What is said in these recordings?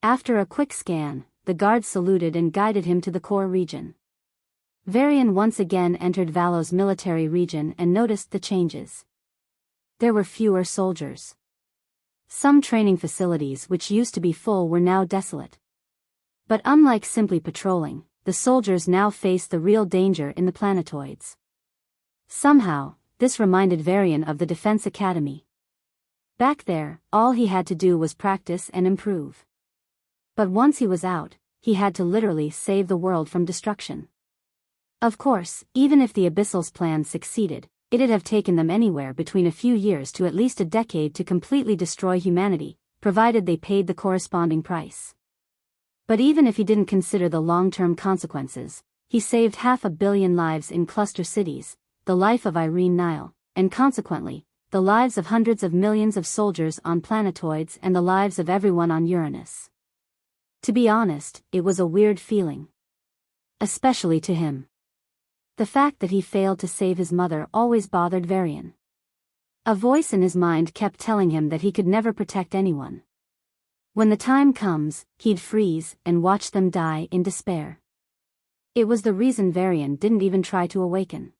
After a quick scan, the guard saluted and guided him to the core region. Varian once again entered Valo's military region and noticed the changes. There were fewer soldiers. Some training facilities which used to be full were now desolate. But unlike simply patrolling, the soldiers now faced the real danger in the planetoids. Somehow, this reminded Varian of the Defense Academy. Back there, all he had to do was practice and improve. But once he was out, he had to literally save the world from destruction. Of course, even if the Abyssal's plan succeeded, it'd have taken them anywhere between a few years to at least a decade to completely destroy humanity, provided they paid the corresponding price. But even if he didn't consider the long-term consequences, he saved 500 million lives in cluster cities, the life of Irenes, and consequently, the lives of hundreds of millions of soldiers on planetoids and the lives of everyone on Uranus. To be honest, it was a weird feeling. Especially to him. The fact that he failed to save his mother always bothered Varian. A voice in his mind kept telling him that he could never protect anyone. When the time comes, he'd freeze and watch them die in despair. It was the reason Varian didn't even try to awaken.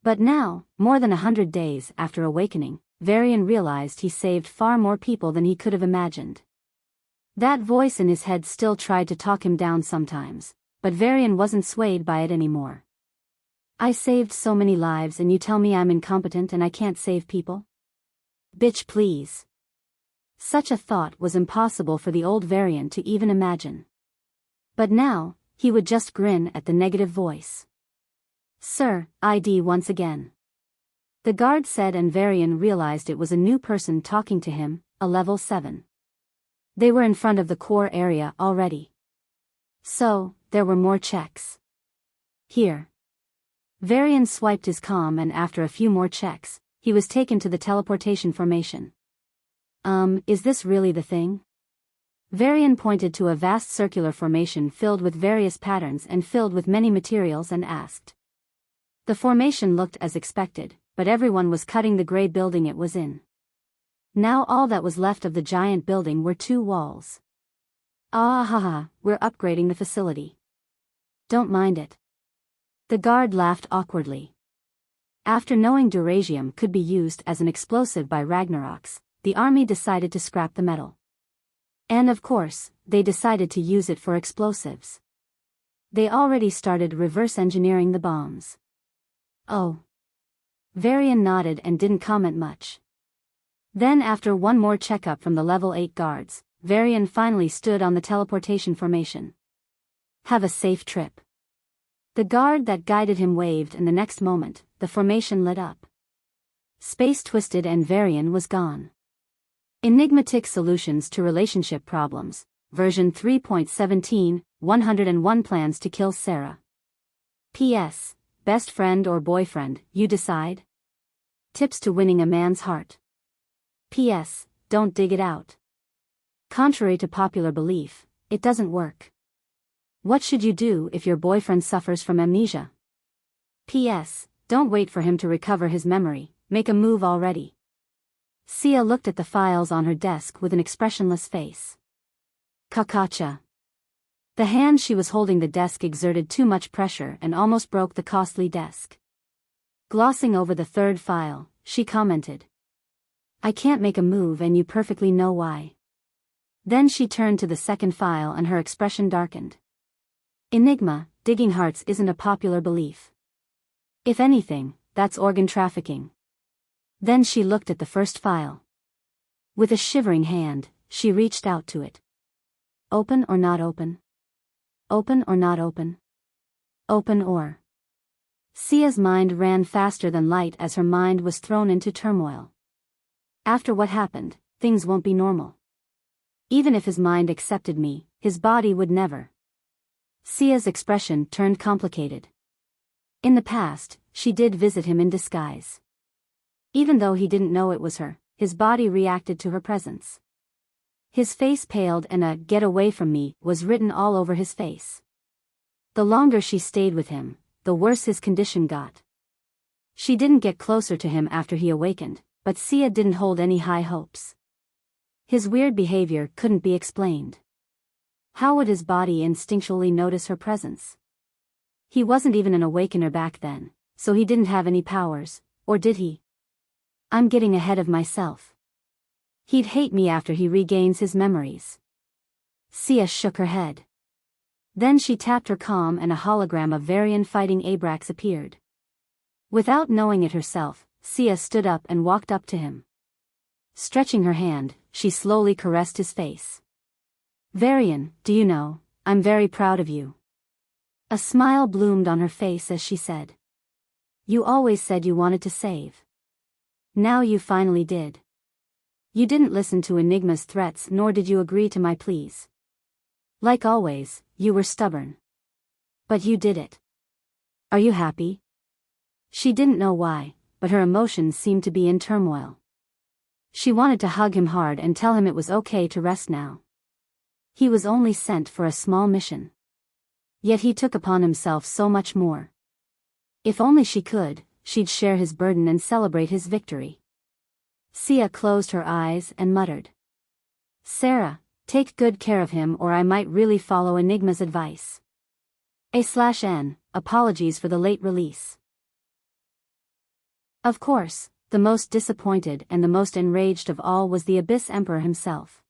But now, more than 100 days after awakening, Varian realized he saved far more people than he could have imagined. That voice in his head still tried to talk him down sometimes, but Varian wasn't swayed by it anymore. I saved so many lives and you tell me I'm incompetent and I can't save people? Bitch, please. Such a thought was impossible for the old Varian to even imagine. But now, he would just grin at the negative voice. Sir, ID once again. The guard said, and Varian realized it was a new person talking to him, a level 7. They were in front of the core area already. So, there were more checks. Here. Varian swiped his comm and after a few more checks, he was taken to the teleportation formation. Is this really the thing? Varian pointed to a vast circular formation filled with various patterns and filled with many materials and asked. The formation looked as expected, but everyone was cutting the gray building it was in. Now all that was left of the giant building were 2 walls. Ah ha ha, we're upgrading the facility. Don't mind it. The guard laughed awkwardly. After knowing durasium could be used as an explosive by Ragnaroks, the army decided to scrap the metal. And of course, they decided to use it for explosives. They already started reverse engineering the bombs. Oh. Varian nodded and didn't comment much. Then after one more checkup from the level 8 guards, Varian finally stood on the teleportation formation. Have a safe trip. The guard that guided him waved and the next moment, the formation lit up. Space twisted and Varian was gone. Enigma-tic Solutions to Relationship Problems, version 3.17, 101 Plans to Kill Sarah. P.S. Best friend or boyfriend, you decide? Tips to winning a man's heart. P.S. Don't dig it out. Contrary to popular belief, it doesn't work. What should you do if your boyfriend suffers from amnesia? P.S. Don't wait for him to recover his memory, make a move already. Sia looked at the files on her desk with an expressionless face. Kakacha. The hand she was holding the desk exerted too much pressure and almost broke the costly desk. Glossing over the 3rd file, she commented. I can't make a move and you perfectly know why. Then she turned to the 2nd file and her expression darkened. Enigma, digging hearts isn't a popular belief. If anything, that's organ trafficking. Then she looked at the 1st file. With a shivering hand, she reached out to it. Open or not open? Open or not open? Open or... Sia's mind ran faster than light as her mind was thrown into turmoil. After what happened, things won't be normal. Even if his mind accepted me, his body would never. Sia's expression turned complicated. In the past, she did visit him in disguise. Even though he didn't know it was her, his body reacted to her presence. His face paled and a "get away from me" was written all over his face. The longer she stayed with him, the worse his condition got. She didn't get closer to him after he awakened, but Sia didn't hold any high hopes. His weird behavior couldn't be explained. How would his body instinctually notice her presence? He wasn't even an awakener back then, so he didn't have any powers, or did he? I'm getting ahead of myself. He'd hate me after he regains his memories. Sia shook her head. Then she tapped her comm and a hologram of Varian fighting Abrax appeared. Without knowing it herself, Sia stood up and walked up to him. Stretching her hand, she slowly caressed his face. Varian, do you know, I'm very proud of you. A smile bloomed on her face as she said. You always said you wanted to save. Now you finally did. You didn't listen to Enigma's threats nor did you agree to my pleas. Like always, you were stubborn. But you did it. Are you happy? She didn't know why, but her emotions seemed to be in turmoil. She wanted to hug him hard and tell him it was okay to rest now. He was only sent for a small mission. Yet he took upon himself so much more. If only she could, she'd share his burden and celebrate his victory. Sia closed her eyes and muttered. Sarah, take good care of him or I might really follow Enigma's advice. A/N, apologies for the late release. Of course, the most disappointed and the most enraged of all was the Abyss Emperor himself.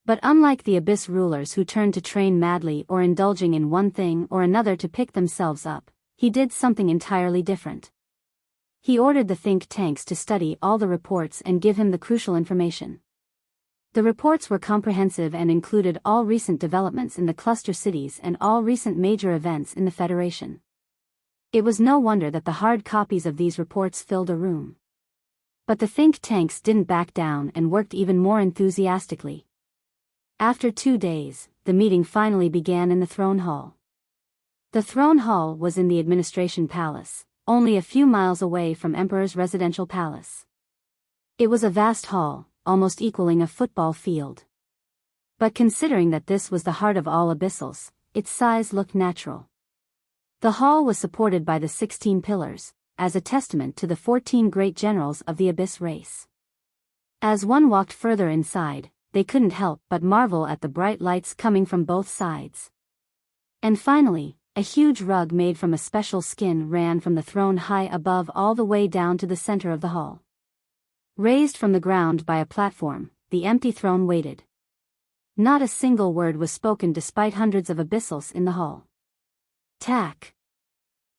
But unlike the Abyss rulers who turned to train madly or indulging in one thing or another to pick themselves up, he did something entirely different. He ordered the think tanks to study all the reports and give him the crucial information. The reports were comprehensive and included all recent developments in the cluster cities and all recent major events in the Federation. It was no wonder that the hard copies of these reports filled a room. But the think tanks didn't back down and worked even more enthusiastically. After 2 days, the meeting finally began in the throne hall. The throne hall was in the administration palace, only a few miles away from Emperor's residential palace. It was a vast hall, almost equaling a football field. But considering that this was the heart of all abyssals, its size looked natural. The hall was supported by the 16 pillars, as a testament to the 14 great generals of the Abyss race. As one walked further inside, they couldn't help but marvel at the bright lights coming from both sides. And finally, a huge rug made from a special skin ran from the throne high above all the way down to the center of the hall. Raised from the ground by a platform, the empty throne waited. Not a single word was spoken despite hundreds of abyssals in the hall. Tack.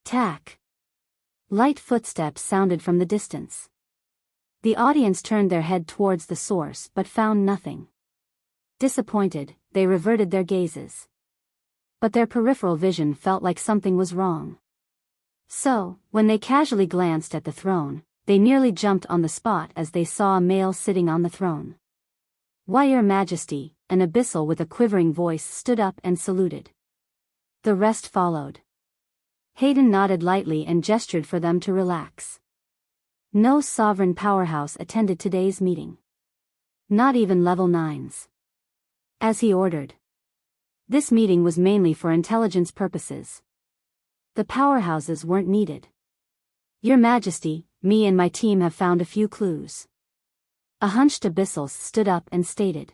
Tack. Light footsteps sounded from the distance. The audience turned their head towards the source but found nothing. Disappointed, they reverted their gazes. But their peripheral vision felt like something was wrong. So, when they casually glanced at the throne, they nearly jumped on the spot as they saw a male sitting on the throne. Why, Your Majesty, an abyssal with a quivering voice stood up and saluted. The rest followed. Hayden nodded lightly and gestured for them to relax. No sovereign powerhouse attended today's meeting. Not even level 9s. As he ordered. This meeting was mainly for intelligence purposes. The powerhouses weren't needed. Your Majesty, me and my team have found a few clues. A hunched abyssal stood up and stated.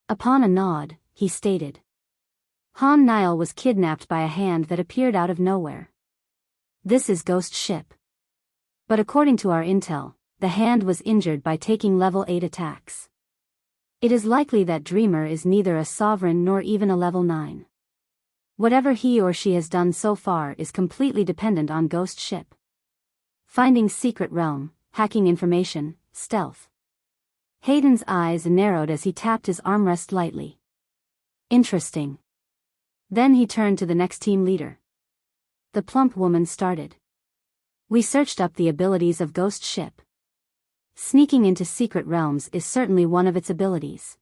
Upon a nod, he stated. Han Nile was kidnapped by a hand that appeared out of nowhere. This is Ghost Ship. But according to our intel, the hand was injured by taking level 8 attacks. It is likely that Dreamer is neither a sovereign nor even a level 9. Whatever he or she has done so far is completely dependent on Ghost Ship. Finding secret realm, hacking information, stealth. Hayden's eyes narrowed as he tapped his armrest lightly. Interesting. Then he turned to the next team leader. The plump woman started. We searched up the abilities of Ghost Ship. Sneaking into secret realms is certainly one of its abilities.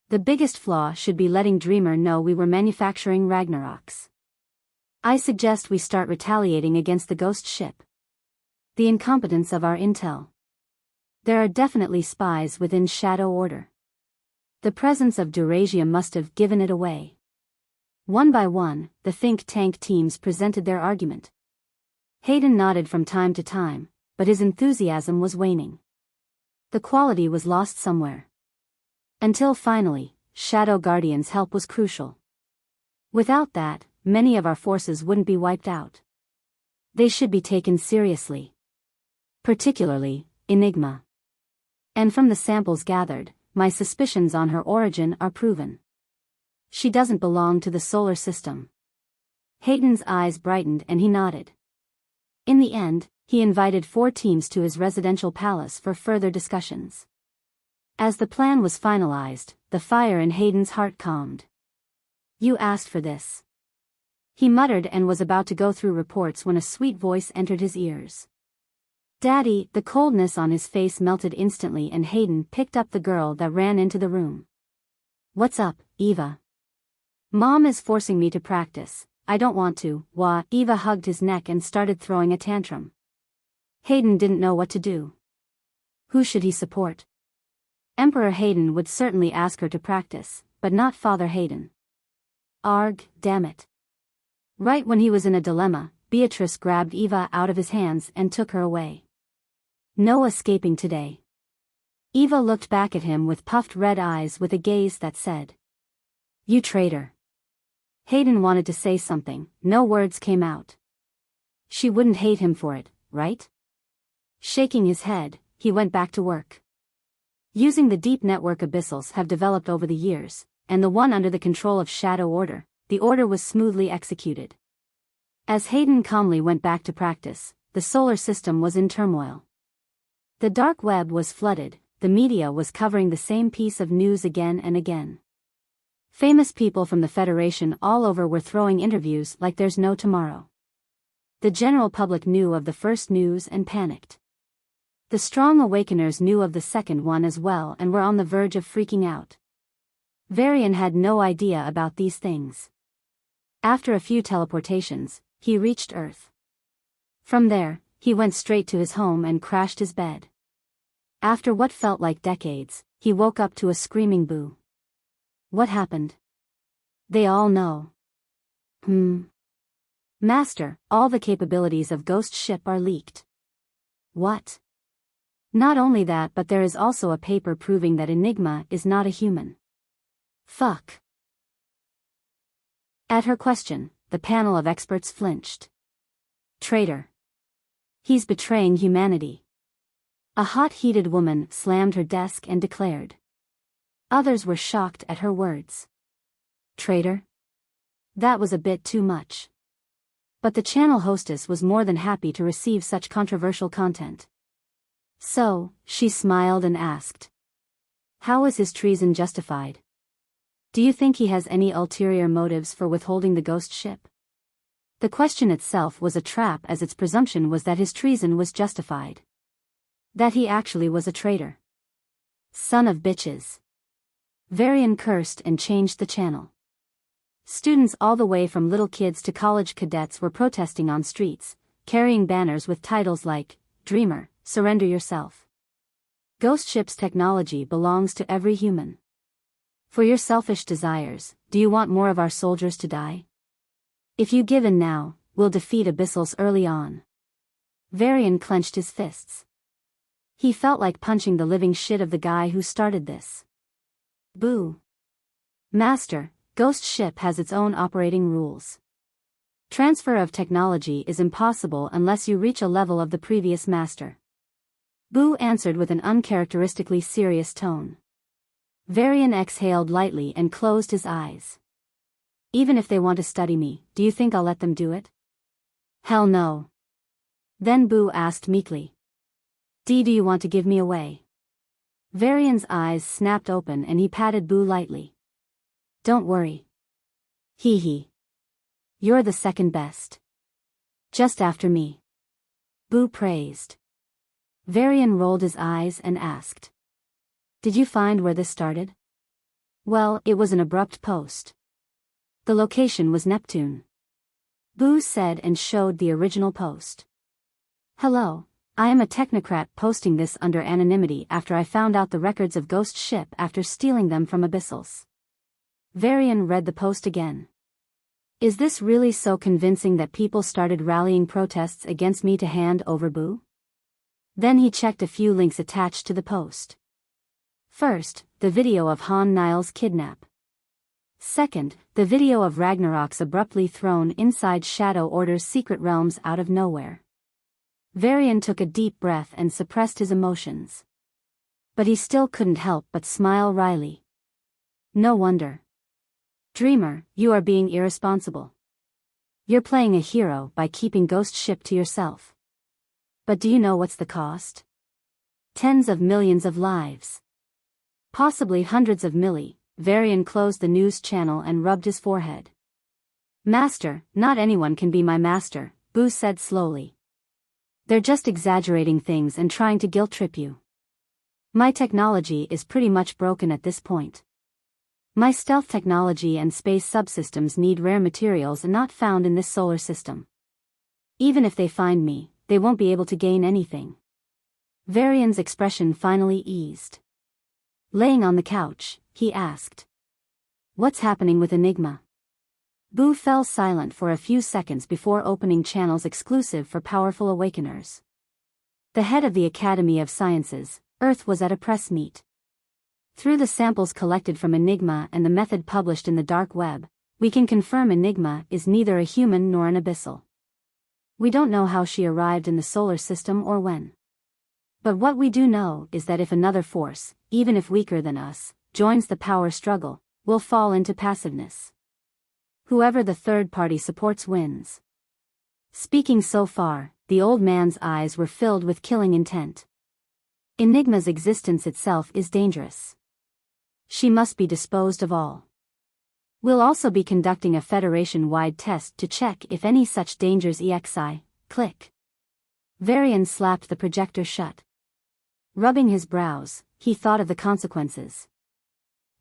The biggest flaw should be letting Dreamer know we were manufacturing Ragnaroks. I suggest we start retaliating against the Ghost Ship. The incompetence of our intel. There are definitely spies within Shadow Order. The presence of Durasia must have given it away. One by one, the think tank teams presented their argument. Hayden nodded from time to time, but his enthusiasm was waning. The quality was lost somewhere. Until finally, Shadow Guardians' help was crucial. Without that, many of our forces wouldn't be wiped out. They should be taken seriously. Particularly, Enigma. And from the samples gathered, my suspicions on her origin are proven. She doesn't belong to the solar system. Hayden's eyes brightened and he nodded. In the end, he invited 4 teams to his residential palace for further discussions. As the plan was finalized, the fire in Hayden's heart calmed. You asked for this. He muttered and was about to go through reports when a sweet voice entered his ears. Daddy, the coldness on his face melted instantly and Hayden picked up the girl that ran into the room. What's up, Eva? Mom is forcing me to practice. I don't want to. Wah. Eva hugged his neck and started throwing a tantrum. Hayden didn't know what to do. Who should he support? Emperor Hayden would certainly ask her to practice, but not Father Hayden. Arg, damn it. Right when he was in a dilemma, Beatrice grabbed Eva out of his hands and took her away. No escaping today. Eva looked back at him with puffed red eyes with a gaze that said, You traitor. Hayden wanted to say something, no words came out. She wouldn't hate him for it, right? Shaking his head, he went back to work. Using the deep network abyssals have developed over the years, and the one under the control of Shadow Order, the order was smoothly executed. As Hayden calmly went back to practice, the solar system was in turmoil. The dark web was flooded, the media was covering the same piece of news again and again. Famous people from the Federation all over were throwing interviews like there's no tomorrow. The general public knew of the first news and panicked. The strong awakeners knew of the second one as well and were on the verge of freaking out. Varian had no idea about these things. After a few teleportations, he reached Earth. From there, he went straight to his home and crashed his bed. After what felt like decades, he woke up to a screaming Boo. What happened? They all know. Master, all the capabilities of Ghost Ship are leaked. What? Not only that, but there is also a paper proving that Enigma is not a human. Fuck. At her question, the panel of experts flinched. Traitor. He's betraying humanity. A hot-heated woman slammed her desk and declared. Others were shocked at her words. Traitor? That was a bit too much. But the channel hostess was more than happy to receive such controversial content. So, she smiled and asked. How is his treason justified? Do you think he has any ulterior motives for withholding the ghost ship? The question itself was a trap, as its presumption was that his treason was justified. That he actually was a traitor. Son of bitches. Varian cursed and changed the channel. Students all the way from little kids to college cadets were protesting on streets, carrying banners with titles like, Dreamer, Surrender Yourself. Ghost Ship's technology belongs to every human. For your selfish desires, do you want more of our soldiers to die? If you give in now, we'll defeat Abyssals early on. Varian clenched his fists. He felt like punching the living shit of the guy who started this. Boo. Master, Ghost Ship has its own operating rules. Transfer of technology is impossible unless you reach a level of the previous master. Boo answered with an uncharacteristically serious tone. Varian exhaled lightly and closed his eyes. Even if they want to study me, do you think I'll let them do it? Hell no. Then Boo asked meekly. Do you want to give me away? Varian's eyes snapped open and he patted Boo lightly. Don't worry. Hee hee. You're the second best. Just after me. Boo praised. Varian rolled his eyes and asked. Did you find where this started? Well, it was an abrupt post. The location was Neptune. Boo said and showed the original post. Hello, I am a technocrat posting this under anonymity after I found out the records of Ghost Ship after stealing them from Abyssals. Varian read the post again. Is this really so convincing that people started rallying protests against me to hand over Boo? Then he checked a few links attached to the post. First, the video of Han Niall's kidnap. Second, the video of Ragnarok's abruptly thrown inside Shadow Order's secret realms out of nowhere. Varian took a deep breath and suppressed his emotions. But he still couldn't help but smile wryly. No wonder. Dreamer, you are being irresponsible. You're playing a hero by keeping Ghost Ship to yourself. But do you know what's the cost? Tens of millions of lives. Possibly hundreds of milli. Varian closed the news channel and rubbed his forehead. Master, not anyone can be my master, Boo said slowly. They're just exaggerating things and trying to guilt-trip you. My technology is pretty much broken at this point. My stealth technology and space subsystems need rare materials not found in this solar system. Even if they find me, they won't be able to gain anything. Varian's expression finally eased. Laying on the couch, he asked. What's happening with Enigma? Boo fell silent for a few seconds before opening channels exclusive for powerful awakeners. The head of the Academy of Sciences, Earth, was at a press meet. Through the samples collected from Enigma and the method published in the dark web, we can confirm Enigma is neither a human nor an abyssal. We don't know how she arrived in the solar system or when. But what we do know is that if another force, even if weaker than us, joins the power struggle, we'll fall into passiveness. Whoever the third party supports wins. Speaking so far, the old man's eyes were filled with killing intent. Enigma's existence itself is dangerous. She must be disposed of all. We'll also be conducting a Federation-wide test to check if any such dangers exist. Click. Varian slapped the projector shut. Rubbing his brows, he thought of the consequences.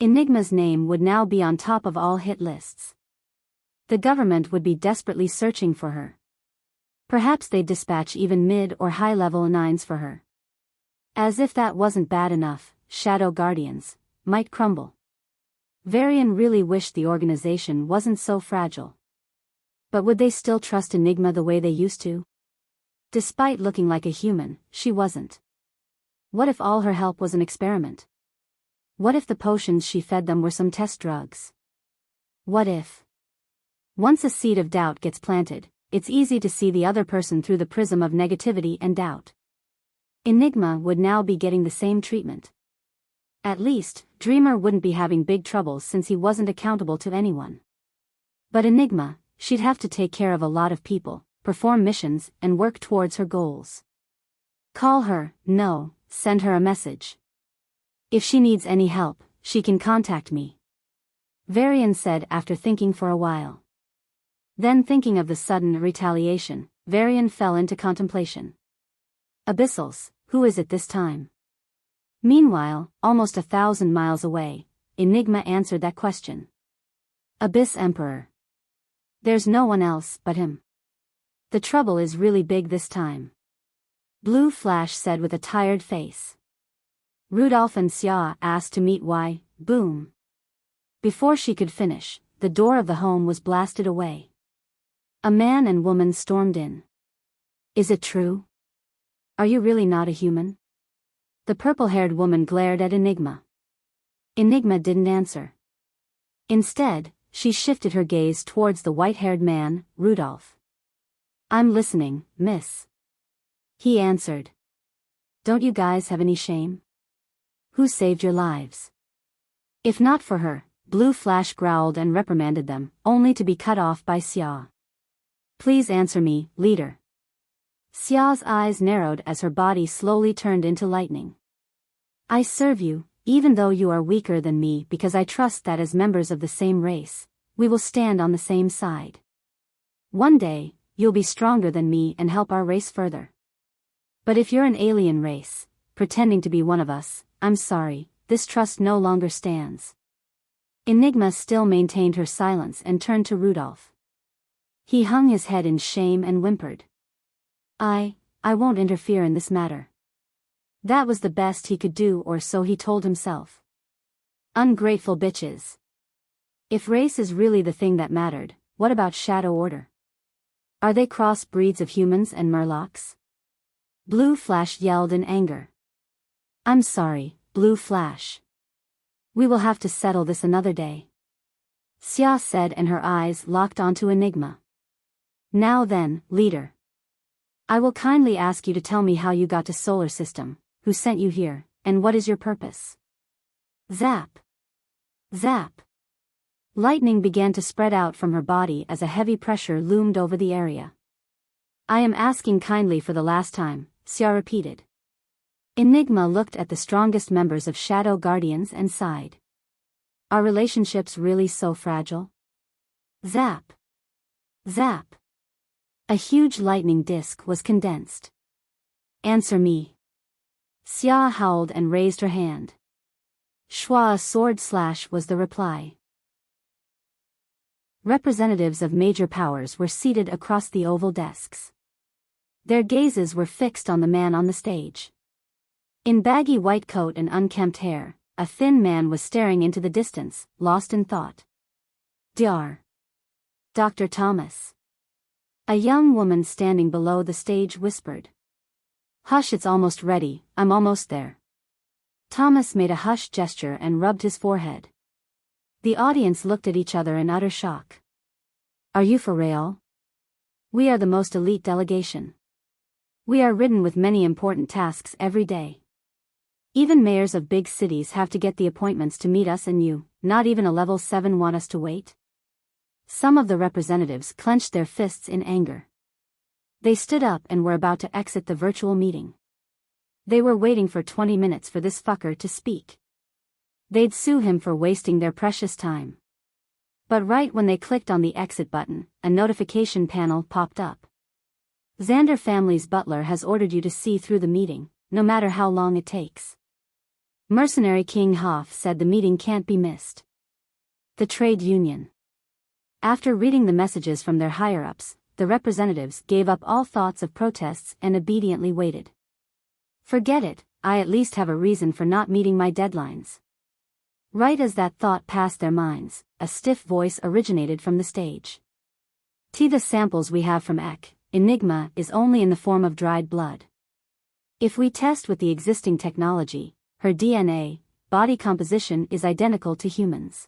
Enigma's name would now be on top of all hit lists. The government would be desperately searching for her. Perhaps they'd dispatch even mid- or high-level nines for her. As if that wasn't bad enough, Shadow Guardians might crumble. Varian really wished the organization wasn't so fragile. But would they still trust Enigma the way they used to? Despite looking like a human, she wasn't. What if all her help was an experiment? What if the potions she fed them were some test drugs? What if? Once a seed of doubt gets planted, it's easy to see the other person through the prism of negativity and doubt. Enigma would now be getting the same treatment. At least, Dreamer wouldn't be having big troubles since he wasn't accountable to anyone. But Enigma, she'd have to take care of a lot of people, perform missions, and work towards her goals. Call her, no, send her a message. If she needs any help, she can contact me. Varian said after thinking for a while. Then thinking of the sudden retaliation, Varian fell into contemplation. Abyssals, who is it this time? Meanwhile, almost 1,000 miles away, Enigma answered that question. Abyss Emperor. There's no one else but him. The trouble is really big this time. Blue Flash said with a tired face. Rudolph and Xia asked to meet. Why? Boom. Before she could finish, the door of the home was blasted away. A man and woman stormed in. Is it true? Are you really not a human? The purple-haired woman glared at Enigma. Enigma didn't answer. Instead, she shifted her gaze towards the white-haired man, Rudolph. I'm listening, miss. He answered. Don't you guys have any shame? Who saved your lives? If not for her, Blue Flash growled and reprimanded them, only to be cut off by Xia. Please answer me, leader. Xia's eyes narrowed as her body slowly turned into lightning. I serve you, even though you are weaker than me, because I trust that as members of the same race, we will stand on the same side. One day, you'll be stronger than me and help our race further. But if you're an alien race, pretending to be one of us, I'm sorry, this trust no longer stands. Enigma still maintained her silence and turned to Rudolph. He hung his head in shame and whimpered. I won't interfere in this matter. That was the best he could do, or so he told himself. Ungrateful bitches. If race is really the thing that mattered, what about Shadow Order? Are they cross-breeds of humans and Murlocs? Blue Flash yelled in anger. I'm sorry, Blue Flash. We will have to settle this another day, Xia said, and her eyes locked onto Enigma. Now then, leader. I will kindly ask you to tell me how you got to solar system, who sent you here, and what is your purpose? Zap. Zap. Lightning began to spread out from her body as a heavy pressure loomed over the area. I am asking kindly for the last time, Xia repeated. Enigma looked at the strongest members of Shadow Guardians and sighed. Are relationships really so fragile? Zap. Zap. A huge lightning disk was condensed. Answer me. Xia howled and raised her hand. Shua sword slash was the reply. Representatives of major powers were seated across the oval desks. Their gazes were fixed on the man on the stage. In baggy white coat and unkempt hair, a thin man was staring into the distance, lost in thought. Dr. Thomas. A young woman standing below the stage whispered. Hush, it's almost ready, I'm almost there. Thomas made a hushed gesture and rubbed his forehead. The audience looked at each other in utter shock. Are you for real? We are the most elite delegation. We are ridden with many important tasks every day. Even mayors of big cities have to get the appointments to meet us, and you, not even a level 7, want us to wait? Some of the representatives clenched their fists in anger. They stood up and were about to exit the virtual meeting. They were waiting for 20 minutes for this fucker to speak. They'd sue him for wasting their precious time. But right when they clicked on the exit button, a notification panel popped up. Xander family's butler has ordered you to see through the meeting, no matter how long it takes. Mercenary King Hoff said the meeting can't be missed. The trade union. After reading the messages from their higher-ups, the representatives gave up all thoughts of protests and obediently waited. Forget it, I at least have a reason for not meeting my deadlines. Right as that thought passed their minds, a stiff voice originated from the stage. The samples we have from Enigma is only in the form of dried blood. If we test with the existing technology, her DNA, body composition is identical to humans.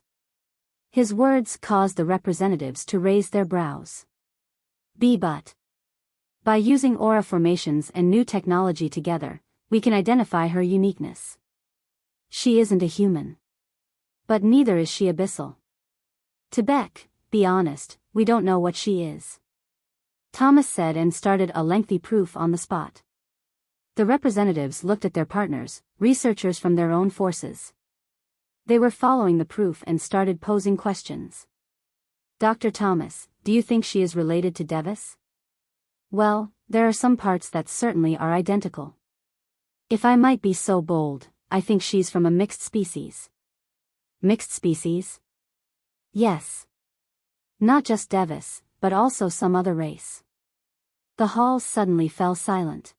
His words caused the representatives to raise their brows. But by using aura formations and new technology together, we can identify her uniqueness. She isn't a human. But neither is she abyssal. To be honest, we don't know what she is. Thomas said and started a lengthy proof on the spot. The representatives looked at their partners, researchers from their own forces. They were following the proof and started posing questions. Dr. Thomas, do you think she is related to Devis? Well, there are some parts that certainly are identical. If I might be so bold, I think she's from a mixed species. Mixed species? Yes. Not just Devis, but also some other race. The hall suddenly fell silent.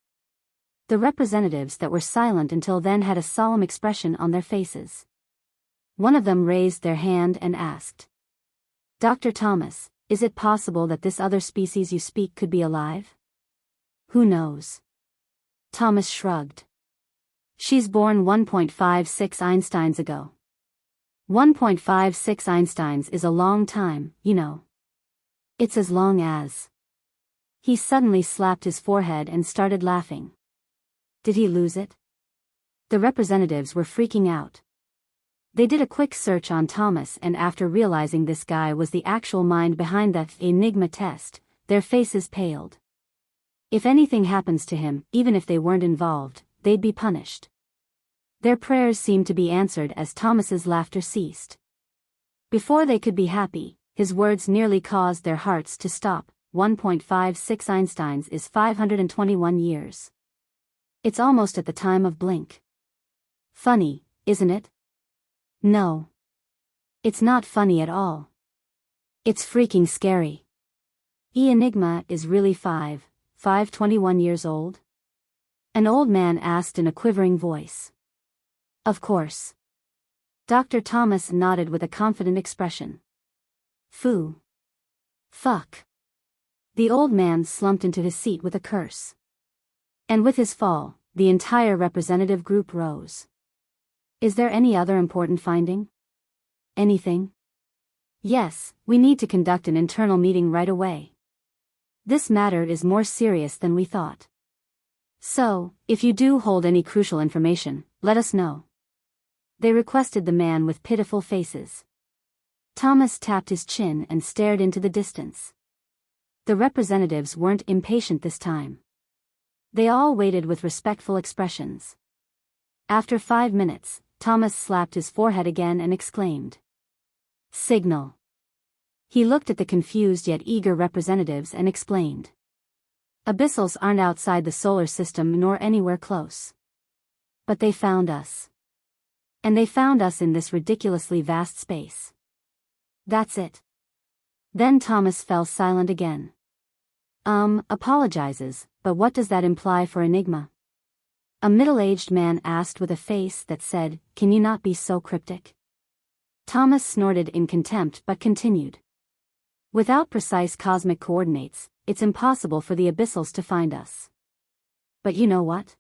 The representatives that were silent until then had a solemn expression on their faces. One of them raised their hand and asked. Dr. Thomas, is it possible that this other species you speak could be alive? Who knows? Thomas shrugged. She's born 1.56 Einsteins ago. 1.56 Einsteins is a long time, you know. It's as long as... He suddenly slapped his forehead and started laughing. Did he lose it? The representatives were freaking out. They did a quick search on Thomas, and after realizing this guy was the actual mind behind the Enigma test, their faces paled. If anything happens to him, even if they weren't involved, they'd be punished. Their prayers seemed to be answered as Thomas's laughter ceased. Before they could be happy, his words nearly caused their hearts to stop. 1.56 Einsteins is 521 years. It's almost at the time of blink. Funny, isn't it? No. It's not funny at all. It's freaking scary. Enigma is really 521 years old? An old man asked in a quivering voice. Of course. Dr. Thomas nodded with a confident expression. Fuck. The old man slumped into his seat with a curse. And with his fall, the entire representative group rose. Is there any other important finding? Anything? Yes, we need to conduct an internal meeting right away. This matter is more serious than we thought. So, if you do hold any crucial information, let us know. They requested the man with pitiful faces. Thomas tapped his chin and stared into the distance. The representatives weren't impatient this time. They all waited with respectful expressions. After 5 minutes, Thomas slapped his forehead again and exclaimed, "Signal." He looked at the confused yet eager representatives and explained. Abyssals aren't outside the solar system nor anywhere close. But they found us. And they found us in this ridiculously vast space. That's it. Then Thomas fell silent again. Apologizes, but what does that imply for Enigma? A middle-aged man asked with a face that said, "Can you not be so cryptic?" Thomas snorted in contempt but continued. Without precise cosmic coordinates, it's impossible for the Abyssals to find us. But you know what?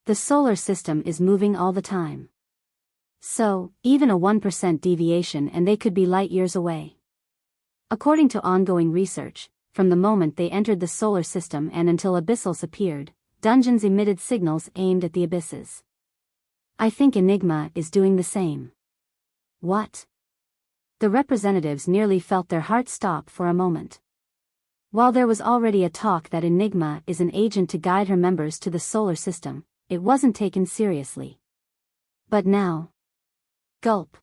The solar system is moving all the time. So, even a 1% deviation and they could be light years away. According to ongoing research, from the moment they entered the solar system and until Abyssals appeared, dungeons emitted signals aimed at the abysses. I think Enigma is doing the same. What? The representatives nearly felt their hearts stop for a moment. While there was already a talk that Enigma is an agent to guide her members to the solar system, it wasn't taken seriously. But now... Gulp.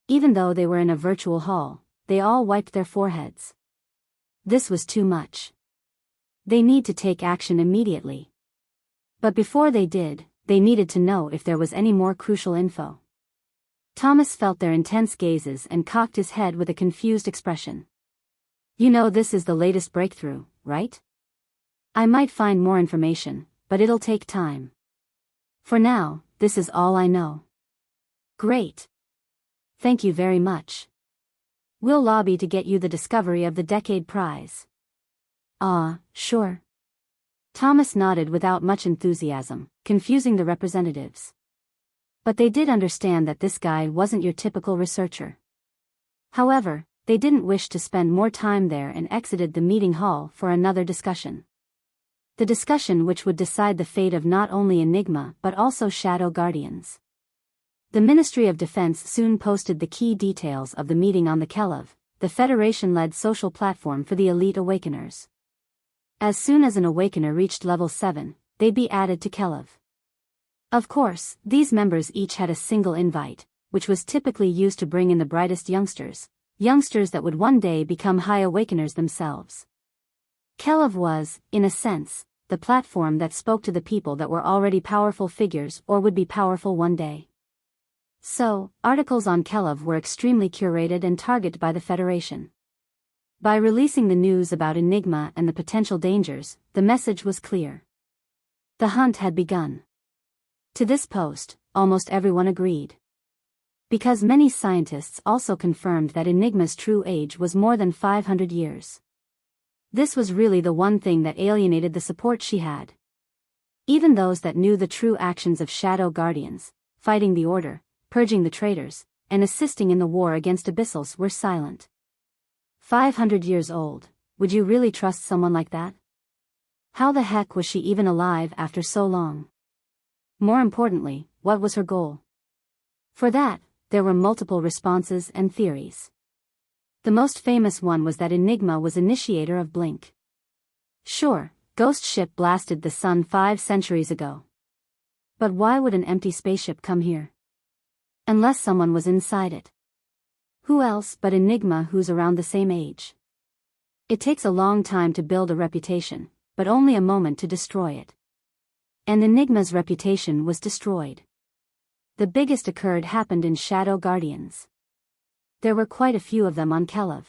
Even though they were in a virtual hall, they all wiped their foreheads. This was too much. They need to take action immediately. But before they did, they needed to know if there was any more crucial info. Thomas felt their intense gazes and cocked his head with a confused expression. You know this is the latest breakthrough, right? I might find more information, but it'll take time. For now, this is all I know. Great. Thank you very much. We'll lobby to get you the Discovery of the Decade prize. Sure. Thomas nodded without much enthusiasm, confusing the representatives. But they did understand that this guy wasn't your typical researcher. However, they didn't wish to spend more time there and exited the meeting hall for another discussion. The discussion which would decide the fate of not only Enigma but also Shadow Guardians. The Ministry of Defense soon posted the key details of the meeting on the Cail, the Federation-led social platform for the elite Awakeners. As soon as an Awakener reached level 7, they'd be added to Cail. Of course, these members each had a single invite, which was typically used to bring in the brightest youngsters that would one day become High Awakeners themselves. Cail was, in a sense, the platform that spoke to the people that were already powerful figures or would be powerful one day. So, articles on Cail were extremely curated and targeted by the Federation. By releasing the news about Enigma and the potential dangers, the message was clear. The hunt had begun. To this post, almost everyone agreed. Because many scientists also confirmed that Enigma's true age was more than 500 years. This was really the one thing that alienated the support she had. Even those that knew the true actions of Shadow Guardians, fighting the Order, purging the traitors, and assisting in the war against Abyssals were silent. 500 years old, would you really trust someone like that? How the heck was she even alive after so long? More importantly, what was her goal? For that, there were multiple responses and theories. The most famous one was that Enigma was initiator of Blink. Sure, Ghost Ship blasted the sun 5 centuries ago. But why would an empty spaceship come here? Unless someone was inside it. Who else but Enigma, who's around the same age? It takes a long time to build a reputation, but only a moment to destroy it. And Enigma's reputation was destroyed. The biggest happened in Shadow Guardians. There were quite a few of them on Cail.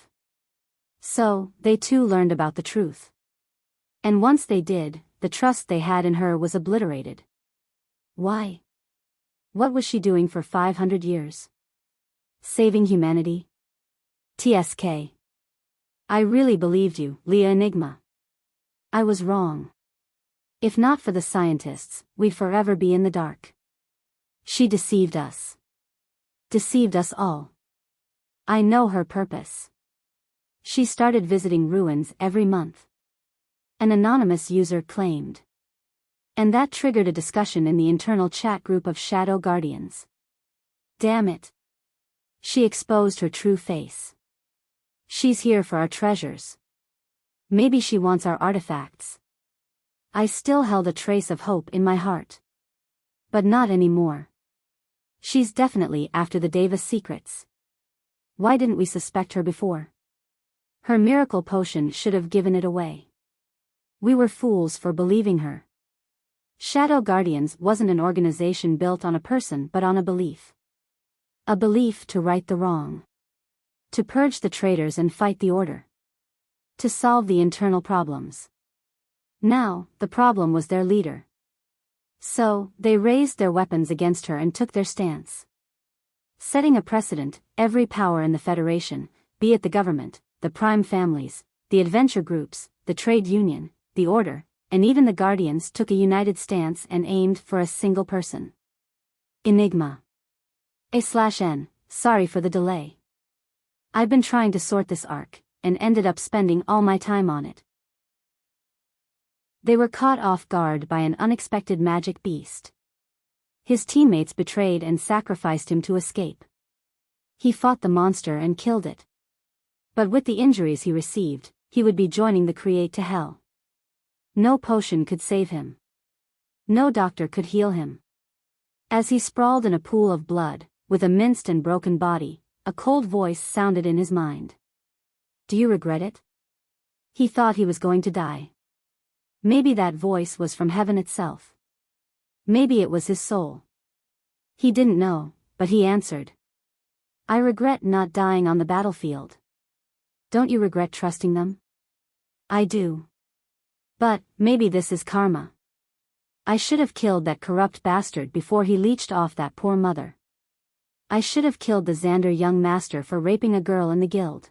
So, they too learned about the truth. And once they did, the trust they had in her was obliterated. Why? What was she doing for 500 years? Saving humanity? TSK. I really believed you, Leah Enigma. I was wrong. If not for the scientists, we'd forever be in the dark. She deceived us. Deceived us all. I know her purpose. She started visiting ruins every month. An anonymous user claimed. And that triggered a discussion in the internal chat group of Shadow Guardians. Damn it. She exposed her true face. She's here for our treasures. Maybe she wants our artifacts. I still held a trace of hope in my heart. But not anymore. She's definitely after the Davis secrets. Why didn't we suspect her before? Her miracle potion should have given it away. We were fools for believing her. Shadow Guardians wasn't an organization built on a person but on a belief. A belief to right the wrong. To purge the traitors and fight the order. To solve the internal problems. Now, the problem was their leader. So, they raised their weapons against her and took their stance. Setting a precedent, every power in the Federation, be it the government, the prime families, the adventure groups, the trade union, the order, and even the Guardians took a united stance and aimed for a single person. Enigma. A/N, sorry for the delay. I've been trying to sort this arc, and ended up spending all my time on it. They were caught off guard by an unexpected magic beast. His teammates betrayed and sacrificed him to escape. He fought the monster and killed it. But with the injuries he received, he would be joining the Create to Hell. No potion could save him. No doctor could heal him. As he sprawled in a pool of blood, with a minced and broken body, a cold voice sounded in his mind. Do you regret it? He thought he was going to die. Maybe that voice was from heaven itself. Maybe it was his soul. He didn't know, but he answered. I regret not dying on the battlefield. Don't you regret trusting them? I do. But, maybe this is karma. I should have killed that corrupt bastard before he leeched off that poor mother. I should have killed the Xander young master for raping a girl in the guild.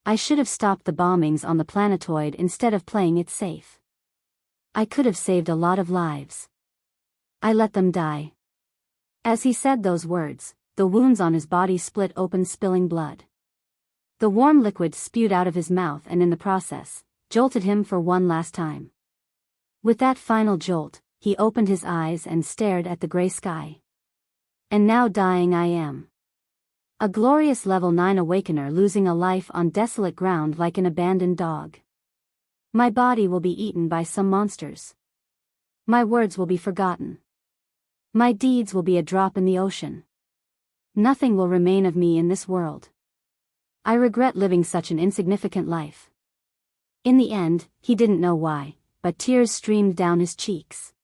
I should have stopped the bombings on the planetoid instead of playing it safe. I could have saved a lot of lives. I let them die. As he said those words, the wounds on his body split open, spilling blood. The warm liquid spewed out of his mouth and in the process, jolted him for one last time. With that final jolt, he opened his eyes and stared at the gray sky. And now dying I am. A glorious level 9 awakener losing a life on desolate ground like an abandoned dog. My body will be eaten by some monsters. My words will be forgotten. My deeds will be a drop in the ocean. Nothing will remain of me in this world. I regret living such an insignificant life. In the end, he didn't know why, but tears streamed down his cheeks.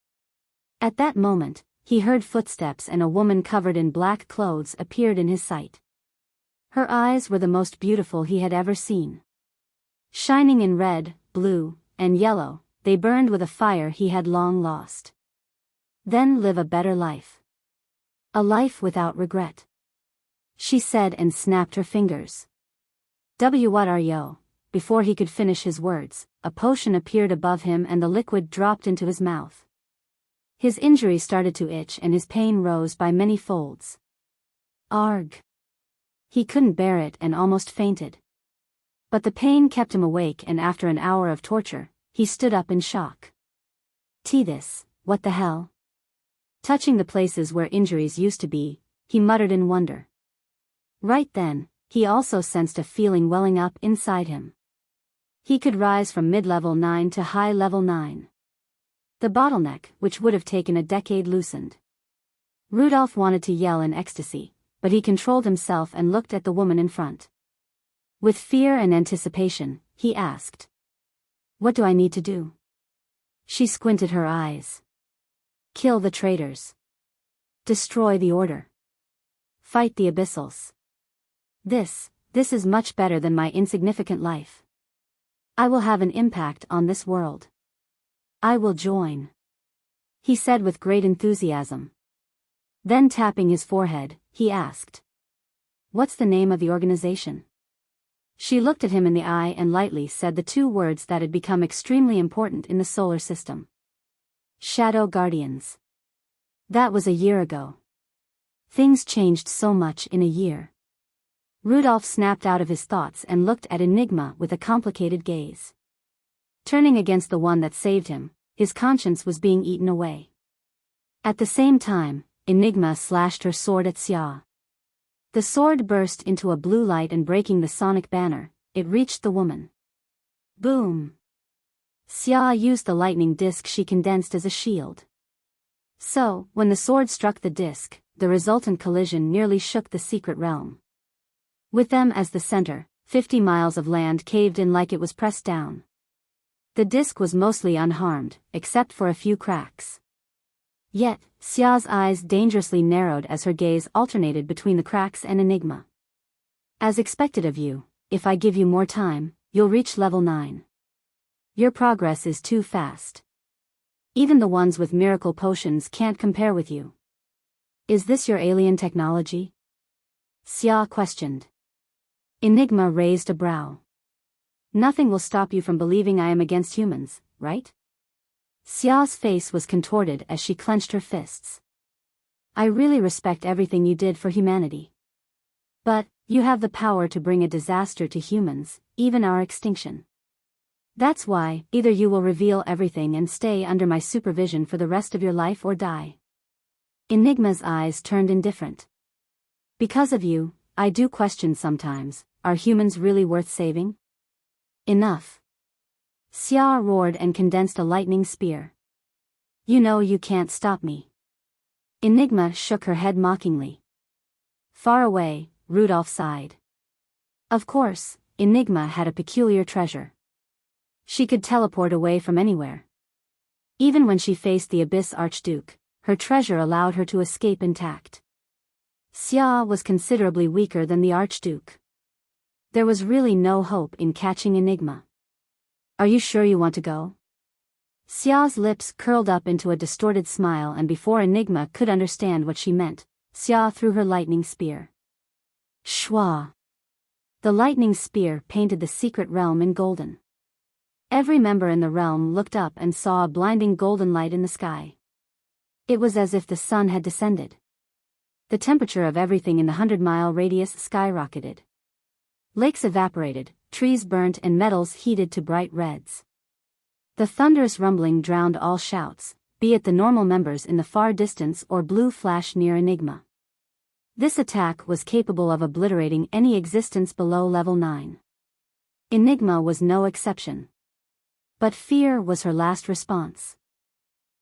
At that moment, he heard footsteps and a woman covered in black clothes appeared in his sight. Her eyes were the most beautiful he had ever seen. Shining in red, blue, and yellow, they burned with a fire he had long lost. Then live a better life. A life without regret. She said and snapped her fingers. What are yo? Before he could finish his words, a potion appeared above him and the liquid dropped into his mouth. His injury started to itch and his pain rose by many folds. Arg. He couldn't bear it and almost fainted. But the pain kept him awake and after an hour of torture, he stood up in shock. This, what the hell? Touching the places where injuries used to be, he muttered in wonder. Right then, he also sensed a feeling welling up inside him. He could rise from mid-level 9 to high-level 9. The bottleneck, which would have taken a decade, loosened. Rudolph wanted to yell in ecstasy, but he controlled himself and looked at the woman in front. With fear and anticipation, he asked. What do I need to do? She squinted her eyes. Kill the traitors. Destroy the order. Fight the abyssals. This is much better than my insignificant life. I will have an impact on this world. I will join. He said with great enthusiasm. Then tapping his forehead, he asked. What's the name of the organization? She looked at him in the eye and lightly said the two words that had become extremely important in the solar system. Shadow Guardians. That was a year ago. Things changed so much in a year. Rudolph snapped out of his thoughts and looked at Enigma with a complicated gaze. Turning against the one that saved him, his conscience was being eaten away. At the same time, Enigma slashed her sword at Xia. The sword burst into a blue light and breaking the sonic banner, it reached the woman. Boom! Xia used the lightning disc she condensed as a shield. So, when the sword struck the disc, the resultant collision nearly shook the secret realm. With them as the center, 50 miles of land caved in like it was pressed down. The disc was mostly unharmed, except for a few cracks. Yet, Xia's eyes dangerously narrowed as her gaze alternated between the cracks and Enigma. As expected of you, if I give you more time, you'll reach level 9. Your progress is too fast. Even the ones with miracle potions can't compare with you. Is this your alien technology? Xia questioned. Enigma raised a brow. Nothing will stop you from believing I am against humans, right? Xia's face was contorted as she clenched her fists. I really respect everything you did for humanity. But, you have the power to bring a disaster to humans, even our extinction. That's why, either you will reveal everything and stay under my supervision for the rest of your life or die. Enigma's eyes turned indifferent. Because of you, I do question sometimes, are humans really worth saving? Enough. Xia roared and condensed a lightning spear. You know you can't stop me. Enigma shook her head mockingly. Far away, Rudolph sighed. Of course, Enigma had a peculiar treasure. She could teleport away from anywhere. Even when she faced the Abyss Archduke, her treasure allowed her to escape intact. Xia was considerably weaker than the Archduke. There was really no hope in catching Enigma. Are you sure you want to go? Xia's lips curled up into a distorted smile, and before Enigma could understand what she meant, Xia threw her lightning spear. Shwa! The lightning spear painted the secret realm in golden. Every member in the realm looked up and saw a blinding golden light in the sky. It was as if the sun had descended. The temperature of everything in the 100-mile radius skyrocketed. Lakes evaporated, trees burnt, and metals heated to bright reds. The thunderous rumbling drowned all shouts, be it the normal members in the far distance or blue flash near Enigma. This attack was capable of obliterating any existence below level 9. Enigma was no exception. But fear was her last response.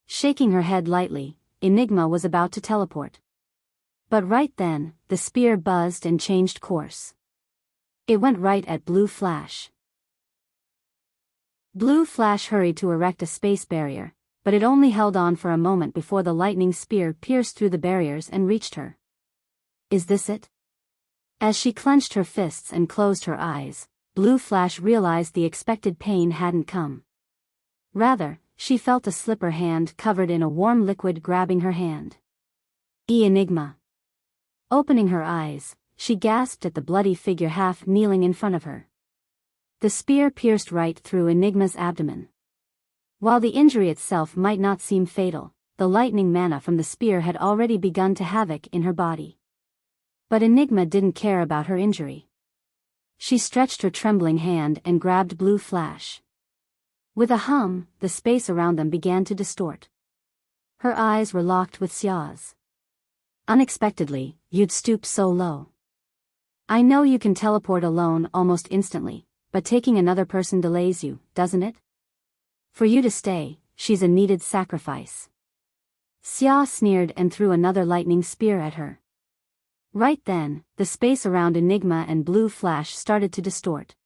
Shaking her head lightly, Enigma was about to teleport. But right then, the spear buzzed and changed course. It went right at Blue Flash. Blue Flash hurried to erect a space barrier, but it only held on for a moment before the lightning spear pierced through the barriers and reached her. Is this it? As she clenched her fists and closed her eyes, Blue Flash realized the expected pain hadn't come. Rather, she felt a slipper hand covered in a warm liquid grabbing her hand. Enigma. Opening her eyes, she gasped at the bloody figure half kneeling in front of her. The spear pierced right through Enigma's abdomen. While the injury itself might not seem fatal, the lightning mana from the spear had already begun to havoc in her body. But Enigma didn't care about her injury. She stretched her trembling hand and grabbed Blue Flash. With a hum, the space around them began to distort. Her eyes were locked with Xia's. Unexpectedly, you'd stoop so low. I know you can teleport alone almost instantly, but taking another person delays you, doesn't it? For you to stay, she's a needed sacrifice. Xia sneered and threw another lightning spear at her. Right then, the space around Enigma and Blue Flash started to distort.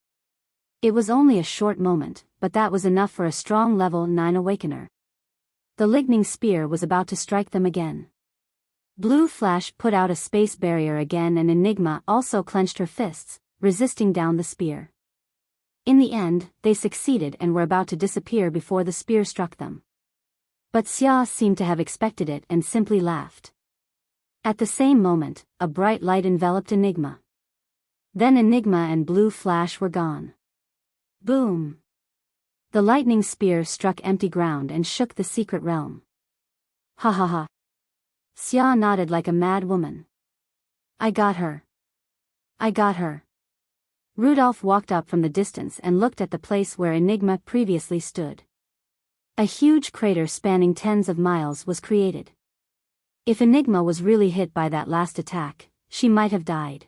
It was only a short moment, but that was enough for a strong level 9 awakener. The lightning spear was about to strike them again. Blue Flash put out a space barrier again, and Enigma also clenched her fists, resisting down the spear. In the end, they succeeded and were about to disappear before the spear struck them. But Xia seemed to have expected it and simply laughed. At the same moment, a bright light enveloped Enigma. Then Enigma and Blue Flash were gone. Boom! The lightning spear struck empty ground and shook the secret realm. Ha ha ha! Xia nodded like a mad woman. I got her. I got her. Rudolph walked up from the distance and looked at the place where Enigma previously stood. A huge crater spanning tens of miles was created. If Enigma was really hit by that last attack, she might have died.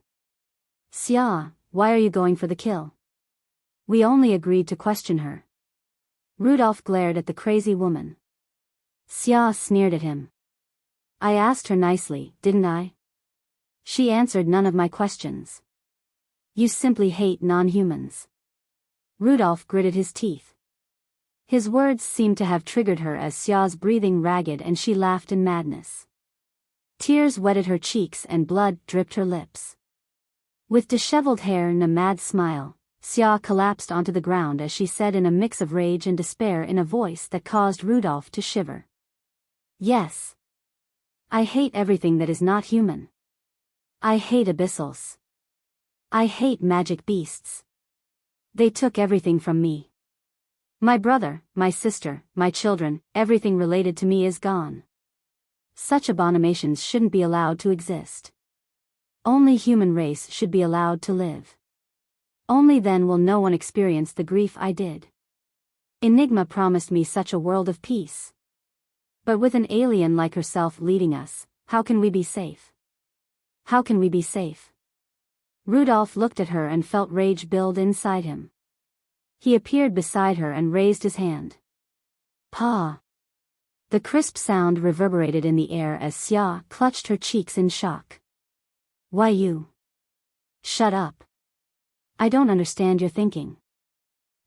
Xia, why are you going for the kill? We only agreed to question her. Rudolph glared at the crazy woman. Xia sneered at him. I asked her nicely, didn't I? She answered none of my questions. You simply hate non-humans. Rudolph gritted his teeth. His words seemed to have triggered her as Xia's breathing ragged and she laughed in madness. Tears wetted her cheeks and blood dripped her lips. With disheveled hair and a mad smile, Xia collapsed onto the ground as she said in a mix of rage and despair in a voice that caused Rudolph to shiver. Yes. I hate everything that is not human. I hate abyssals. I hate magic beasts. They took everything from me. My brother, my sister, my children, everything related to me is gone. Such abominations shouldn't be allowed to exist. Only human race should be allowed to live. Only then will no one experience the grief I did. Enigma promised me such a world of peace. But with an alien like herself leading us, how can we be safe? How can we be safe? Rudolph looked at her and felt rage build inside him. He appeared beside her and raised his hand. Pa! The crisp sound reverberated in the air as Xia clutched her cheeks in shock. Why you? Shut up. I don't understand your thinking.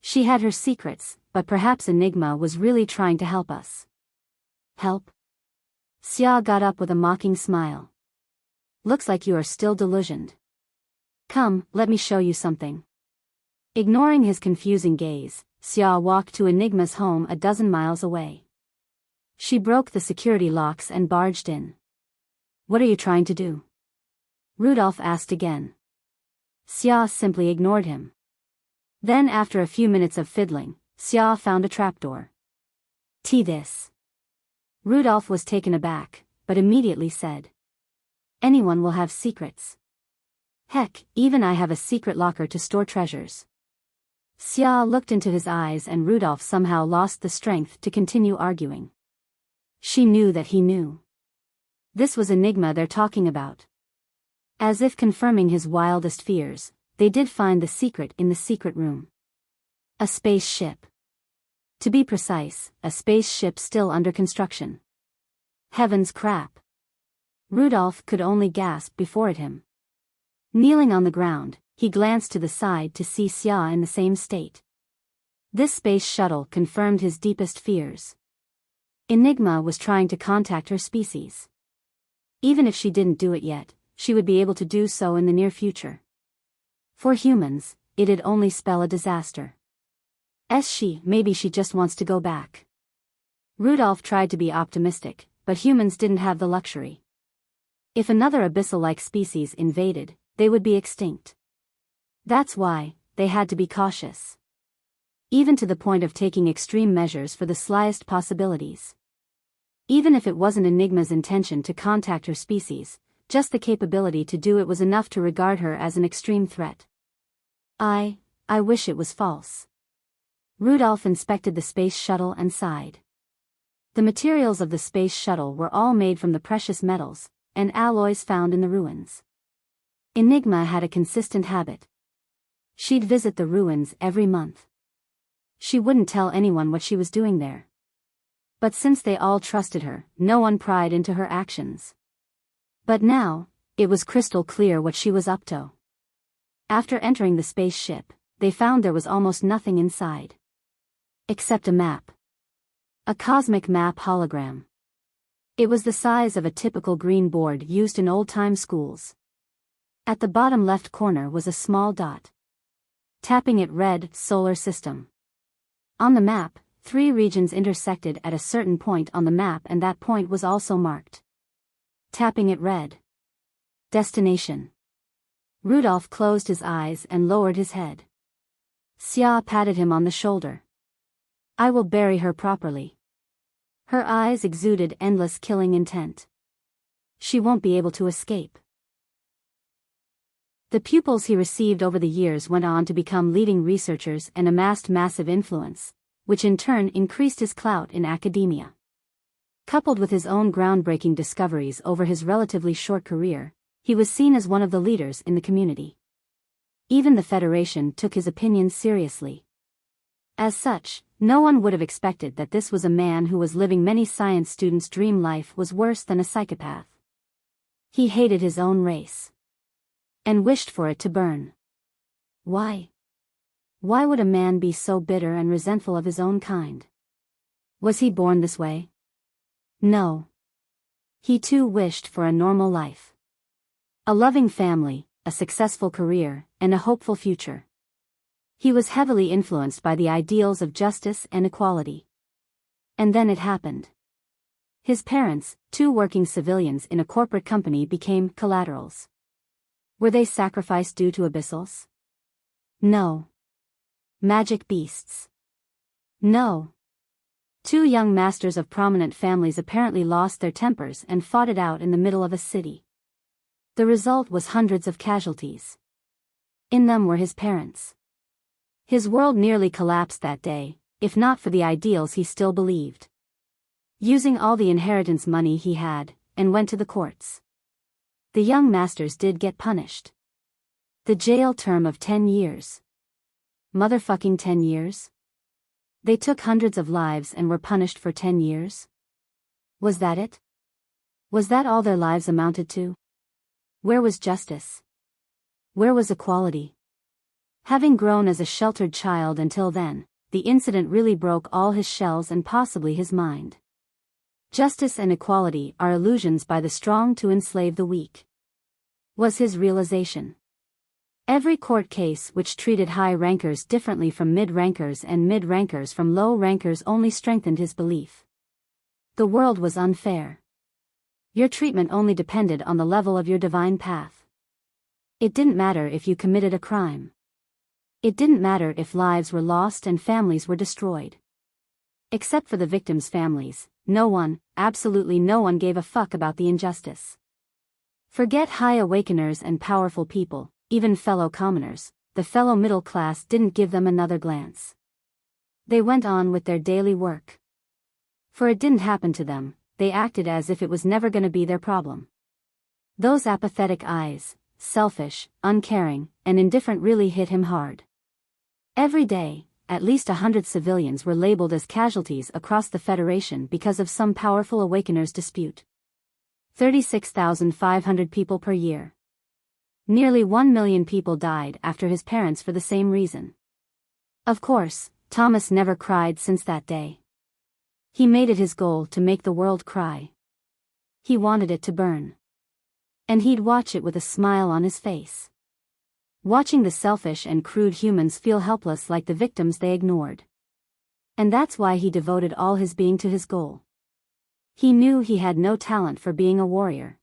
She had her secrets, but perhaps Enigma was really trying to help us. Help? Xia got up with a mocking smile. Looks like you are still delusioned. Come, let me show you something. Ignoring his confusing gaze, Xia walked to Enigma's home a dozen miles away. She broke the security locks and barged in. What are you trying to do? Rudolph asked again. Xia simply ignored him. Then after a few minutes of fiddling, Xia found a trapdoor. This. Rudolph was taken aback, but immediately said. Anyone will have secrets. Heck, even I have a secret locker to store treasures. Xia looked into his eyes and Rudolph somehow lost the strength to continue arguing. She knew that he knew. This was Enigma they're talking about. As if confirming his wildest fears, they did find the secret in the secret room. A spaceship. To be precise, a spaceship still under construction. Heavens crap. Rudolph could only gasp before him. Kneeling on the ground, he glanced to the side to see Xia in the same state. This space shuttle confirmed his deepest fears. Enigma was trying to contact her species. Even if she didn't do it yet, she would be able to do so in the near future. For humans, it'd only spell a disaster. Maybe she just wants to go back. Rudolph tried to be optimistic, but humans didn't have the luxury. If another abyssal-like species invaded, they would be extinct. That's why, they had to be cautious. Even to the point of taking extreme measures for the slyest possibilities. Even if it wasn't Enigma's intention to contact her species, just the capability to do it was enough to regard her as an extreme threat. I wish it was false. Rudolph inspected the space shuttle and sighed. The materials of the space shuttle were all made from the precious metals and alloys found in the ruins. Enigma had a consistent habit. She'd visit the ruins every month. She wouldn't tell anyone what she was doing there. But since they all trusted her, no one pried into her actions. But now, it was crystal clear what she was up to. After entering the spaceship, they found there was almost nothing inside. Except a map. A cosmic map hologram. It was the size of a typical green board used in old-time schools. At the bottom left corner was a small dot. Tapping it read, Solar System. On the map, 3 regions intersected at a certain point on the map and that point was also marked. Tapping it read. Destination. Rudolph closed his eyes and lowered his head. Xia patted him on the shoulder. I will bury her properly. Her eyes exuded endless killing intent. She won't be able to escape. The pupils he received over the years went on to become leading researchers and amassed massive influence, which in turn increased his clout in academia. Coupled with his own groundbreaking discoveries over his relatively short career, he was seen as one of the leaders in the community. Even the Federation took his opinions seriously. As such, no one would have expected that this was a man who was living many science students' dream life was worse than a psychopath. He hated his own race. And wished for it to burn. Why? Why would a man be so bitter and resentful of his own kind? Was he born this way? No. He too wished for a normal life. A loving family, a successful career, and a hopeful future. He was heavily influenced by the ideals of justice and equality. And then it happened. His parents, two working civilians in a corporate company, became collaterals. Were they sacrificed due to abyssals? No. Magic beasts? No. Two young masters of prominent families apparently lost their tempers and fought it out in the middle of a city. The result was hundreds of casualties. In them were his parents. His world nearly collapsed that day, if not for the ideals he still believed. Using all the inheritance money he had, and went to the courts. The young masters did get punished. The jail term of 10 years. Motherfucking 10 years? They took hundreds of lives and were punished for 10 years? Was that it? Was that all their lives amounted to? Where was justice? Where was equality? Having grown as a sheltered child until then, the incident really broke all his shells and possibly his mind. Justice and equality are illusions by the strong to enslave the weak. Was his realization. Every court case which treated high rankers differently from mid-rankers and mid-rankers from low rankers only strengthened his belief. The world was unfair. Your treatment only depended on the level of your divine path. It didn't matter if you committed a crime. It didn't matter if lives were lost and families were destroyed. Except for the victims' families, no one, absolutely no one gave a fuck about the injustice. Forget high awakeners and powerful people, even fellow commoners, the fellow middle class didn't give them another glance. They went on with their daily work. For it didn't happen to them, they acted as if it was never gonna be their problem. Those apathetic eyes, selfish, uncaring, and indifferent really hit him hard. Every day, at least 100 civilians were labeled as casualties across the Federation because of some powerful awakeners dispute. 36,500 people per year. Nearly 1 million people died after his parents for the same reason. Of course, Thomas never cried since that day. He made it his goal to make the world cry. He wanted it to burn. And he'd watch it with a smile on his face. Watching the selfish and crude humans feel helpless like the victims they ignored. And that's why he devoted all his being to his goal. He knew he had no talent for being a warrior.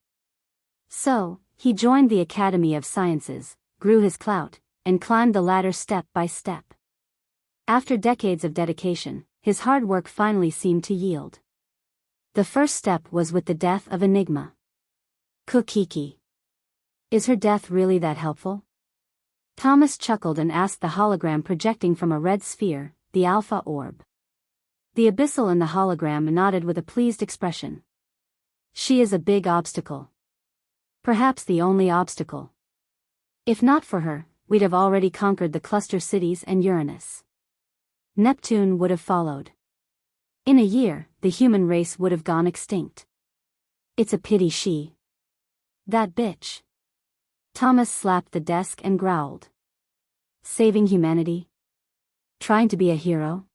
So, he joined the Academy of Sciences, grew his clout, and climbed the ladder step by step. After decades of dedication, his hard work finally seemed to yield. The first step was with the death of Enigma. Kukiki. Is her death really that helpful? Thomas chuckled and asked the hologram projecting from a red sphere, the Alpha Orb. The abyssal in the hologram nodded with a pleased expression. She is a big obstacle. Perhaps the only obstacle. If not for her, we'd have already conquered the cluster cities and Uranus. Neptune would have followed. In a year, the human race would have gone extinct. It's a pity she. That bitch. Thomas slapped the desk and growled. Saving humanity? Trying to be a hero?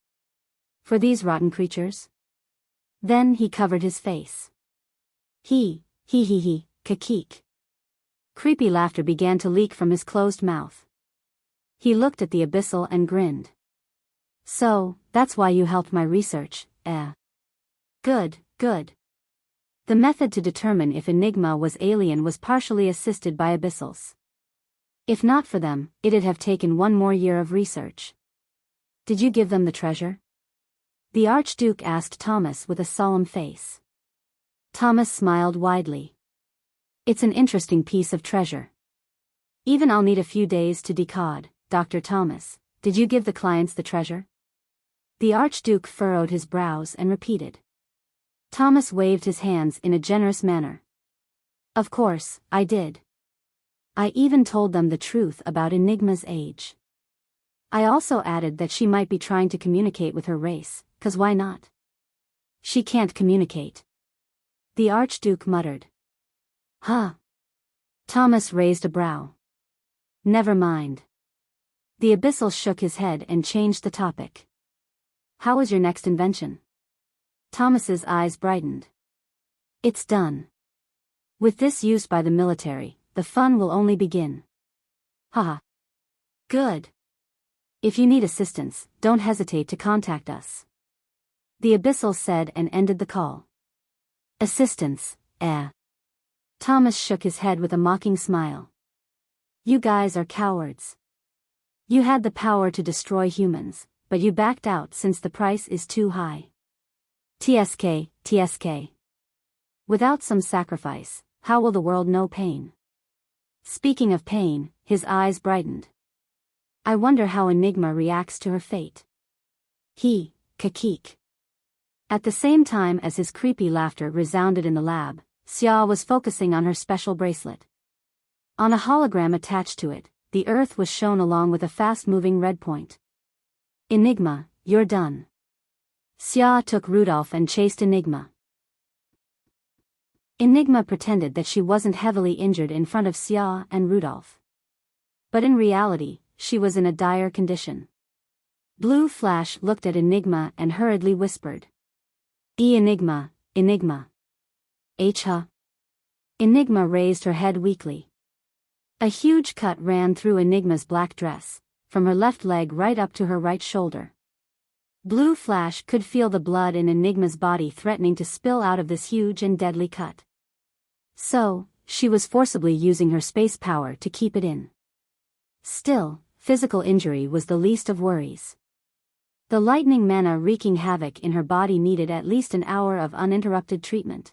For these rotten creatures? Then he covered his face. He, kakik. Creepy laughter began to leak from his closed mouth. He looked at the abyssal and grinned. So, that's why you helped my research, eh? Good, good. The method to determine if Enigma was alien was partially assisted by abyssals. If not for them, it'd have taken one more year of research. Did you give them the treasure? The Archduke asked Thomas with a solemn face. Thomas smiled widely. It's an interesting piece of treasure. Even I'll need a few days to decode. Dr. Thomas, did you give the clients the treasure? The Archduke furrowed his brows and repeated. Thomas waved his hands in a generous manner. Of course, I did. I even told them the truth about Enigma's age. I also added that she might be trying to communicate with her race, 'cause why not? She can't communicate. The Archduke muttered. Huh? Thomas raised a brow. Never mind. The Abyssal shook his head and changed the topic. How was your next invention? Thomas's eyes brightened. It's done. With this used by the military, the fun will only begin. Haha. Good. If you need assistance, don't hesitate to contact us. The Abyssal said and ended the call. Assistance, eh? Thomas shook his head with a mocking smile. You guys are cowards. You had the power to destroy humans, but you backed out since the price is too high. TSK. Without some sacrifice, how will the world know pain? Speaking of pain, his eyes brightened. I wonder how Enigma reacts to her fate. Kakik. At the same time as his creepy laughter resounded in the lab, Xia was focusing on her special bracelet. On a hologram attached to it, the Earth was shown along with a fast-moving red point. Enigma, you're done. Xia took Rudolph and chased Enigma. Enigma pretended that she wasn't heavily injured in front of Xia and Rudolph. But in reality, she was in a dire condition. Blue Flash looked at Enigma and hurriedly whispered. Enigma. Huh? Enigma raised her head weakly. A huge cut ran through Enigma's black dress, from her left leg right up to her right shoulder. Blue Flash could feel the blood in Enigma's body threatening to spill out of this huge and deadly cut. So, she was forcibly using her space power to keep it in. Still, physical injury was the least of worries. The lightning mana wreaking havoc in her body needed at least an hour of uninterrupted treatment.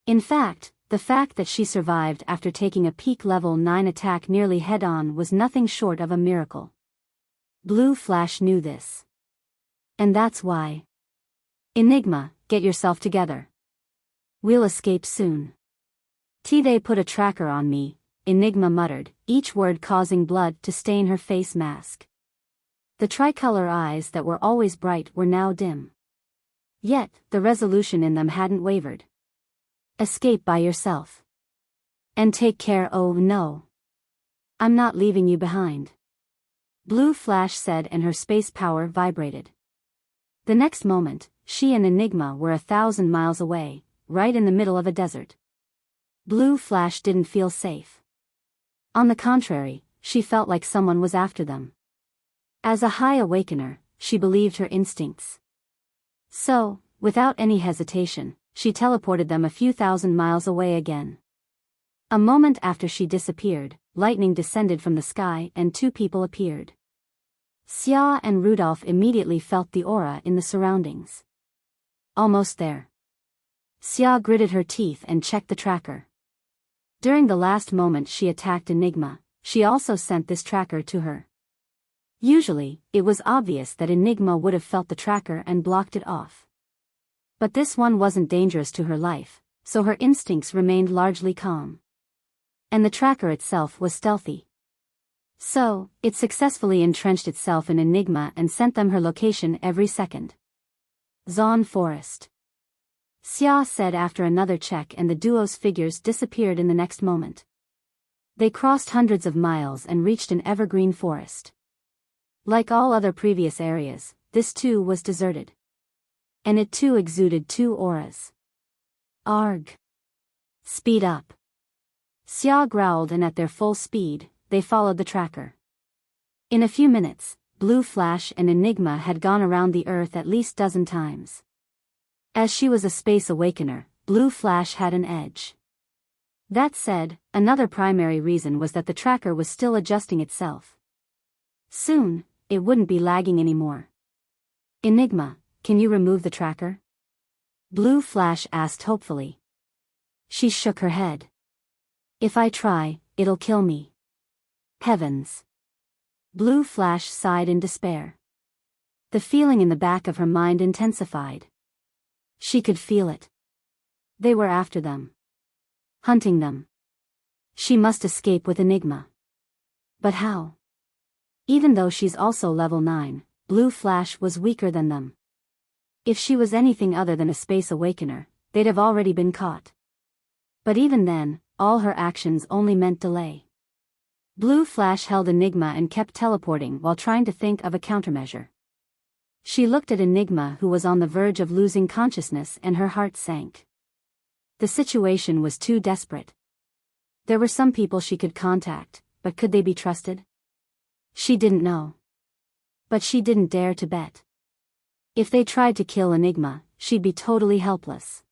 In fact that she survived after taking a peak level 9 attack nearly head-on was nothing short of a miracle. Blue Flash knew this. And that's why. Enigma, get yourself together. We'll escape soon. They put a tracker on me, Enigma muttered, each word causing blood to stain her face mask. The tricolor eyes that were always bright were now dim. Yet, the resolution in them hadn't wavered. Escape by yourself. And take care. Oh no. I'm not leaving you behind. Blue Flash said, and her space power vibrated. The next moment, she and Enigma were 1,000 miles away, right in the middle of a desert. Blue Flash didn't feel safe. On the contrary, she felt like someone was after them. As a high awakener, she believed her instincts. So, without any hesitation, she teleported them a few thousand miles away again. A moment after she disappeared, lightning descended from the sky and two people appeared. Xia and Rudolph immediately felt the aura in the surroundings. Almost there. Xia gritted her teeth and checked the tracker. During the last moment she attacked Enigma, she also sent this tracker to her. Usually, it was obvious that Enigma would have felt the tracker and blocked it off. But this one wasn't dangerous to her life, so her instincts remained largely calm. And the tracker itself was stealthy. So, it successfully entrenched itself in Enigma and sent them her location every second. Zon Forest. Xia said after another check, and the duo's figures disappeared in the next moment. They crossed hundreds of miles and reached an evergreen forest. Like all other previous areas, this too was deserted. And it too exuded two auras. Arg. Speed up. Xia growled, and at their full speed, they followed the tracker. In a few minutes, Blue Flash and Enigma had gone around the Earth at least 12 times. As she was a space awakener, Blue Flash had an edge. That said, another primary reason was that the tracker was still adjusting itself. Soon, it wouldn't be lagging anymore. Enigma, can you remove the tracker? Blue Flash asked hopefully. She shook her head. If I try, it'll kill me. Heavens! Blue Flash sighed in despair. The feeling in the back of her mind intensified. She could feel it. They were after them. Hunting them. She must escape with Enigma. But how? Even though she's also level 9, Blue Flash was weaker than them. If she was anything other than a space awakener, they'd have already been caught. But even then, all her actions only meant delay. Blue Flash held Enigma and kept teleporting while trying to think of a countermeasure. She looked at Enigma, who was on the verge of losing consciousness, and her heart sank. The situation was too desperate. There were some people she could contact, but could they be trusted? She didn't know. But she didn't dare to bet. If they tried to kill Enigma, she'd be totally helpless.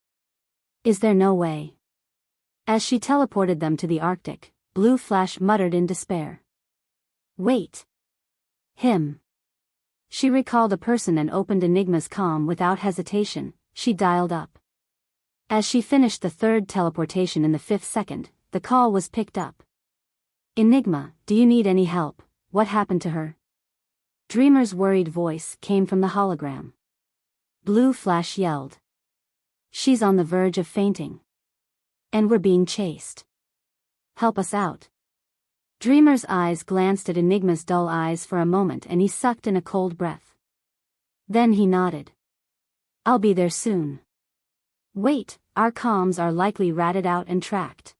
Is there no way? As she teleported them to the Arctic, Blue Flash muttered in despair. Wait. Him. She recalled a person and opened Enigma's comm without hesitation. She dialed up. As she finished the third teleportation in the 5th second, the call was picked up. Enigma, do you need any help? What happened to her? Dreamer's worried voice came from the hologram. Blue Flash yelled. She's on the verge of fainting. And we're being chased. Help us out. Dreamer's eyes glanced at Enigma's dull eyes for a moment and he sucked in a cold breath. Then he nodded. I'll be there soon. Wait, our comms are likely ratted out and tracked.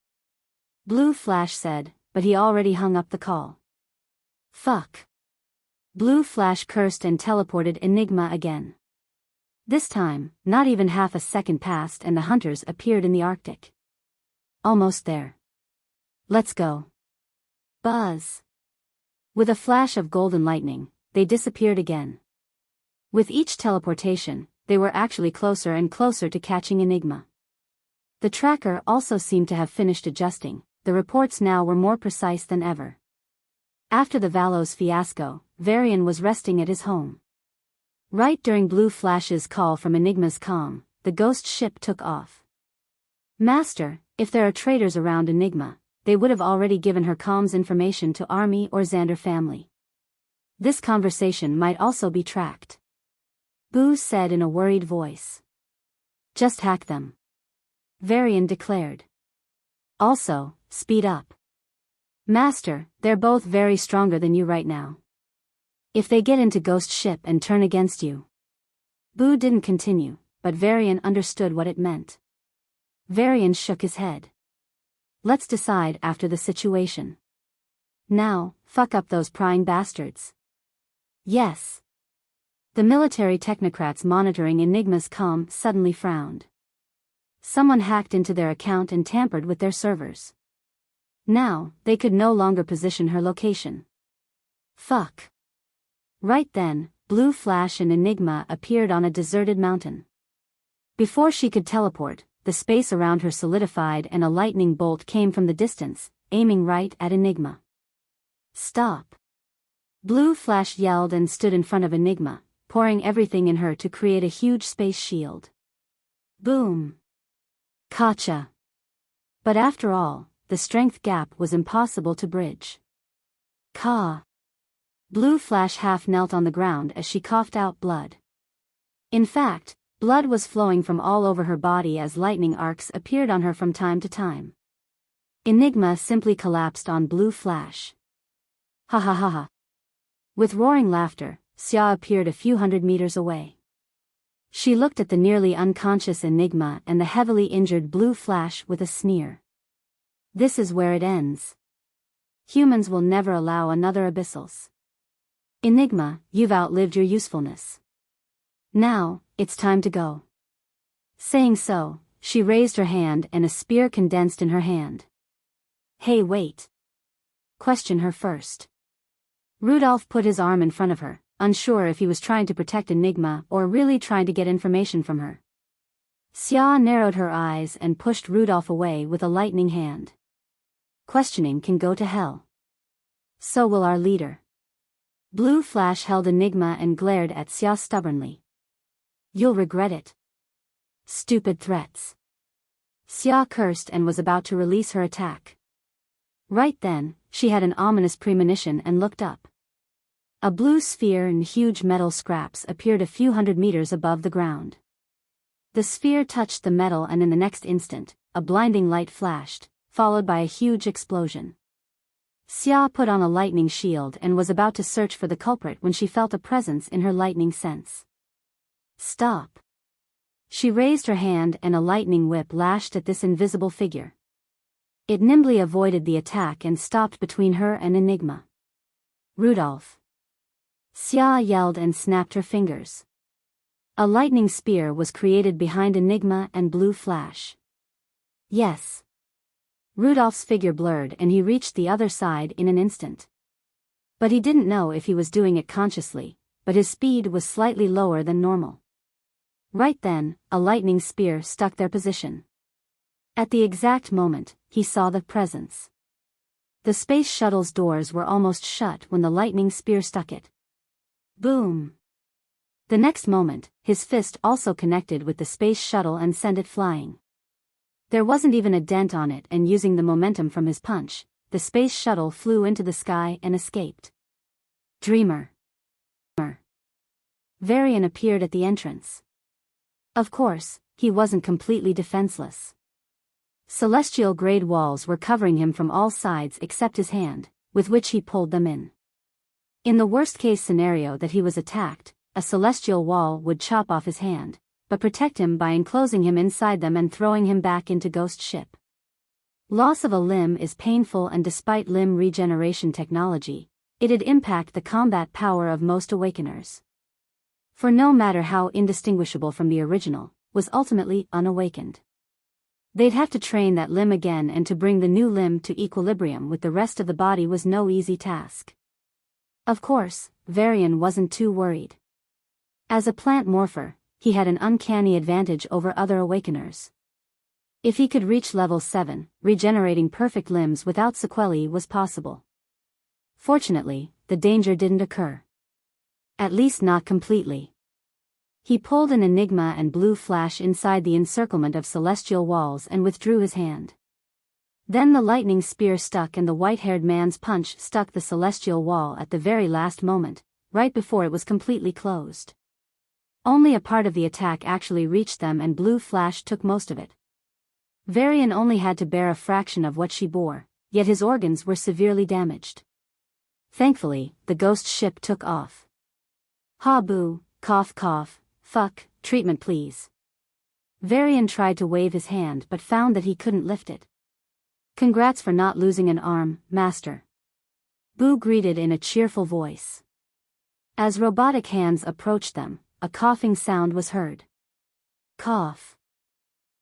Blue Flash said, but he already hung up the call. Fuck. Blue Flash cursed and teleported Enigma again. This time, not even half a second passed and the hunters appeared in the Arctic. Almost there. Let's go. Buzz. With a flash of golden lightning, they disappeared again. With each teleportation, they were actually closer and closer to catching Enigma. The tracker also seemed to have finished adjusting. The reports now were more precise than ever. After the Valos fiasco, Varian was resting at his home. Right during Blue Flash's call from Enigma's comm, the ghost ship took off. Master, if there are traitors around Enigma, they would have already given her comms information to Army or Xander family. This conversation might also be tracked. Boo said in a worried voice. Just hack them. Varian declared. Also, speed up. Master, they're both very stronger than you right now. If they get into Ghost Ship and turn against you. Boo didn't continue, but Varian understood what it meant. Varian shook his head. Let's decide after the situation. Now, fuck up those prying bastards. Yes. The military technocrats monitoring Enigma's comm suddenly frowned. Someone hacked into their account and tampered with their servers. Now, they could no longer position her location. Fuck. Right then, Blue Flash and Enigma appeared on a deserted mountain. Before she could teleport, the space around her solidified and a lightning bolt came from the distance, aiming right at Enigma. Stop. Blue Flash yelled and stood in front of Enigma, pouring everything in her to create a huge space shield. Boom. Gotcha. But after all, the strength gap was impossible to bridge. Ka. Blue Flash half knelt on the ground as she coughed out blood. In fact, blood was flowing from all over her body as lightning arcs appeared on her from time to time. Enigma simply collapsed on Blue Flash. Ha ha ha ha. With roaring laughter, Xia appeared a few hundred meters away. She looked at the nearly unconscious Enigma and the heavily injured Blue Flash with a sneer. This is where it ends. Humans will never allow another Abyssals. Enigma, you've outlived your usefulness. Now, it's time to go. Saying so, she raised her hand and a spear condensed in her hand. Hey, wait. Question her first. Rudolph put his arm in front of her, unsure if he was trying to protect Enigma or really trying to get information from her. Xia narrowed her eyes and pushed Rudolph away with a lightning hand. Questioning can go to hell. So will our leader. Blue Flash held Enigma and glared at Xia stubbornly. You'll regret it. Stupid threats. Xia cursed and was about to release her attack. Right then, she had an ominous premonition and looked up. A blue sphere and huge metal scraps appeared a few hundred meters above the ground. The sphere touched the metal and in the next instant, a blinding light flashed, followed by a huge explosion. Xia put on a lightning shield and was about to search for the culprit when she felt a presence in her lightning sense. Stop! She raised her hand and a lightning whip lashed at this invisible figure. It nimbly avoided the attack and stopped between her and Enigma. Rudolph! Xia yelled and snapped her fingers. A lightning spear was created behind Enigma and Blue Flash. Yes. Rudolph's figure blurred and he reached the other side in an instant. But he didn't know if he was doing it consciously, but his speed was slightly lower than normal. Right then, a lightning spear stuck their position. At the exact moment, he saw the presence. The space shuttle's doors were almost shut when the lightning spear stuck it. Boom! The next moment, his fist also connected with the space shuttle and sent it flying. There wasn't even a dent on it, and using the momentum from his punch, the space shuttle flew into the sky and escaped. Dreamer. Varian appeared at the entrance. Of course, he wasn't completely defenseless. Celestial-grade walls were covering him from all sides except his hand, with which he pulled them in. In the worst-case scenario that he was attacked, a celestial wall would chop off his hand, but protect him by enclosing him inside them and throwing him back into Ghost Ship. Loss of a limb is painful, and despite limb regeneration technology, it'd impact the combat power of most Awakeners. For no matter how indistinguishable from the original, was ultimately unawakened. They'd have to train that limb again, and to bring the new limb to equilibrium with the rest of the body was no easy task. Of course, Varian wasn't too worried. As a plant morpher, he had an uncanny advantage over other Awakeners. If he could reach level 7, regenerating perfect limbs without sequelae was possible. Fortunately, the danger didn't occur. At least not completely. He pulled an Enigma and Blue Flash inside the encirclement of celestial walls and withdrew his hand. Then the lightning spear stuck and the white-haired man's punch stuck the celestial wall at the very last moment, right before it was completely closed. Only a part of the attack actually reached them, and Blue Flash took most of it. Varian only had to bear a fraction of what she bore, yet his organs were severely damaged. Thankfully, the Ghost Ship took off. Ha boo, cough cough, fuck, treatment please. Varian tried to wave his hand but found that he couldn't lift it. Congrats for not losing an arm, Master. Boo greeted in a cheerful voice. As robotic hands approached them, a coughing sound was heard. Cough.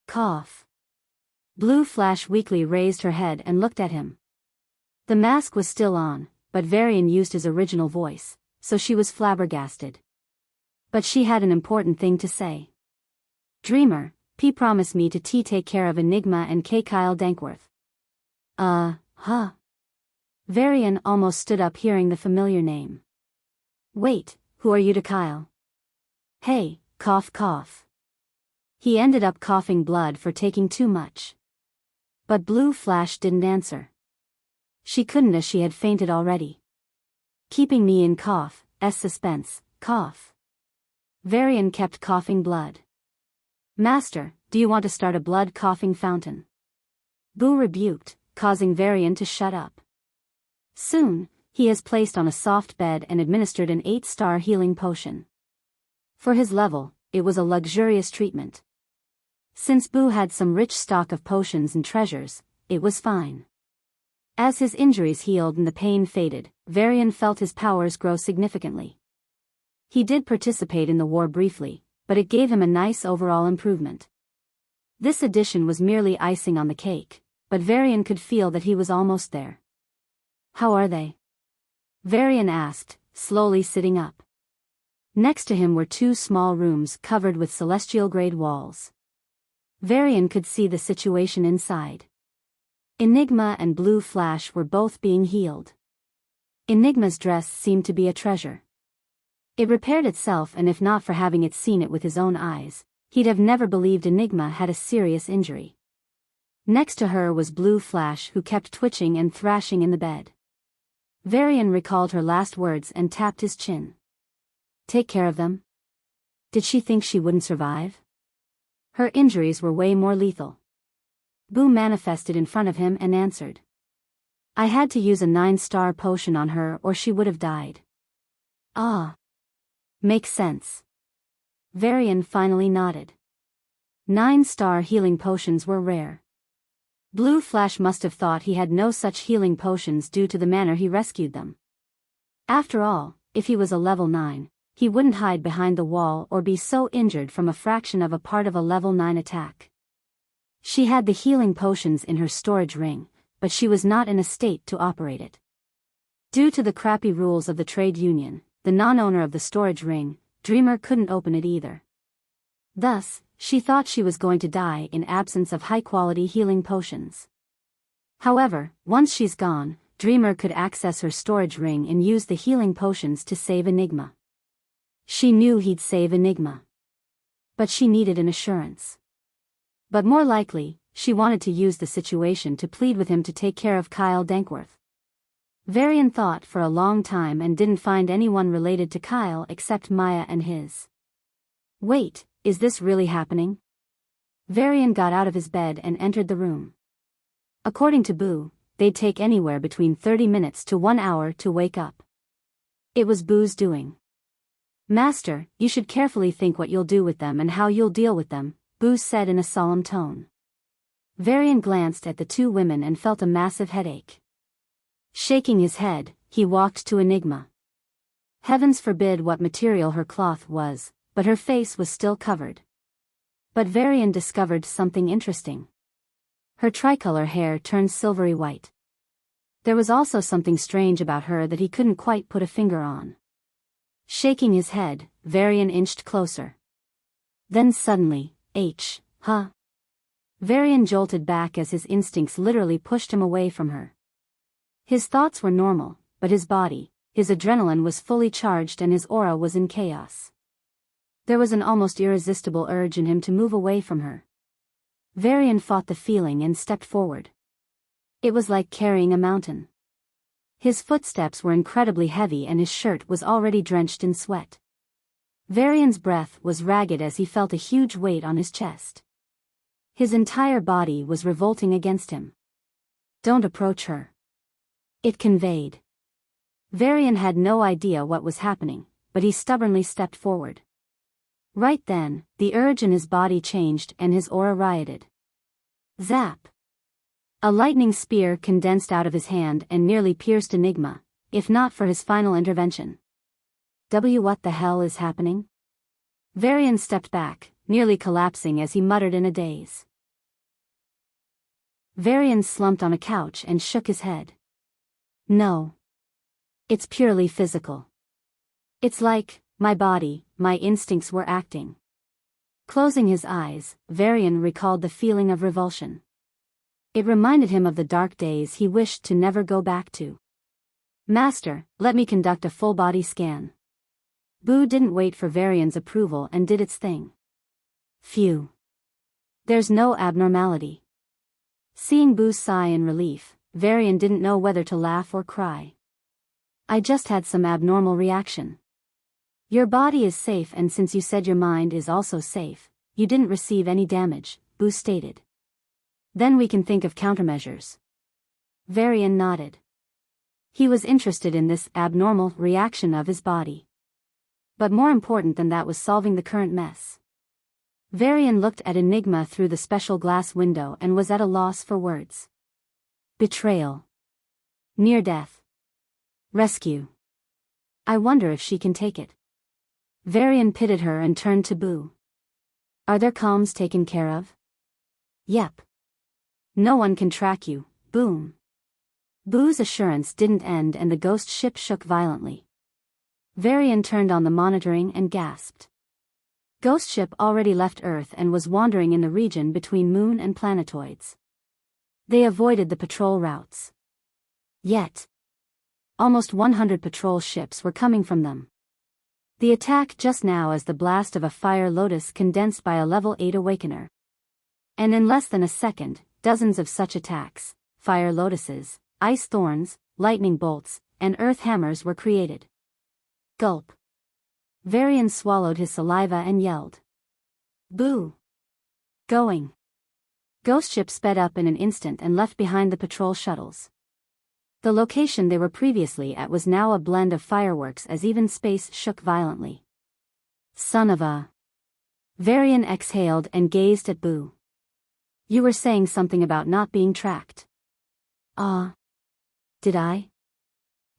Cough. Blue Flash weakly raised her head and looked at him. The mask was still on, but Varian used his original voice, so she was flabbergasted. But she had an important thing to say. Dreamer, P promised me to take care of Enigma and Cail Dankworth. Huh. Varian almost stood up hearing the familiar name. Wait, who are you to Cail? Hey, cough cough. He ended up coughing blood for taking too much. But Blue Flash didn't answer. She couldn't, as she had fainted already. Keeping me in suspense, cough. Varian kept coughing blood. Master, do you want to start a blood coughing fountain? Boo rebuked, causing Varian to shut up. Soon, he is placed on a soft bed and administered an 8-star healing potion. For his level, it was a luxurious treatment. Since Boo had some rich stock of potions and treasures, it was fine. As his injuries healed and the pain faded, Varian felt his powers grow significantly. He did participate in the war briefly, but it gave him a nice overall improvement. This addition was merely icing on the cake, but Varian could feel that he was almost there. How are they? Varian asked, slowly sitting up. Next to him were 2 small rooms covered with celestial-grade walls. Varian could see the situation inside. Enigma and Blue Flash were both being healed. Enigma's dress seemed to be a treasure. It repaired itself, and if not for having seen it with his own eyes, he'd have never believed Enigma had a serious injury. Next to her was Blue Flash, who kept twitching and thrashing in the bed. Varian recalled her last words and tapped his chin. Take care of them? Did she think she wouldn't survive? Her injuries were way more lethal. Boo manifested in front of him and answered. I had to use a 9-star potion on her or she would have died. Ah. Makes sense. Varian finally nodded. 9-star healing potions were rare. Blue Flash must have thought he had no such healing potions due to the manner he rescued them. After all, if he was a level 9, he wouldn't hide behind the wall or be so injured from a fraction of a part of a level 9 attack. She had the healing potions in her storage ring, but she was not in a state to operate it. Due to the crappy rules of the trade union, the non-owner of the storage ring, Dreamer couldn't open it either. Thus, she thought she was going to die in absence of high-quality healing potions. However, once she's gone, Dreamer could access her storage ring and use the healing potions to save Enigma. She knew he'd save Enigma. But she needed an assurance. But more likely, she wanted to use the situation to plead with him to take care of Cail Dankworth. Varian thought for a long time and didn't find anyone related to Cail except Maya and his. Wait, is this really happening? Varian got out of his bed and entered the room. According to Boo, they'd take anywhere between 30 minutes to 1 hour to wake up. It was Boo's doing. Master, you should carefully think what you'll do with them and how you'll deal with them, Boo said in a solemn tone. Varian glanced at the two women and felt a massive headache. Shaking his head, he walked to Enigma. Heavens forbid what material her cloth was, but her face was still covered. But Varian discovered something interesting. Her tricolor hair turned silvery white. There was also something strange about her that he couldn't quite put a finger on. Shaking his head, Varian inched closer. Then suddenly, Varian jolted back as his instincts literally pushed him away from her. His thoughts were normal, but his body, his adrenaline was fully charged and his aura was in chaos. There was an almost irresistible urge in him to move away from her. Varian fought the feeling and stepped forward. It was like carrying a mountain. His footsteps were incredibly heavy and his shirt was already drenched in sweat. Varian's breath was ragged as he felt a huge weight on his chest. His entire body was revolting against him. Don't approach her. It conveyed. Varian had no idea what was happening, but he stubbornly stepped forward. Right then, the urge in his body changed and his aura rioted. Zap! A lightning spear condensed out of his hand and nearly pierced Enigma, if not for his final intervention. What the hell is happening? Varian stepped back, nearly collapsing as he muttered in a daze. Varian slumped on a couch and shook his head. No. It's purely physical. It's like, my body, my instincts were acting. Closing his eyes, Varian recalled the feeling of revulsion. It reminded him of the dark days he wished to never go back to. Master, let me conduct a full-body scan. Boo didn't wait for Varian's approval and did its thing. Phew. There's no abnormality. Seeing Boo sigh in relief, Varian didn't know whether to laugh or cry. I just had some abnormal reaction. Your body is safe and since you said your mind is also safe, you didn't receive any damage, Boo stated. Then we can think of countermeasures. Varian nodded. He was interested in this abnormal reaction of his body. But more important than that was solving the current mess. Varian looked at Enigma through the special glass window and was at a loss for words. Betrayal. Near death. Rescue. I wonder if she can take it. Varian pitied her and turned to Boo. Are their comms taken care of? Yep. No one can track you, boom. Boo's assurance didn't end and the ghost ship shook violently. Varian turned on the monitoring and gasped. Ghost ship already left Earth and was wandering in the region between Moon and planetoids. They avoided the patrol routes. Yet, almost 100 patrol ships were coming from them. The attack just now as the blast of a fire lotus condensed by a level 8 awakener. And in less than a second, dozens of such attacks, fire lotuses, ice thorns, lightning bolts, and earth hammers were created. Gulp. Varian swallowed his saliva and yelled. Boo! Going. Ghost ship sped up in an instant and left behind the patrol shuttles. The location they were previously at was now a blend of fireworks as even space shook violently. Son of a... Varian exhaled and gazed at Boo. You were saying something about not being tracked. Did I?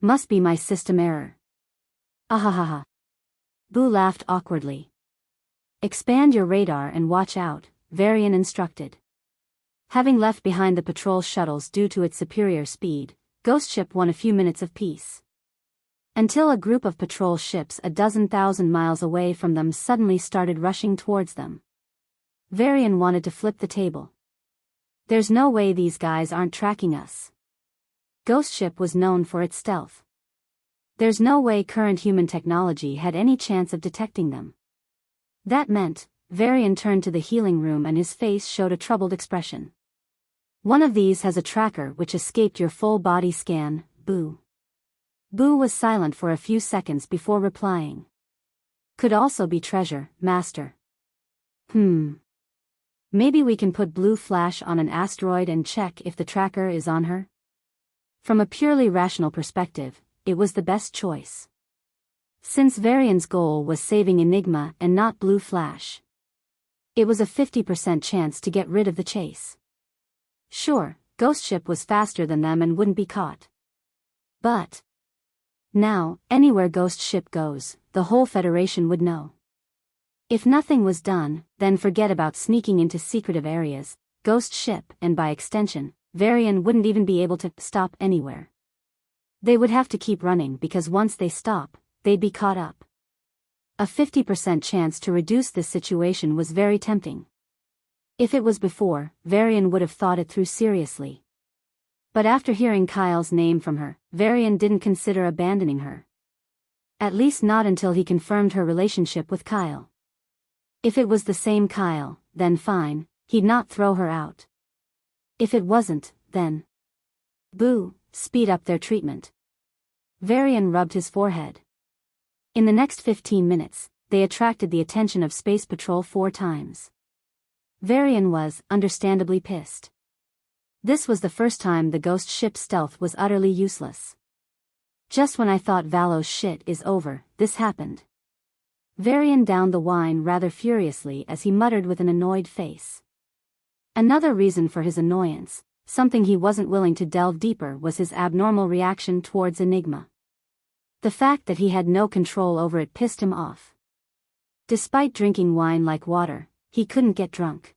Must be my system error. Ahahaha. Boo laughed awkwardly. Expand your radar and watch out, Varian instructed. Having left behind the patrol shuttles due to its superior speed, Ghost Ship won a few minutes of peace. Until a group of patrol ships a dozen thousand miles away from them suddenly started rushing towards them. Varian wanted to flip the table. There's no way these guys aren't tracking us. Ghost Ship was known for its stealth. There's no way current human technology had any chance of detecting them. That meant, Varian turned to the healing room and his face showed a troubled expression. One of these has a tracker which escaped your full body scan, Boo. Boo was silent for a few seconds before replying. Could also be treasure, Master. Maybe we can put blue flash on an asteroid and check if the tracker is on her? From a purely rational perspective, it was the best choice. Since Varian's goal was saving Enigma and not blue flash, it was a 50% chance to get rid of the chase. Sure, Ghost Ship was faster than them and wouldn't be caught. But now, anywhere Ghost Ship goes, the whole Federation would know. If nothing was done, then forget about sneaking into secretive areas. Ghost Ship, and by extension, Varian wouldn't even be able to stop anywhere. They would have to keep running because once they stop, they'd be caught up. A 50% chance to reduce this situation was very tempting. If it was before, Varian would have thought it through seriously. But after hearing Cail's name from her, Varian didn't consider abandoning her. At least not until he confirmed her relationship with Cail. If it was the same Cail, then fine, he'd not throw her out. If it wasn't, then... Boo, speed up their treatment. Varian rubbed his forehead. In the next 15 minutes, they attracted the attention of Space Patrol 4 times. Varian was, understandably, pissed. This was the first time the Ghost Ship's stealth was utterly useless. Just when I thought Valo's shit is over, this happened. Varian downed the wine rather furiously as he muttered with an annoyed face. Another reason for his annoyance, something he wasn't willing to delve deeper, was his abnormal reaction towards Enigma. The fact that he had no control over it pissed him off. Despite drinking wine like water, he couldn't get drunk.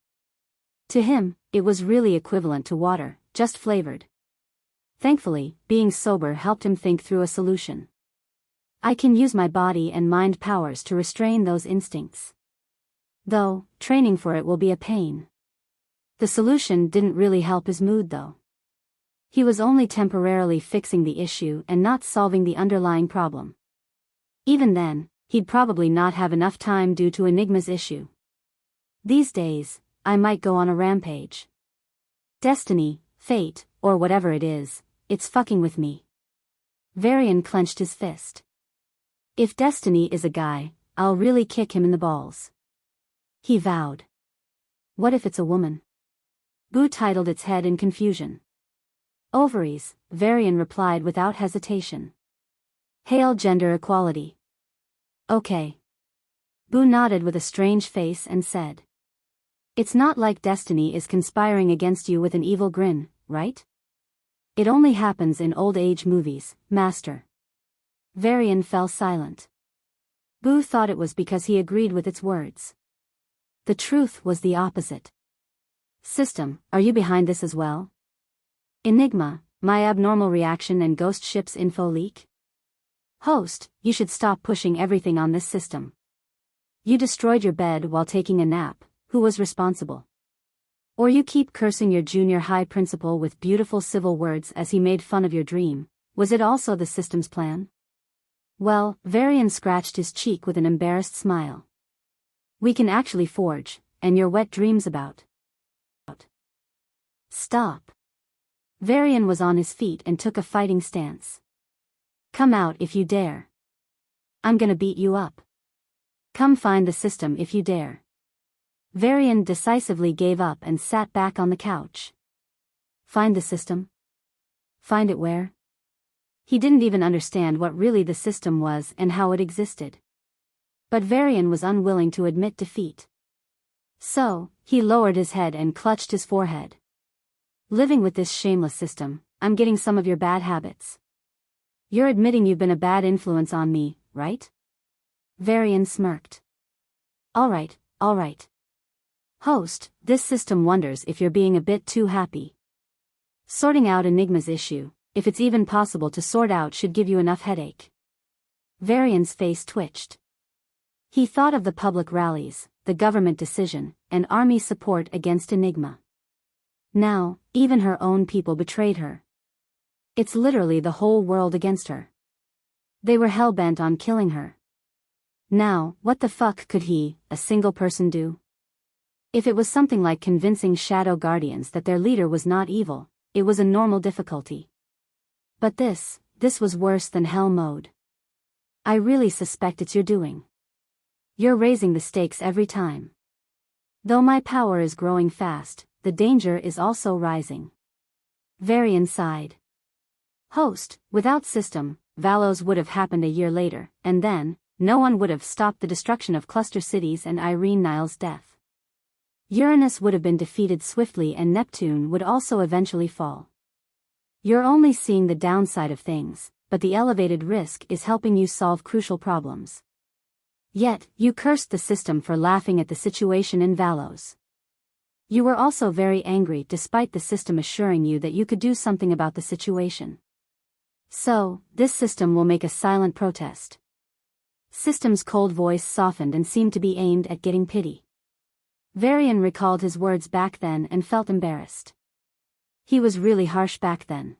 To him, it was really equivalent to water, just flavored. Thankfully, being sober helped him think through a solution. I can use my body and mind powers to restrain those instincts. Though, training for it will be a pain. The solution didn't really help his mood though. He was only temporarily fixing the issue and not solving the underlying problem. Even then, he'd probably not have enough time due to Enigma's issue. These days, I might go on a rampage. Destiny, fate, or whatever it is, it's fucking with me. Varian clenched his fist. If Destiny is a guy, I'll really kick him in the balls. He vowed. What if it's a woman? Boo titled its head in confusion. Ovaries, Varian replied without hesitation. Hail gender equality. Okay. Boo nodded with a strange face and said. It's not like Destiny is conspiring against you with an evil grin, right? It only happens in old age movies, Master. Varian fell silent. Boo thought it was because he agreed with its words. The truth was the opposite. System, are you behind this as well? Enigma, my abnormal reaction and Ghost Ship's info leak? Host, you should stop pushing everything on this system. You destroyed your bed while taking a nap, who was responsible? Or you keep cursing your junior high principal with beautiful civil words as he made fun of your dream, was it also the system's plan? Well, Varian scratched his cheek with an embarrassed smile. We can actually forge, and your wet dreams about Stop. Varian was on his feet and took a fighting stance. Come out if you dare. I'm gonna beat you up. Come find the system if you dare. Varian decisively gave up and sat back on the couch. Find the system? Find it where? He didn't even understand what really the system was and how it existed. But Varian was unwilling to admit defeat. So, he lowered his head and clutched his forehead. Living with this shameless system, I'm getting some of your bad habits. You're admitting you've been a bad influence on me, right? Varian smirked. All right. Host, this system wonders if you're being a bit too happy. Sorting out Enigma's issue, if it's even possible to sort out, should give you enough headache. Varian's face twitched. He thought of the public rallies, the government decision, and army support against Enigma. Now, even her own people betrayed her. It's literally the whole world against her. They were hell-bent on killing her. Now, what the fuck could he, a single person, do? If it was something like convincing Shadow Guardians that their leader was not evil, it was a normal difficulty. But this was worse than hell mode. I really suspect it's your doing. You're raising the stakes every time. Though my power is growing fast, the danger is also rising. Varian sighed. Host, without system, Valos would have happened a year later, and then, no one would have stopped the destruction of cluster cities and Irenes' death. Uranus would have been defeated swiftly and Neptune would also eventually fall. You're only seeing the downside of things, but the elevated risk is helping you solve crucial problems. Yet, you cursed the system for laughing at the situation in Valos. You were also very angry despite the system assuring you that you could do something about the situation. So, this system will make a silent protest. System's cold voice softened and seemed to be aimed at getting pity. Varian recalled his words back then and felt embarrassed. He was really harsh back then.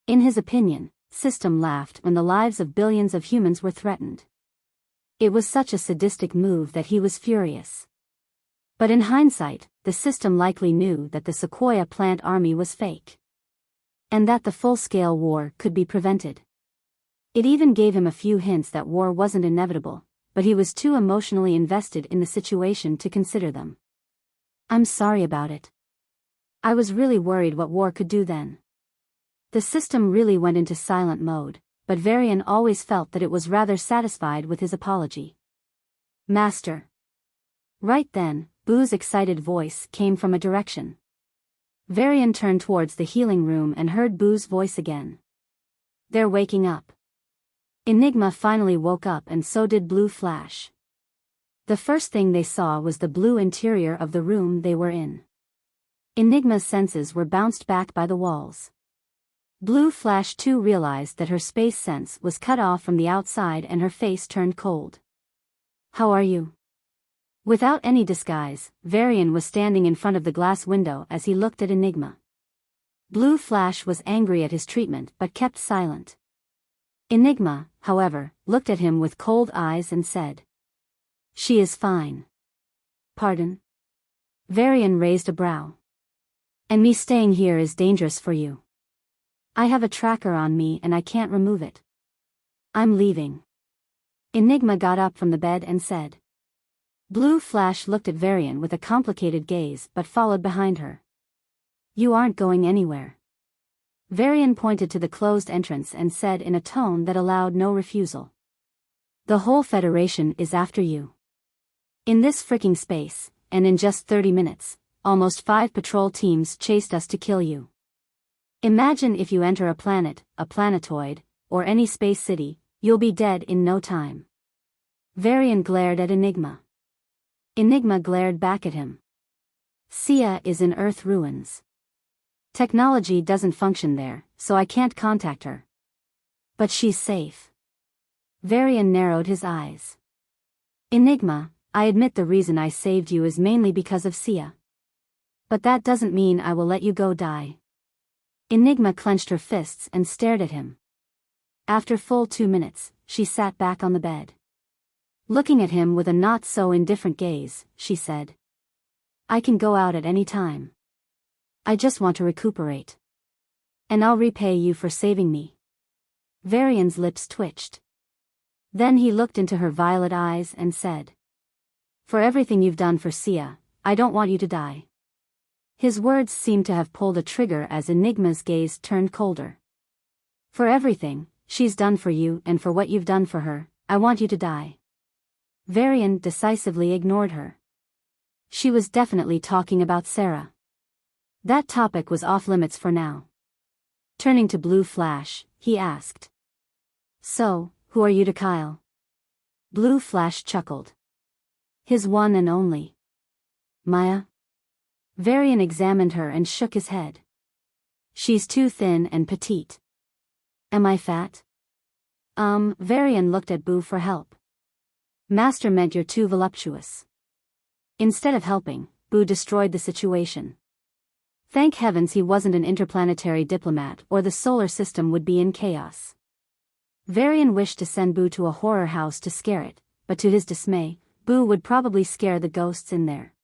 In his opinion, System laughed when the lives of billions of humans were threatened. It was such a sadistic move that he was furious. But in hindsight, the system likely knew that the Sequoia plant army was fake. And that the full-scale war could be prevented. It even gave him a few hints that war wasn't inevitable, but he was too emotionally invested in the situation to consider them. I'm sorry about it. I was really worried what war could do then. The system really went into silent mode, but Varian always felt that it was rather satisfied with his apology. Master. Right then, Boo's excited voice came from a direction. Varian turned towards the healing room and heard Boo's voice again. They're waking up. Enigma finally woke up and so did Blue Flash. The first thing they saw was the blue interior of the room they were in. Enigma's senses were bounced back by the walls. Blue Flash too realized that her space sense was cut off from the outside and her face turned cold. How are you? Without any disguise, Varian was standing in front of the glass window as he looked at Enigma. Blue Flash was angry at his treatment but kept silent. Enigma, however, looked at him with cold eyes and said, "She is fine." Pardon? Varian raised a brow. And me staying here is dangerous for you. I have a tracker on me and I can't remove it. I'm leaving. Enigma got up from the bed and said. Blue Flash looked at Varian with a complicated gaze but followed behind her. You aren't going anywhere. Varian pointed to the closed entrance and said in a tone that allowed no refusal. The whole Federation is after you. In this freaking space, and in just 30 minutes, almost 5 patrol teams chased us to kill you. Imagine if you enter a planet, a planetoid, or any space city, you'll be dead in no time. Varian glared at Enigma. Enigma glared back at him. Sia is in Earth ruins. Technology doesn't function there, so I can't contact her. But she's safe. Varian narrowed his eyes. Enigma, I admit the reason I saved you is mainly because of Sia. But that doesn't mean I will let you go die. Enigma clenched her fists and stared at him. After full 2 minutes, she sat back on the bed. Looking at him with a not-so-indifferent gaze, she said. I can go out at any time. I just want to recuperate. And I'll repay you for saving me. Varian's lips twitched. Then he looked into her violet eyes and said, "For everything you've done for Sia, I don't want you to die." His words seemed to have pulled a trigger as Enigma's gaze turned colder. "For everything she's done for you and for what you've done for her, I want you to die." Varian decisively ignored her. She was definitely talking about Sarah. That topic was off limits for now. Turning to Blue Flash, he asked, "So, who are you to Cail?" Blue Flash chuckled. "His one and only." "Maya?" Varian examined her and shook his head. "She's too thin and petite." "Am I fat?" Varian looked at Boo for help. "Master meant you're too voluptuous." Instead of helping, Boo destroyed the situation. Thank heavens he wasn't an interplanetary diplomat, or the solar system would be in chaos. Varian wished to send Boo to a horror house to scare it, but to his dismay, Boo would probably scare the ghosts in there.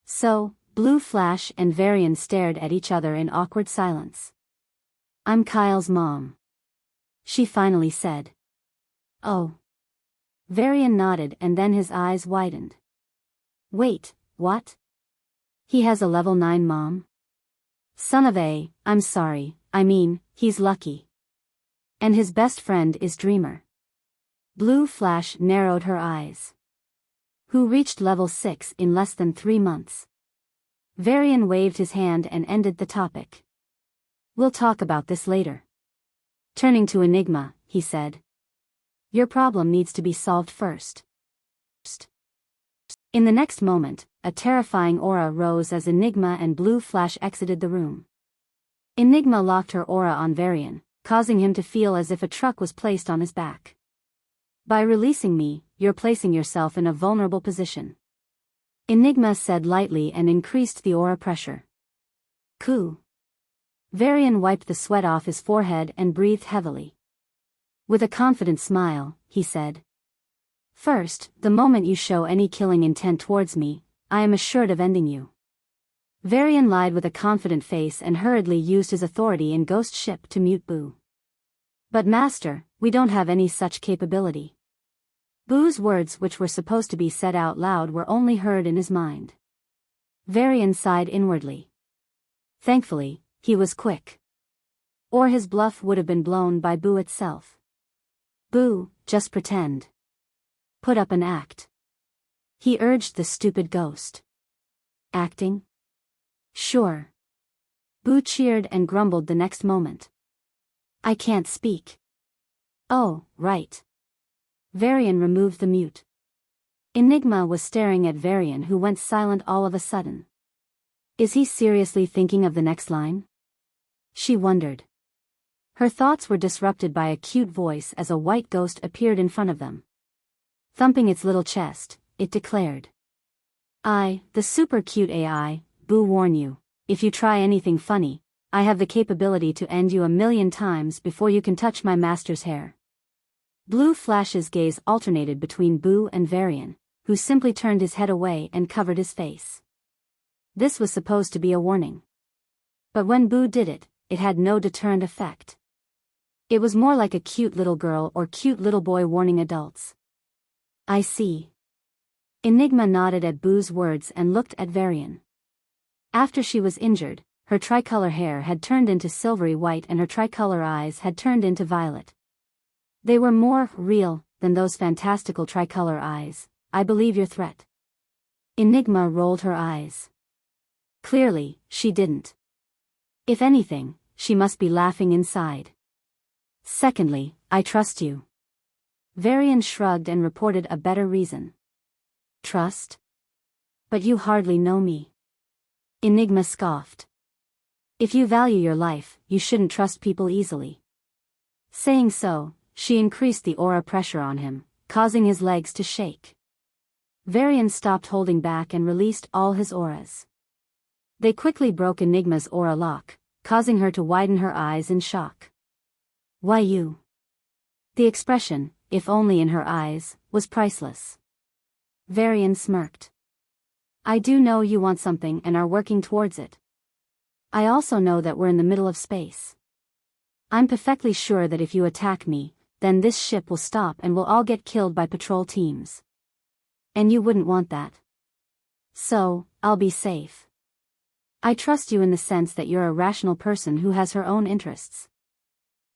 So, Blue Flash and Varian stared at each other in awkward silence. "I'm Cail's mom," she finally said. "Oh." Varian nodded and then his eyes widened. "Wait, what? He has a level 9 mom? Son of a, I'm sorry, I mean, he's lucky. And his best friend is Dreamer." Blue Flash narrowed her eyes. "Who reached level 6 in less than 3 months. Varian waved his hand and ended the topic. "We'll talk about this later." Turning to Enigma, he said, "Your problem needs to be solved first." In the next moment, a terrifying aura rose as Enigma and Blue Flash exited the room. Enigma locked her aura on Varian, causing him to feel as if a truck was placed on his back. "By releasing me, you're placing yourself in a vulnerable position," Enigma said lightly and increased the aura pressure. "Cool." Varian wiped the sweat off his forehead and breathed heavily. With a confident smile, he said, "First, the moment you show any killing intent towards me, I am assured of ending you." Varian lied with a confident face and hurriedly used his authority in Ghost Ship to mute Boo. "But Master, we don't have any such capability." Boo's words, which were supposed to be said out loud, were only heard in his mind. Varian sighed inwardly. Thankfully, he was quick. Or his bluff would have been blown by Boo itself. "Boo, just pretend. Put up an act," he urged the stupid ghost. "Acting? Sure." Boo cheered and grumbled the next moment. "I can't speak." "Oh, right." Varian removed the mute. Enigma was staring at Varian, who went silent all of a sudden. Is he seriously thinking of the next line? She wondered. Her thoughts were disrupted by a cute voice as a white ghost appeared in front of them. Thumping its little chest, it declared, "I, the super cute AI, Boo, warn you, if you try anything funny, I have the capability to end you 1,000,000 times before you can touch my master's hair." Blue Flash's gaze alternated between Boo and Varian, who simply turned his head away and covered his face. This was supposed to be a warning. But when Boo did it, it had no deterrent effect. It was more like a cute little girl or cute little boy warning adults. "I see." Enigma nodded at Boo's words and looked at Varian. After she was injured, her tricolor hair had turned into silvery white and her tricolor eyes had turned into violet. They were more real than those fantastical tricolor eyes. "I believe your threat." Enigma rolled her eyes. Clearly, she didn't. If anything, she must be laughing inside. "Secondly, I trust you." Varian shrugged and reported a better reason. "Trust? But you hardly know me." Enigma scoffed. "If you value your life, you shouldn't trust people easily." Saying so, she increased the aura pressure on him, causing his legs to shake. Varian stopped holding back and released all his auras. They quickly broke Enigma's aura lock, causing her to widen her eyes in shock. "Why you?" The expression, if only in her eyes, was priceless. Varian smirked. "I do know you want something and are working towards it." I also know that we're in the middle of space. I'm perfectly sure that if you attack me, then this ship will stop and we'll all get killed by patrol teams. And you wouldn't want that. So, I'll be safe. I trust you in the sense that you're a rational person who has her own interests.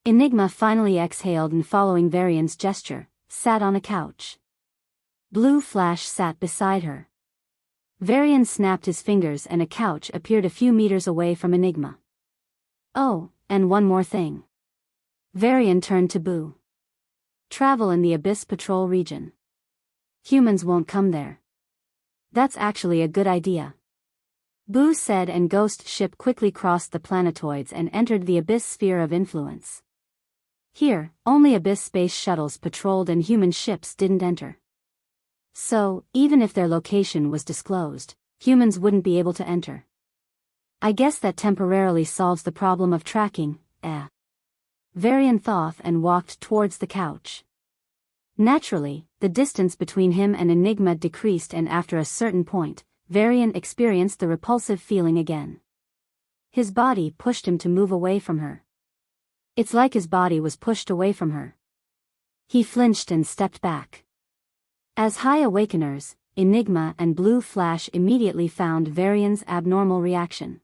Enigma finally exhaled and, following Varian's gesture, sat on a couch. Blue Flash sat beside her. Varian snapped his fingers and a couch appeared a few meters away from Enigma. Oh, and one more thing. Varian turned to Boo. Travel in the Abyss Patrol region. Humans won't come there. That's actually a good idea. Boo said, and Ghost Ship quickly crossed the planetoids and entered the Abyss Sphere of Influence. Here, only Abyss space shuttles patrolled and human ships didn't enter. So, even if their location was disclosed, humans wouldn't be able to enter. I guess that temporarily solves the problem of tracking, Varian thought and walked towards the couch. Naturally, the distance between him and Enigma decreased, and after a certain point, Varian experienced the repulsive feeling again. His body pushed him to move away from her. It's like his body was pushed away from her. He flinched and stepped back. As High Awakeners, Enigma and Blue Flash immediately found Varian's abnormal reaction.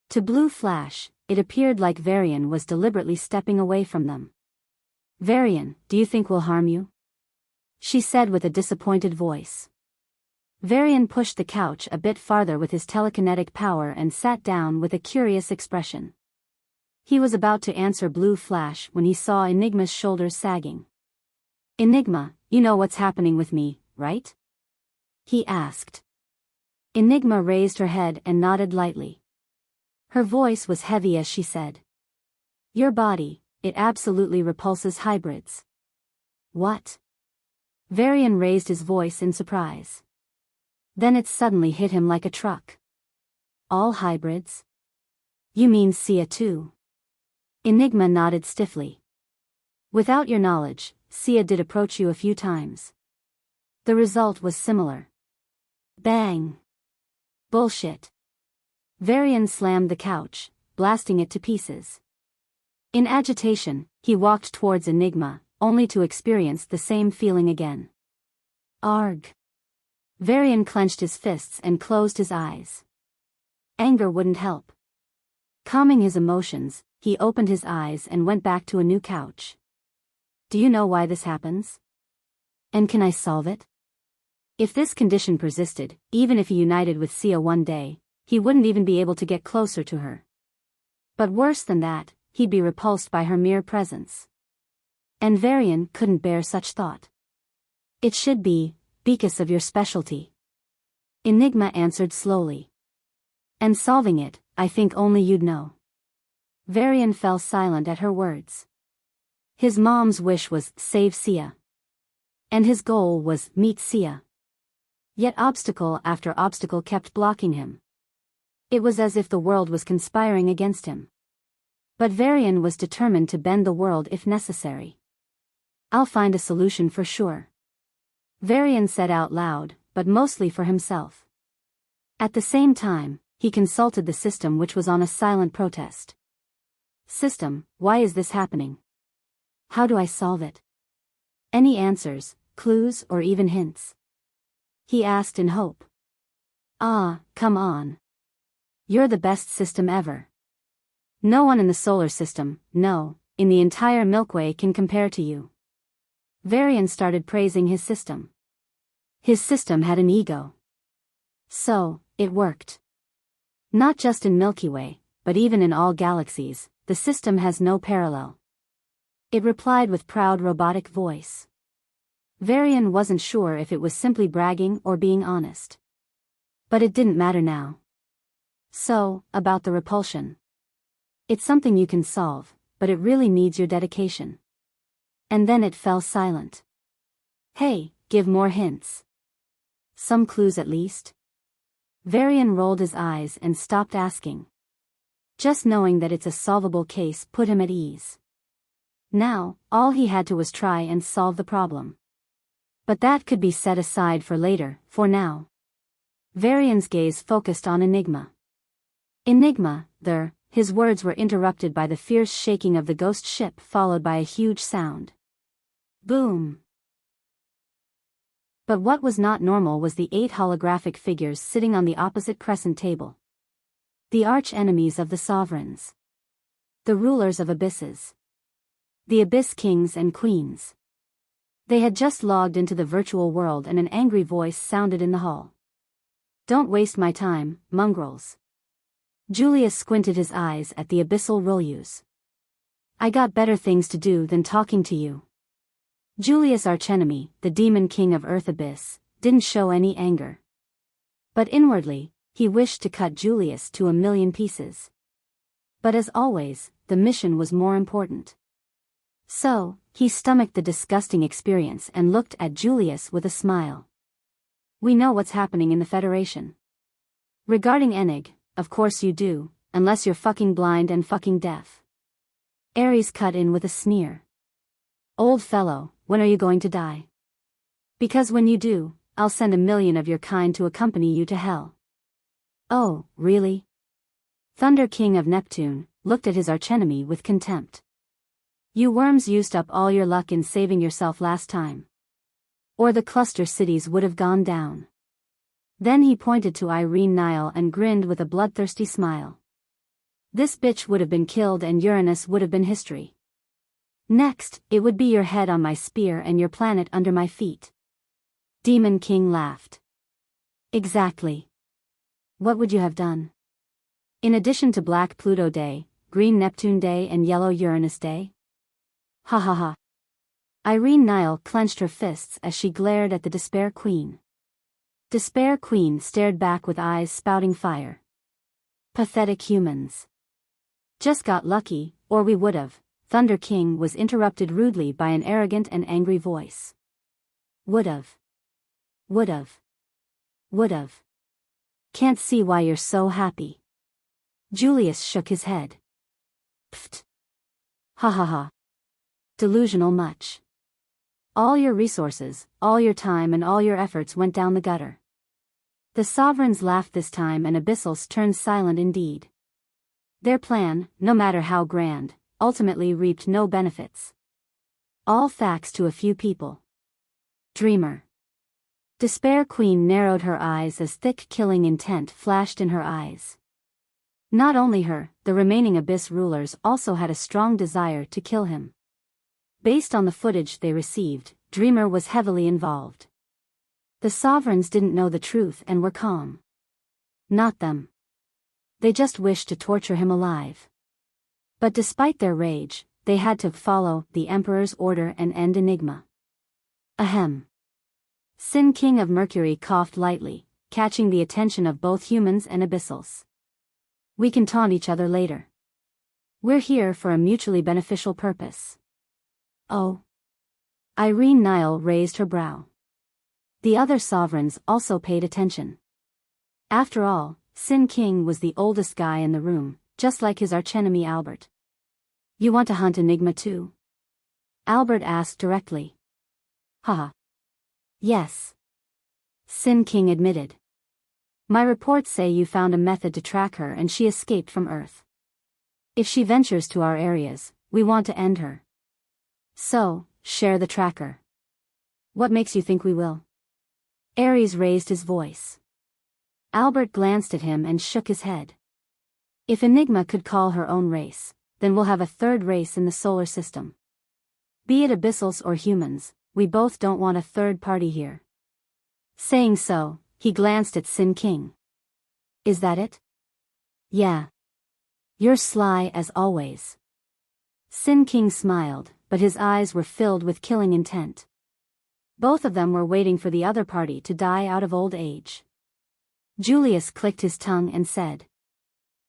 To Blue Flash, it appeared like Varian was deliberately stepping away from them. Varian, do you think we'll harm you? She said with a disappointed voice. Varian pushed the couch a bit farther with his telekinetic power and sat down with a curious expression. He was about to answer Blue Flash when he saw Enigma's shoulders sagging. Enigma, you know what's happening with me, right? He asked. Enigma raised her head and nodded lightly. Her voice was heavy as she said. Your body, it absolutely repulses hybrids. What? Varian raised his voice in surprise. Then it suddenly hit him like a truck. All hybrids? You mean Sia too? Enigma nodded stiffly. Without your knowledge, Sia did approach you a few times. The result was similar. Bang! Bullshit. Varian slammed the couch, blasting it to pieces. In agitation, he walked towards Enigma, only to experience the same feeling again. Arg! Varian clenched his fists and closed his eyes. Anger wouldn't help. Calming his emotions, he opened his eyes and went back to a new couch. Do you know why this happens? And can I solve it? If this condition persisted, even if he united with Sia one day, he wouldn't even be able to get closer to her. But worse than that, he'd be repulsed by her mere presence. And Varian couldn't bear such thought. It should be, because of your specialty. Enigma answered slowly. And solving it, I think only you'd know. Varian fell silent at her words. His mom's wish was, save Sia. And his goal was, meet Sia. Yet obstacle after obstacle kept blocking him. It was as if the world was conspiring against him. But Varian was determined to bend the world if necessary. I'll find a solution for sure. Varian said out loud, but mostly for himself. At the same time, he consulted the system, which was on a silent protest. System, why is this happening? How do I solve it? Any answers, clues, or even hints? He asked in hope. Ah, come on. You're the best system ever. No one in the solar system, no, in the entire Milkway can compare to you. Varian started praising his system. His system had an ego. So, it worked. Not just in Milky Way, but even in all galaxies, the system has no parallel. It replied with proud robotic voice. Varian wasn't sure if it was simply bragging or being honest. But it didn't matter now. So, about the repulsion. It's something you can solve, but it really needs your dedication. And then it fell silent. Hey, give more hints. Some clues at least. Varian rolled his eyes and stopped asking. Just knowing that it's a solvable case put him at ease. Now, all he had to was try and solve the problem. But that could be set aside for later, for now. Varian's gaze focused on Enigma. Enigma, there, his words were interrupted by the fierce shaking of the ghost ship followed by a huge sound. Boom! But what was not normal was the 8 holographic figures sitting on the opposite crescent table. The arch-enemies of the sovereigns. The rulers of abysses. The abyss kings and queens. They had just logged into the virtual world and an angry voice sounded in the hall. "Don't waste my time, mongrels." Julius squinted his eyes at the abyssal Rolyus. "I got better things to do than talking to you." Julius' archenemy, the demon king of Earth Abyss, didn't show any anger. But inwardly, he wished to cut Julius to 1,000,000 pieces. But as always, the mission was more important. So, he stomached the disgusting experience and looked at Julius with a smile. "We know what's happening in the Federation. Regarding Enig, of course you do, unless you're fucking blind and fucking deaf." Ares cut in with a sneer. "Old fellow, when are you going to die? Because when you do, I'll send 1,000,000 of your kind to accompany you to hell." "Oh, really?" Thunder King of Neptune looked at his archenemy with contempt. "You worms used up all your luck in saving yourself last time. Or the cluster cities would have gone down." Then he pointed to Irene Nile and grinned with a bloodthirsty smile. "This bitch would have been killed and Uranus would have been history. Next, it would be your head on my spear and your planet under my feet." Demon King laughed. "Exactly. What would you have done? In addition to Black Pluto Day, Green Neptune Day and Yellow Uranus Day?" "Ha ha ha." Irene Nile clenched her fists as she glared at the Despair Queen. Despair Queen stared back with eyes spouting fire. "Pathetic humans. Just got lucky, or we would've." Thunder King was interrupted rudely by an arrogant and angry voice. "Would've. Would've. Would've. Can't see why you're so happy." Julius shook his head. "Pfft. Ha ha ha. Delusional much. All your resources, all your time and all your efforts went down the gutter." The sovereigns laughed this time and Abyssals turned silent indeed. Their plan, no matter how grand, ultimately reaped no benefits. All thanks to a few people. Dreamer. Despair Queen narrowed her eyes as thick killing intent flashed in her eyes. Not only her, the remaining Abyss rulers also had a strong desire to kill him. Based on the footage they received, Dreamer was heavily involved. The sovereigns didn't know the truth and were calm. Not them. They just wished to torture him alive. But despite their rage, they had to follow the Emperor's order and end Enigma. Ahem. Sin King of Mercury coughed lightly, catching the attention of both humans and Abyssals. "We can taunt each other later. We're here for a mutually beneficial purpose." "Oh." Irene Nile raised her brow. The other sovereigns also paid attention. After all, Sin King was the oldest guy in the room, just like his archenemy Albert. "You want to hunt Enigma too?" Albert asked directly. "Haha. Yes." Sin King admitted. "My reports say you found a method to track her and she escaped from Earth. If she ventures to our areas, we want to end her. So, share the tracker." "What makes you think we will?" Ares raised his voice. Albert glanced at him and shook his head. "If Enigma could call her own race, then we'll have a third race in the solar system. Be it Abyssals or humans, we both don't want a third party here." Saying so, he glanced at Sin King. "Is that it?" "Yeah. You're sly as always." Sin King smiled, but his eyes were filled with killing intent. Both of them were waiting for the other party to die out of old age. Julius clicked his tongue and said,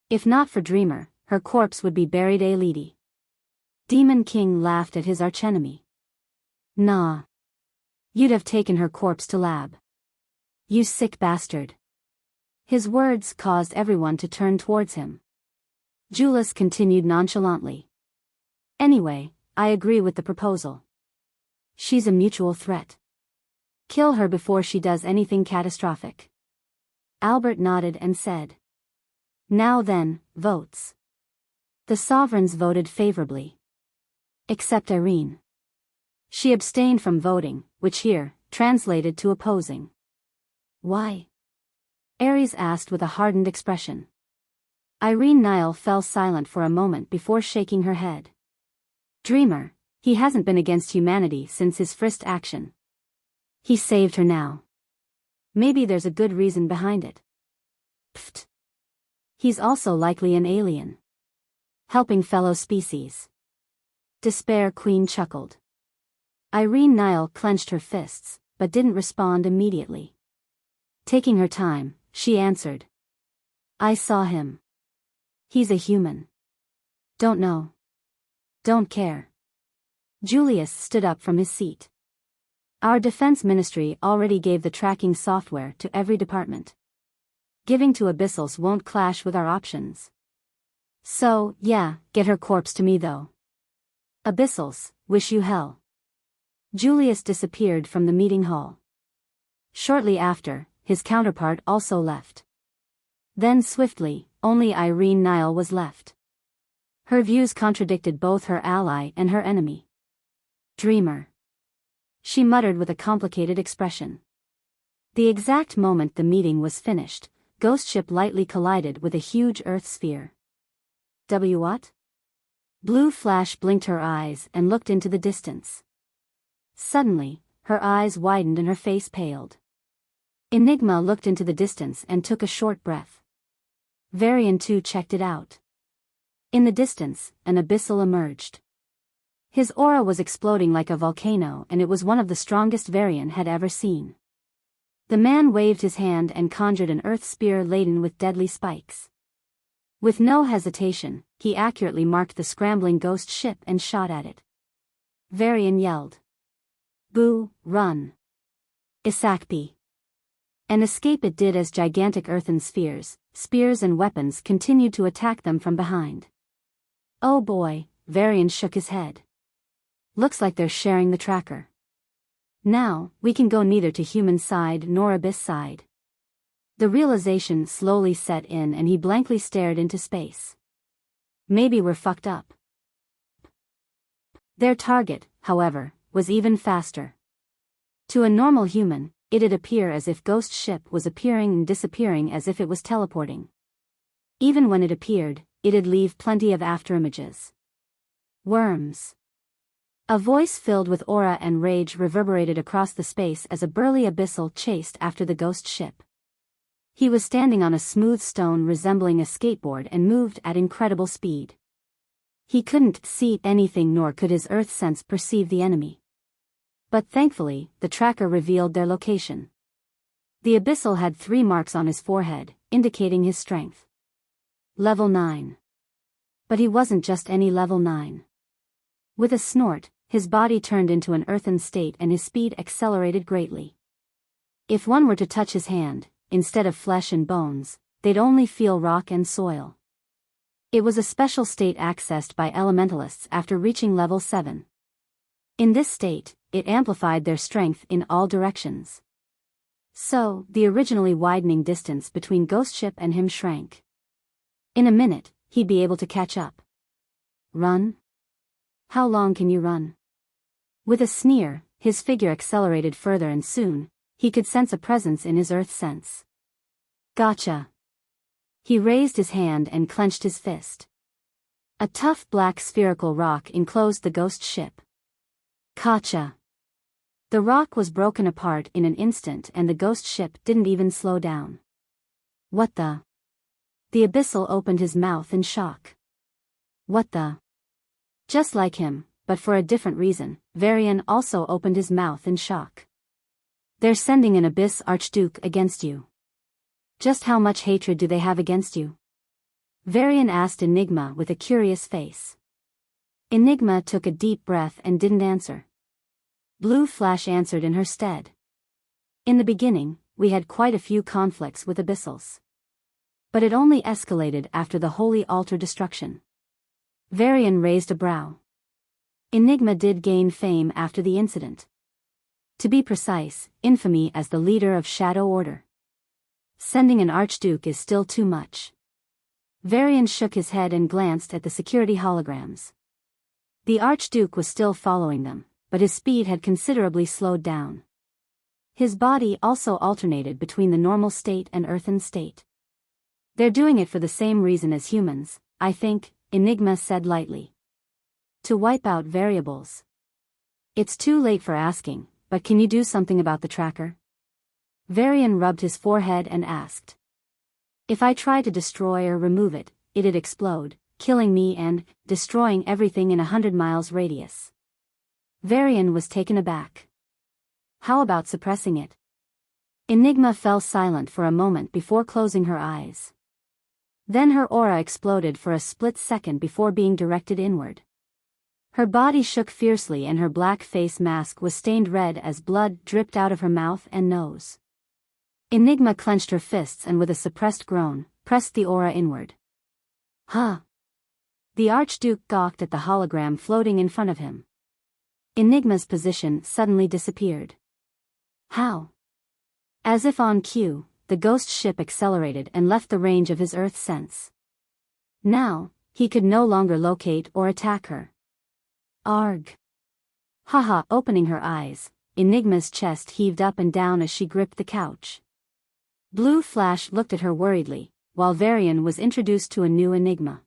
"If not for Dreamer, her corpse would be buried a lady." Demon King laughed at his archenemy. "Nah. You'd have taken her corpse to lab. You sick bastard." His words caused everyone to turn towards him. Julius continued nonchalantly. "Anyway, I agree with the proposal. She's a mutual threat. Kill her before she does anything catastrophic." Albert nodded and said, Now then, votes. The sovereigns voted favorably. Except Irene. She abstained from voting, which here translated to opposing. Why? Ares asked with a hardened expression. Irene-Niall fell silent for a moment before shaking her head. Dreamer, he hasn't been against humanity since his first action. He saved her now. Maybe there's a good reason behind it. Pfft. He's also likely an alien. Helping fellow species. Despair Queen chuckled. Irene-Niall clenched her fists, but didn't respond immediately. Taking her time, she answered. I saw him. He's a human. Don't know. Don't care. Julius stood up from his seat. Our defense ministry already gave the tracking software to every department. Giving to Abyssals won't clash with our options. So, yeah, get her corpse to me though. Abyssals, wish you hell. Julius disappeared from the meeting hall. Shortly after, his counterpart also left. Then swiftly, only Irene-Niall was left. Her views contradicted both her ally and her enemy. Dreamer. She muttered with a complicated expression. The exact moment the meeting was finished, Ghost Ship lightly collided with a huge Earth sphere. What? Blue Flash blinked her eyes and looked into the distance. Suddenly, her eyes widened and her face paled. Enigma looked into the distance and took a short breath. Varian too checked it out. In the distance, an abyssal emerged. His aura was exploding like a volcano, and it was one of the strongest Varian had ever seen. The man waved his hand and conjured an earth spear laden with deadly spikes. With no hesitation, he accurately marked the scrambling ghost ship and shot at it. Varian yelled. Boo, run. Isakpi. And escape it did as gigantic earthen spheres, spears and weapons continued to attack them from behind. Oh boy, Varian shook his head. Looks like they're sharing the tracker. Now, we can go neither to human side nor abyss side. The realization slowly set in and he blankly stared into space. Maybe we're fucked up. Their target, however, was even faster. To a normal human, it'd appear as if Ghost Ship was appearing and disappearing as if it was teleporting. Even when it appeared, it'd leave plenty of afterimages. Worms. A voice filled with aura and rage reverberated across the space as a burly abyssal chased after the ghost ship. He was standing on a smooth stone resembling a skateboard and moved at incredible speed. He couldn't see anything nor could his earth sense perceive the enemy. But thankfully, the tracker revealed their location. The abyssal had 3 marks on his forehead, indicating his strength. Level 9. But he wasn't just any level 9. With a snort, his body turned into an earthen state and his speed accelerated greatly. If one were to touch his hand, instead of flesh and bones, they'd only feel rock and soil. It was a special state accessed by elementalists after reaching level 7. In this state, it amplified their strength in all directions. So, the originally widening distance between Ghost Ship and him shrank. In a minute, he'd be able to catch up. Run? How long can you run? With a sneer, his figure accelerated further and soon, he could sense a presence in his earth sense. Gotcha. He raised his hand and clenched his fist. A tough black spherical rock enclosed the ghost ship. Gotcha. The rock was broken apart in an instant and the ghost ship didn't even slow down. What the? The abyssal opened his mouth in shock. What the? Just like him, but for a different reason, Varian also opened his mouth in shock. They're sending an abyss Archduke against you. Just how much hatred do they have against you? Varian asked Enigma with a curious face. Enigma took a deep breath and didn't answer. Blue Flash answered in her stead. In the beginning, we had quite a few conflicts with abyssals. But it only escalated after the Holy Altar destruction. Varian raised a brow. Enigma did gain fame after the incident. To be precise, infamy as the leader of Shadow Order. Sending an Archduke is still too much. Varian shook his head and glanced at the security holograms. The Archduke was still following them, but his speed had considerably slowed down. His body also alternated between the normal state and earthen state. They're doing it for the same reason as humans, I think, Enigma said lightly. To wipe out variables. It's too late for asking, but can you do something about the tracker? Varian rubbed his forehead and asked. If I try to destroy or remove it, it'd explode, killing me and destroying everything in 100 miles radius. Varian was taken aback. How about suppressing it? Enigma fell silent for a moment before closing her eyes. Then her aura exploded for a split second before being directed inward. Her body shook fiercely and her black face mask was stained red as blood dripped out of her mouth and nose. Enigma clenched her fists and with a suppressed groan, pressed the aura inward. Huh? The Archduke gawked at the hologram floating in front of him. Enigma's position suddenly disappeared. How? As if on cue, the ghost ship accelerated and left the range of his Earth sense. Now, he could no longer locate or attack her. Arg. Haha, opening her eyes, Enigma's chest heaved up and down as she gripped the couch. Blue Flash looked at her worriedly, while Varian was introduced to a new Enigma.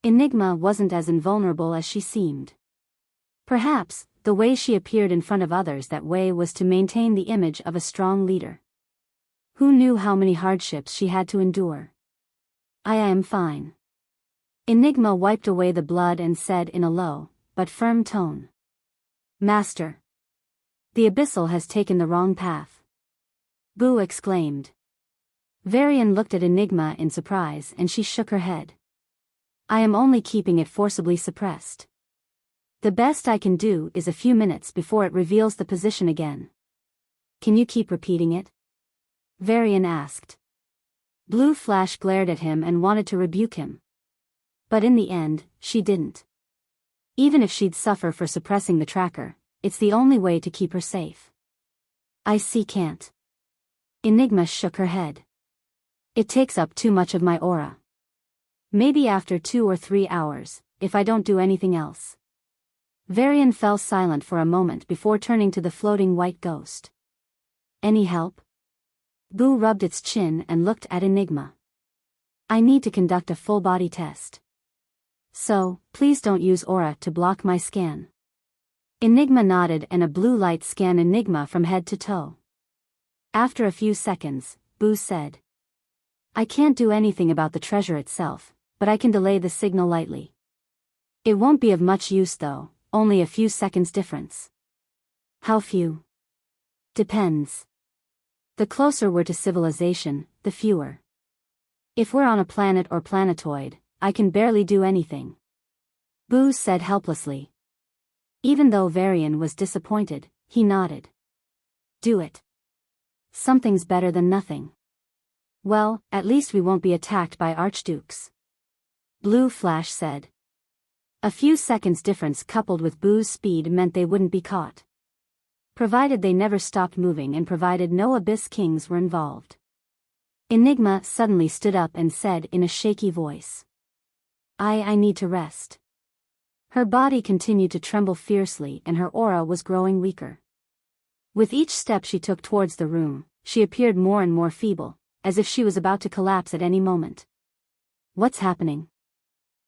Enigma wasn't as invulnerable as she seemed. Perhaps, the way she appeared in front of others that way was to maintain the image of a strong leader. Who knew how many hardships she had to endure? I am fine. Enigma wiped away the blood and said in a low, but firm tone. Master. The Abyssal has taken the wrong path. Boo exclaimed. Varian looked at Enigma in surprise and she shook her head. I am only keeping it forcibly suppressed. The best I can do is a few minutes before it reveals the position again. Can you keep repeating it? Varian asked. Blue Flash glared at him and wanted to rebuke him. But in the end, she didn't. Even if she'd suffer for suppressing the tracker, it's the only way to keep her safe. I see can't. Enigma shook her head. It takes up too much of my aura. Maybe after 2 or 3 hours, if I don't do anything else. Varian fell silent for a moment before turning to the floating white ghost. Any help? Boo rubbed its chin and looked at Enigma. I need to conduct a full-body test. So, please don't use aura to block my scan. Enigma nodded and a blue light scanned Enigma from head to toe. After a few seconds, Boo said. I can't do anything about the treasure itself, but I can delay the signal lightly. It won't be of much use though, only a few seconds difference. How few? Depends. The closer we're to civilization, the fewer. If we're on a planet or planetoid, I can barely do anything. Boo said helplessly. Even though Varian was disappointed, he nodded. Do it. Something's better than nothing. Well, at least we won't be attacked by archdukes. Blue Flash said. A few seconds difference coupled with Boo's speed meant they wouldn't be caught. Provided they never stopped moving and provided no Abyss Kings were involved. Enigma suddenly stood up and said in a shaky voice. I need to rest. Her body continued to tremble fiercely and her aura was growing weaker. With each step she took towards the room, she appeared more and more feeble, as if she was about to collapse at any moment. What's happening?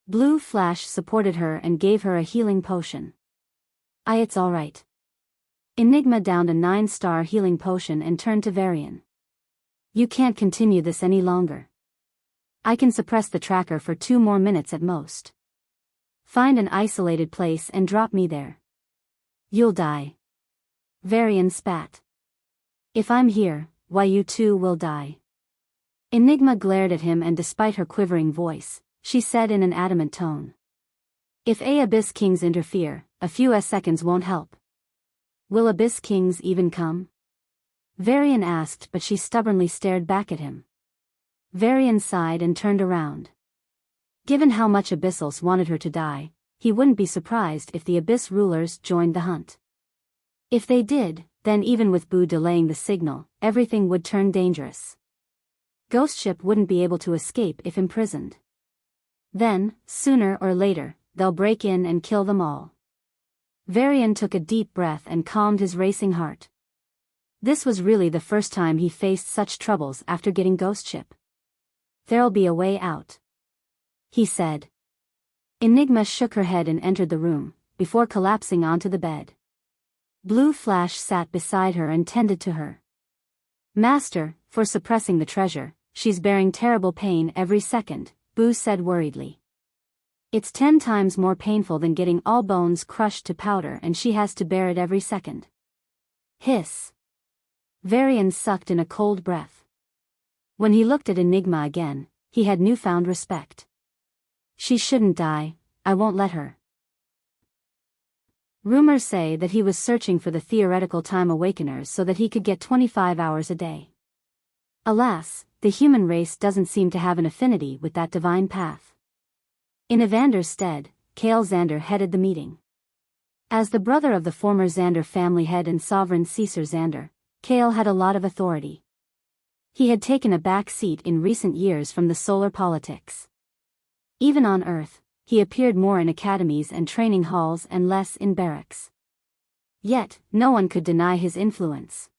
Blue Flash supported her and gave her a healing potion. It's all right. Enigma downed a 9-star healing potion and turned to Varian. You can't continue this any longer. I can suppress the tracker for 2 more minutes at most. Find an isolated place and drop me there. You'll die. Varian spat. If I'm here, why you too will die. Enigma glared at him and despite her quivering voice, she said in an adamant tone. If Abyss Kings interfere, a few seconds won't help. Will Abyss Kings even come? Varian asked but she stubbornly stared back at him. Varian sighed and turned around. Given how much Abyssals wanted her to die, he wouldn't be surprised if the Abyss rulers joined the hunt. If they did, then even with Boo delaying the signal, everything would turn dangerous. Ghost Ship wouldn't be able to escape if imprisoned. Then, sooner or later, they'll break in and kill them all. Varian took a deep breath and calmed his racing heart. This was really the first time he faced such troubles after getting ghost ship. There'll be a way out, he said. Enigma shook her head and entered the room, before collapsing onto the bed. Blue Flash sat beside her and tended to her. Master, for suppressing the treasure, she's bearing terrible pain every second, Boo said worriedly. It's 10 times more painful than getting all bones crushed to powder, and she has to bear it every second. Hiss. Varian sucked in a cold breath. When he looked at Enigma again, he had newfound respect. She shouldn't die, I won't let her. Rumors say that he was searching for the theoretical time awakeners so that he could get 25 hours a day. Alas, the human race doesn't seem to have an affinity with that divine path. In Evander's stead, Cail Xander headed the meeting. As the brother of the former Xander family head and sovereign Caesar Xander, Cail had a lot of authority. He had taken a back seat in recent years from the solar politics. Even on Earth, he appeared more in academies and training halls and less in barracks. Yet, no one could deny his influence.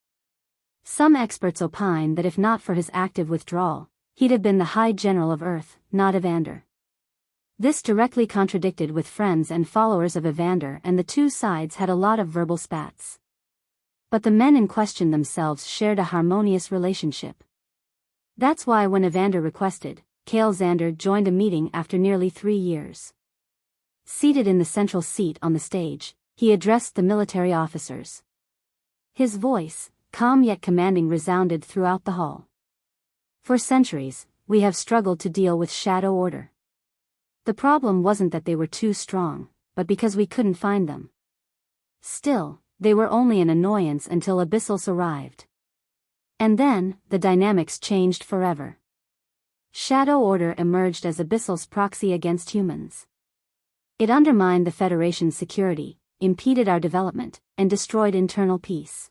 Some experts opine that if not for his active withdrawal, he'd have been the High General of Earth, not Evander. This directly contradicted with friends and followers of Evander, and the two sides had a lot of verbal spats. But the men in question themselves shared a harmonious relationship. That's why when Evander requested, Cail Xander joined a meeting after nearly 3 years. Seated in the central seat on the stage, he addressed the military officers. His voice, calm yet commanding, resounded throughout the hall. For centuries, we have struggled to deal with Shadow Order. The problem wasn't that they were too strong, but because we couldn't find them. Still, they were only an annoyance until Abyssals arrived. And then, the dynamics changed forever. Shadow Order emerged as Abyssal's proxy against humans. It undermined the Federation's security, impeded our development, and destroyed internal peace.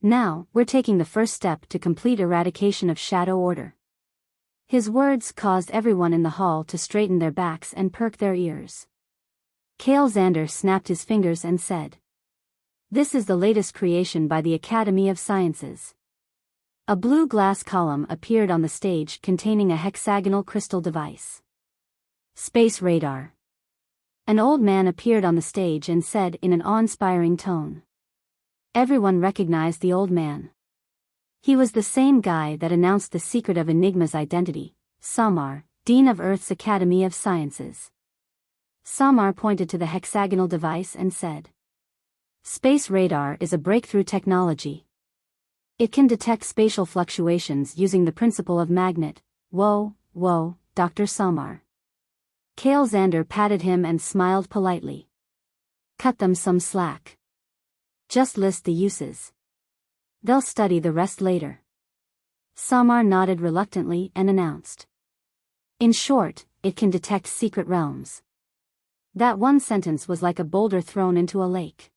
Now, we're taking the first step to complete eradication of Shadow Order. His words caused everyone in the hall to straighten their backs and perk their ears. Cail Xander snapped his fingers and said, "This is the latest creation by the Academy of Sciences." A blue glass column appeared on the stage containing a hexagonal crystal device. Space radar. An old man appeared on the stage and said in an awe-inspiring tone. Everyone recognized the old man. He was the same guy that announced the secret of Enigma's identity, Samar, Dean of Earth's Academy of Sciences. Samar pointed to the hexagonal device and said, "Space radar is a breakthrough technology. It can detect spatial fluctuations using the principle of magnet." Whoa, Dr. Samar. Cail Xander patted him and smiled politely. "Cut them some slack. Just list the uses. They'll study the rest later." Samar nodded reluctantly and announced. "In short, it can detect secret realms." That one sentence was like a boulder thrown into a lake.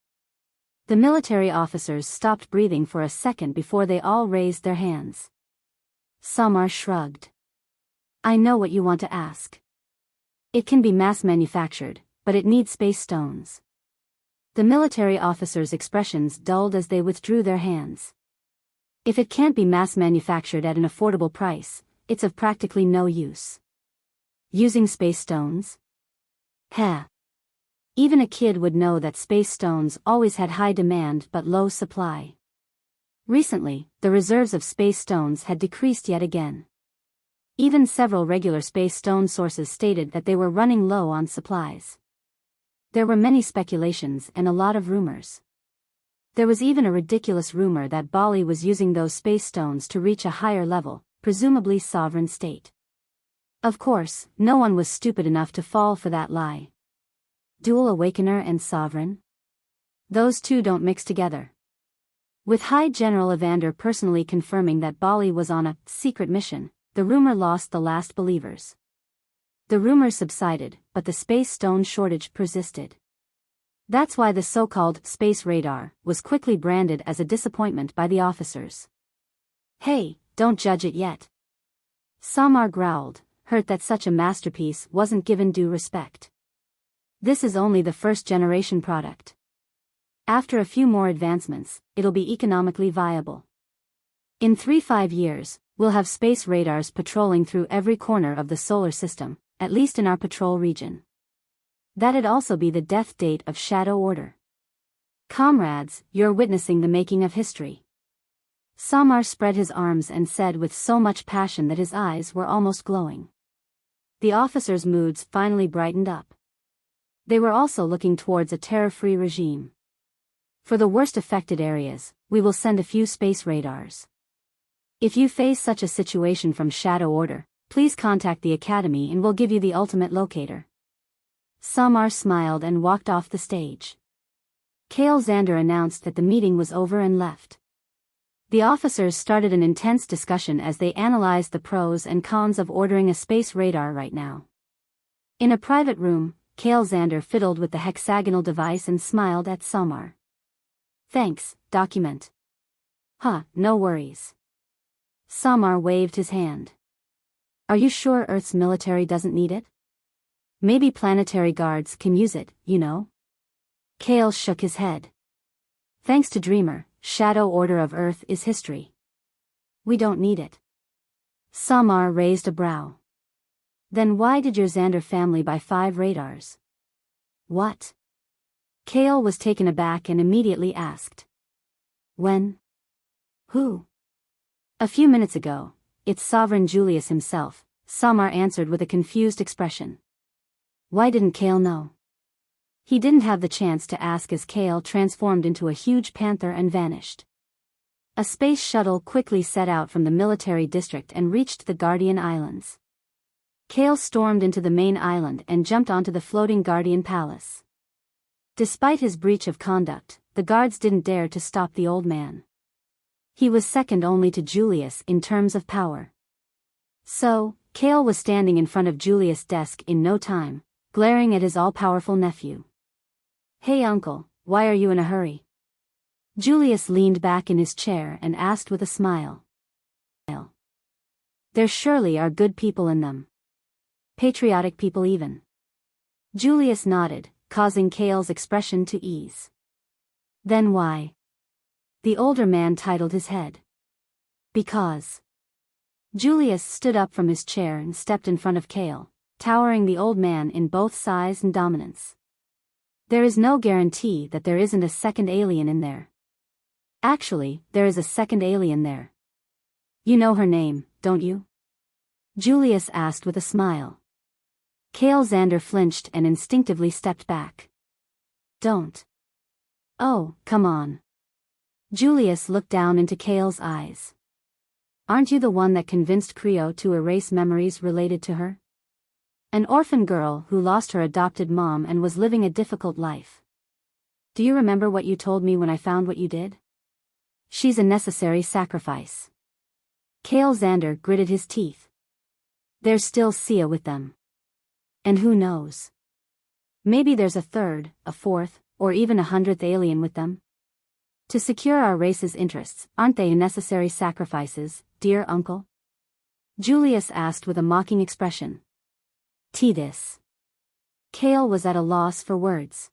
The military officers stopped breathing for a second before they all raised their hands. Samar shrugged. "I know what you want to ask. It can be mass-manufactured, but it needs space stones." The military officers' expressions dulled as they withdrew their hands. If it can't be mass-manufactured at an affordable price, it's of practically no use. Using space stones? Heh. Even a kid would know that space stones always had high demand but low supply. Recently, the reserves of space stones had decreased yet again. Even several regular space stone sources stated that they were running low on supplies. There were many speculations and a lot of rumors. There was even a ridiculous rumor that Balis was using those space stones to reach a higher level, presumably sovereign state. Of course, no one was stupid enough to fall for that lie. Dual Awakener and Sovereign? Those two don't mix together. With High General Evander personally confirming that Balis was on a secret mission, the rumor lost the last believers. The rumor subsided, but the space stone shortage persisted. That's why the so-called space radar was quickly branded as a disappointment by the officers. "Hey, don't judge it yet." Samar growled, hurt that such a masterpiece wasn't given due respect. This is only the first-generation product. After a few more advancements, it'll be economically viable. In 3-5 years, we'll have space radars patrolling through every corner of the solar system, at least in our patrol region. That'd also be the death date of Shadow Order. Comrades, you're witnessing the making of history. Samar spread his arms and said with so much passion that his eyes were almost glowing. The officers' moods finally brightened up. They were also looking towards a terror-free regime. For the worst affected areas, we will send a few space radars. If you face such a situation from Shadow Order, please contact the Academy and we'll give you the ultimate locator. Samar smiled and walked off the stage. Cail Xander announced that the meeting was over and left. The officers started an intense discussion as they analyzed the pros and cons of ordering a space radar right now. In a private room, Cail Xander fiddled with the hexagonal device and smiled at Samar. Thanks, document. No worries. Samar waved his hand. Are you sure Earth's military doesn't need it? Maybe planetary guards can use it, you know? Cail shook his head. Thanks to Dreamer, Shadow Order of Earth is history. We don't need it. Samar raised a brow. Then why did your Xander family buy 5 radars? What? Cail was taken aback and immediately asked. When? Who? A few minutes ago, it's Sovereign Julius himself, Samar answered with a confused expression. Why didn't Cail know? He didn't have the chance to ask as Cail transformed into a huge panther and vanished. A space shuttle quickly set out from the military district and reached the Guardian Islands. Cail stormed into the main island and jumped onto the floating Guardian Palace. Despite his breach of conduct, the guards didn't dare to stop the old man. He was second only to Julius in terms of power. So, Cail was standing in front of Julius' desk in no time, glaring at his all-powerful nephew. Hey uncle, why are you in a hurry? Julius leaned back in his chair and asked with a smile. There surely are good people in them. Patriotic people even. Julius nodded, causing Cail's expression to ease. Then why? The older man titled his head. Because. Julius stood up from his chair and stepped in front of Cail, towering the old man in both size and dominance. There is no guarantee that there isn't a second alien in there. Actually, there is a second alien there. You know her name, don't you? Julius asked with a smile. Cail Xander flinched and instinctively stepped back. Don't. Oh, come on. Julius looked down into Cail's eyes. Aren't you the one that convinced Creo to erase memories related to her? An orphan girl who lost her adopted mom and was living a difficult life. Do you remember what you told me when I found what you did? She's a necessary sacrifice. Cail Xander gritted his teeth. There's still Sia with them. And who knows? Maybe there's a third, a fourth, or even 100th alien with them. To secure our race's interests, aren't they necessary sacrifices, dear uncle? Julius asked with a mocking expression. This. Cail was at a loss for words.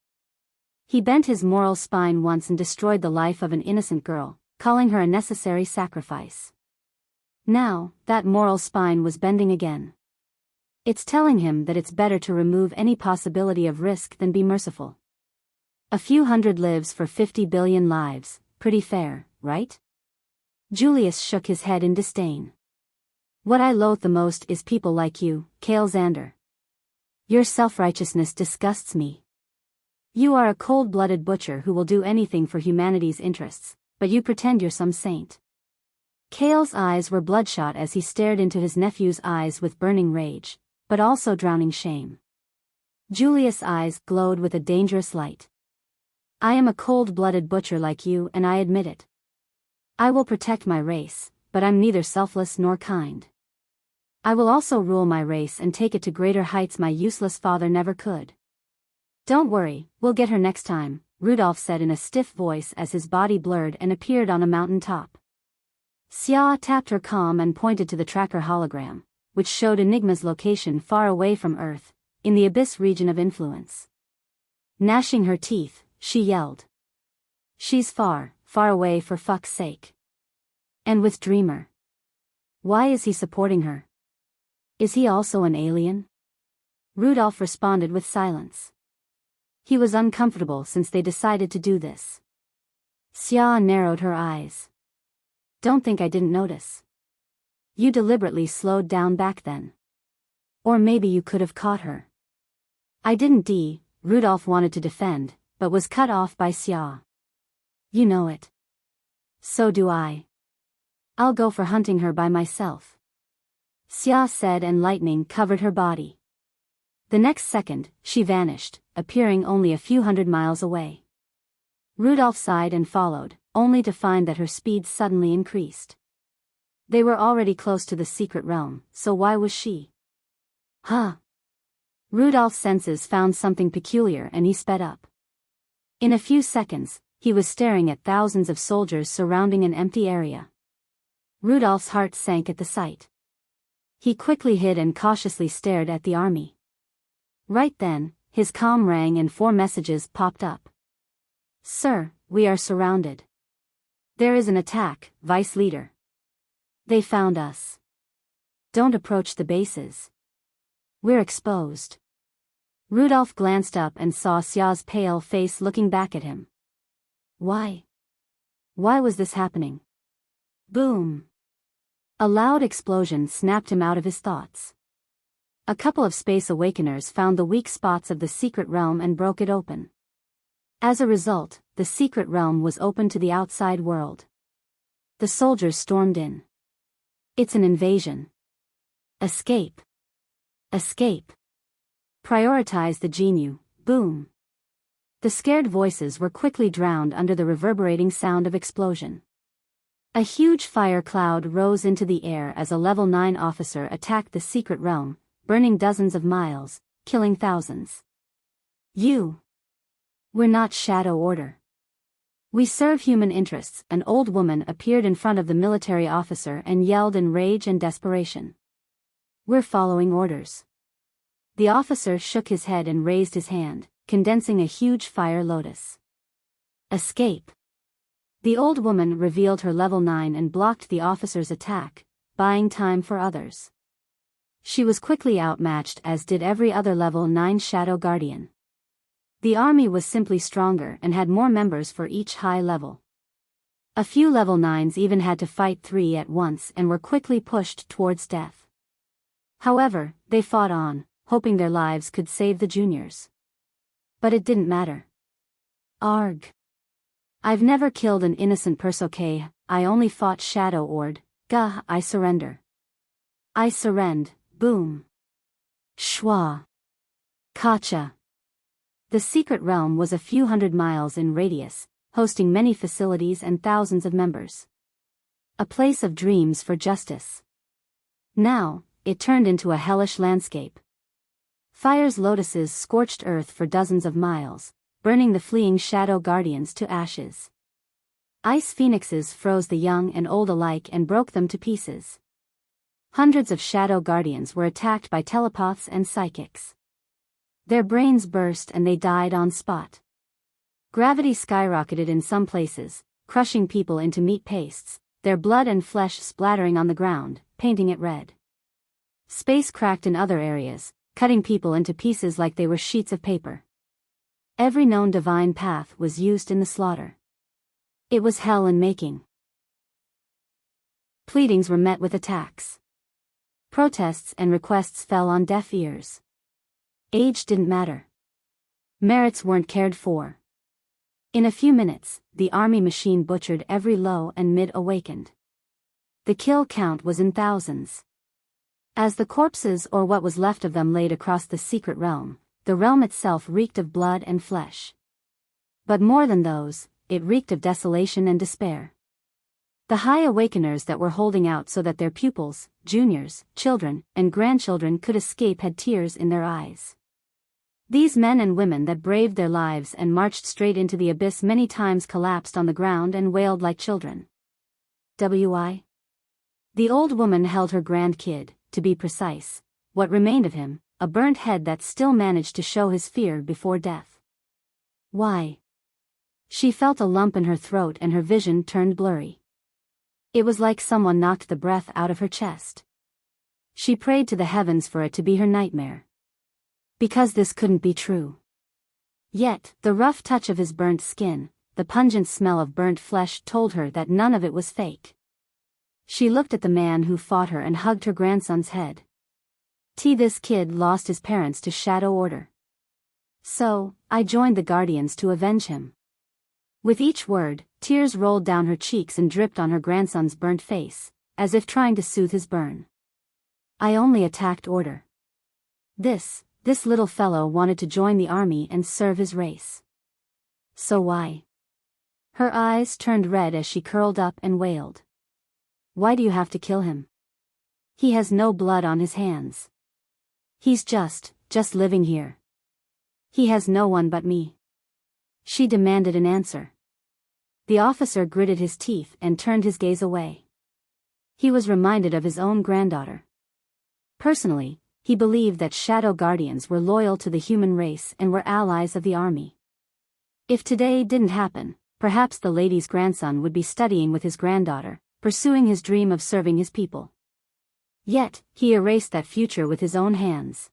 He bent his moral spine once and destroyed the life of an innocent girl, calling her a necessary sacrifice. Now, that moral spine was bending again. It's telling him that it's better to remove any possibility of risk than be merciful. A few hundred lives for 50 billion lives, pretty fair, right? Julius shook his head in disdain. What I loathe the most is people like you, Cail Xander. Your self-righteousness disgusts me. You are a cold-blooded butcher who will do anything for humanity's interests, but you pretend you're some saint. Cail's eyes were bloodshot as he stared into his nephew's eyes with burning rage, but also drowning shame. Julius' eyes glowed with a dangerous light. I am a cold-blooded butcher like you and I admit it. I will protect my race, but I'm neither selfless nor kind. I will also rule my race and take it to greater heights my useless father never could. Don't worry, we'll get her next time, Rudolph said in a stiff voice as his body blurred and appeared on a mountain top. Xia tapped her comm and pointed to the tracker hologram, which showed Enigma's location far away from Earth, in the Abyss region of influence. Gnashing her teeth, she yelled. She's far, far away for fuck's sake. And with Dreamer. Why is he supporting her? Is he also an alien? Rudolph responded with silence. He was uncomfortable since they decided to do this. Xia narrowed her eyes. Don't think I didn't notice. You deliberately slowed down back then. Or maybe you could have caught her. I didn't. Rudolph wanted to defend, but was cut off by Xia. You know it. So do I. I'll go for hunting her by myself. Xia said, and lightning covered her body. The next second, she vanished, appearing only a few hundred miles away. Rudolph sighed and followed, only to find that her speed suddenly increased. They were already close to the secret realm, so why was she? Huh? Rudolph's senses found something peculiar and he sped up. In a few seconds, he was staring at thousands of soldiers surrounding an empty area. Rudolph's heart sank at the sight. He quickly hid and cautiously stared at the army. Right then, his comm rang and 4 messages popped up. Sir, we are surrounded. There is an attack, Vice Leader. They found us. Don't approach the bases. We're exposed. Rudolph glanced up and saw Xia's pale face looking back at him. Why? Why was this happening? Boom! A loud explosion snapped him out of his thoughts. A couple of Space Awakeners found the weak spots of the secret realm and broke it open. As a result, the secret realm was open to the outside world. The soldiers stormed in. It's an invasion. Escape. Escape. Prioritize the Genu, boom. The scared voices were quickly drowned under the reverberating sound of explosion. A huge fire cloud rose into the air as a level 9 officer attacked the secret realm, burning dozens of miles, killing thousands. We're not Shadow Order. We serve human interests. An old woman appeared in front of the military officer and yelled in rage and desperation. We're following orders. The officer shook his head and raised his hand, condensing a huge fire lotus. Escape. The old woman revealed her level 9 and blocked the officer's attack, buying time for others. She was quickly outmatched, as did every other level 9 Shadow Guardian. The army was simply stronger and had more members for each high level. A few level 9s even had to fight 3 at once and were quickly pushed towards death. However, they fought on, hoping their lives could save the juniors. But it didn't matter. Arg. I've never killed an innocent Persuasion. I only fought Shadow Ord. Gah, I surrender. I surrender, boom. Schwa. Kacha. The secret realm was a few hundred miles in radius, hosting many facilities and thousands of members. A place of dreams for justice. Now, it turned into a hellish landscape. Fire's lotuses scorched earth for dozens of miles, burning the fleeing Shadow Guardians to ashes. Ice phoenixes froze the young and old alike and broke them to pieces. Hundreds of Shadow Guardians were attacked by telepaths and psychics. Their brains burst and they died on spot. Gravity skyrocketed in some places, crushing people into meat pastes, their blood and flesh splattering on the ground, painting it red. Space cracked in other areas, cutting people into pieces like they were sheets of paper. Every known divine path was used in the slaughter. It was hell in making. Pleadings were met with attacks. Protests and requests fell on deaf ears. Age didn't matter. Merits weren't cared for. In a few minutes, the army machine butchered every low and mid-awakened. The kill count was in thousands. As the corpses or what was left of them laid across the secret realm, the realm itself reeked of blood and flesh. But more than those, it reeked of desolation and despair. The high awakeners that were holding out so that their pupils, juniors, children, and grandchildren could escape had tears in their eyes. These men and women that braved their lives and marched straight into the abyss many times collapsed on the ground and wailed like children. The old woman held her grandkid, to be precise, what remained of him, a burnt head that still managed to show his fear before death. Why? She felt a lump in her throat and her vision turned blurry. It was like someone knocked the breath out of her chest. She prayed to the heavens for it to be her nightmare. Because this couldn't be true. Yet, the rough touch of his burnt skin, the pungent smell of burnt flesh told her that none of it was fake. She looked at the man who fought her and hugged her grandson's head. This kid lost his parents to Shadow Order. So, I joined the Guardians to avenge him. With each word, tears rolled down her cheeks and dripped on her grandson's burnt face, as if trying to soothe his burn. I only attacked Order. This little fellow wanted to join the army and serve his race. So why? Her eyes turned red as she curled up and wailed. Why do you have to kill him? He has no blood on his hands. He's just living here. He has no one but me. She demanded an answer. The officer gritted his teeth and turned his gaze away. He was reminded of his own granddaughter. Personally, he believed that Shadow Guardians were loyal to the human race and were allies of the army. If today didn't happen, perhaps the lady's grandson would be studying with his granddaughter, pursuing his dream of serving his people. Yet, he erased that future with his own hands.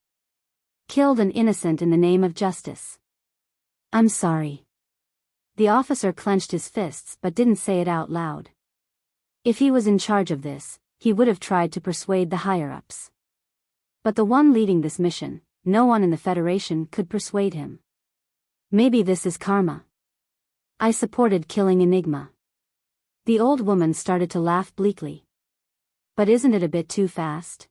Killed an innocent in the name of justice. I'm sorry. The officer clenched his fists but didn't say it out loud. If he was in charge of this, he would have tried to persuade the higher-ups. But the one leading this mission, no one in the Federation could persuade him. Maybe this is karma. I supported killing Enigma. The old woman started to laugh bleakly. But isn't it a bit too fast?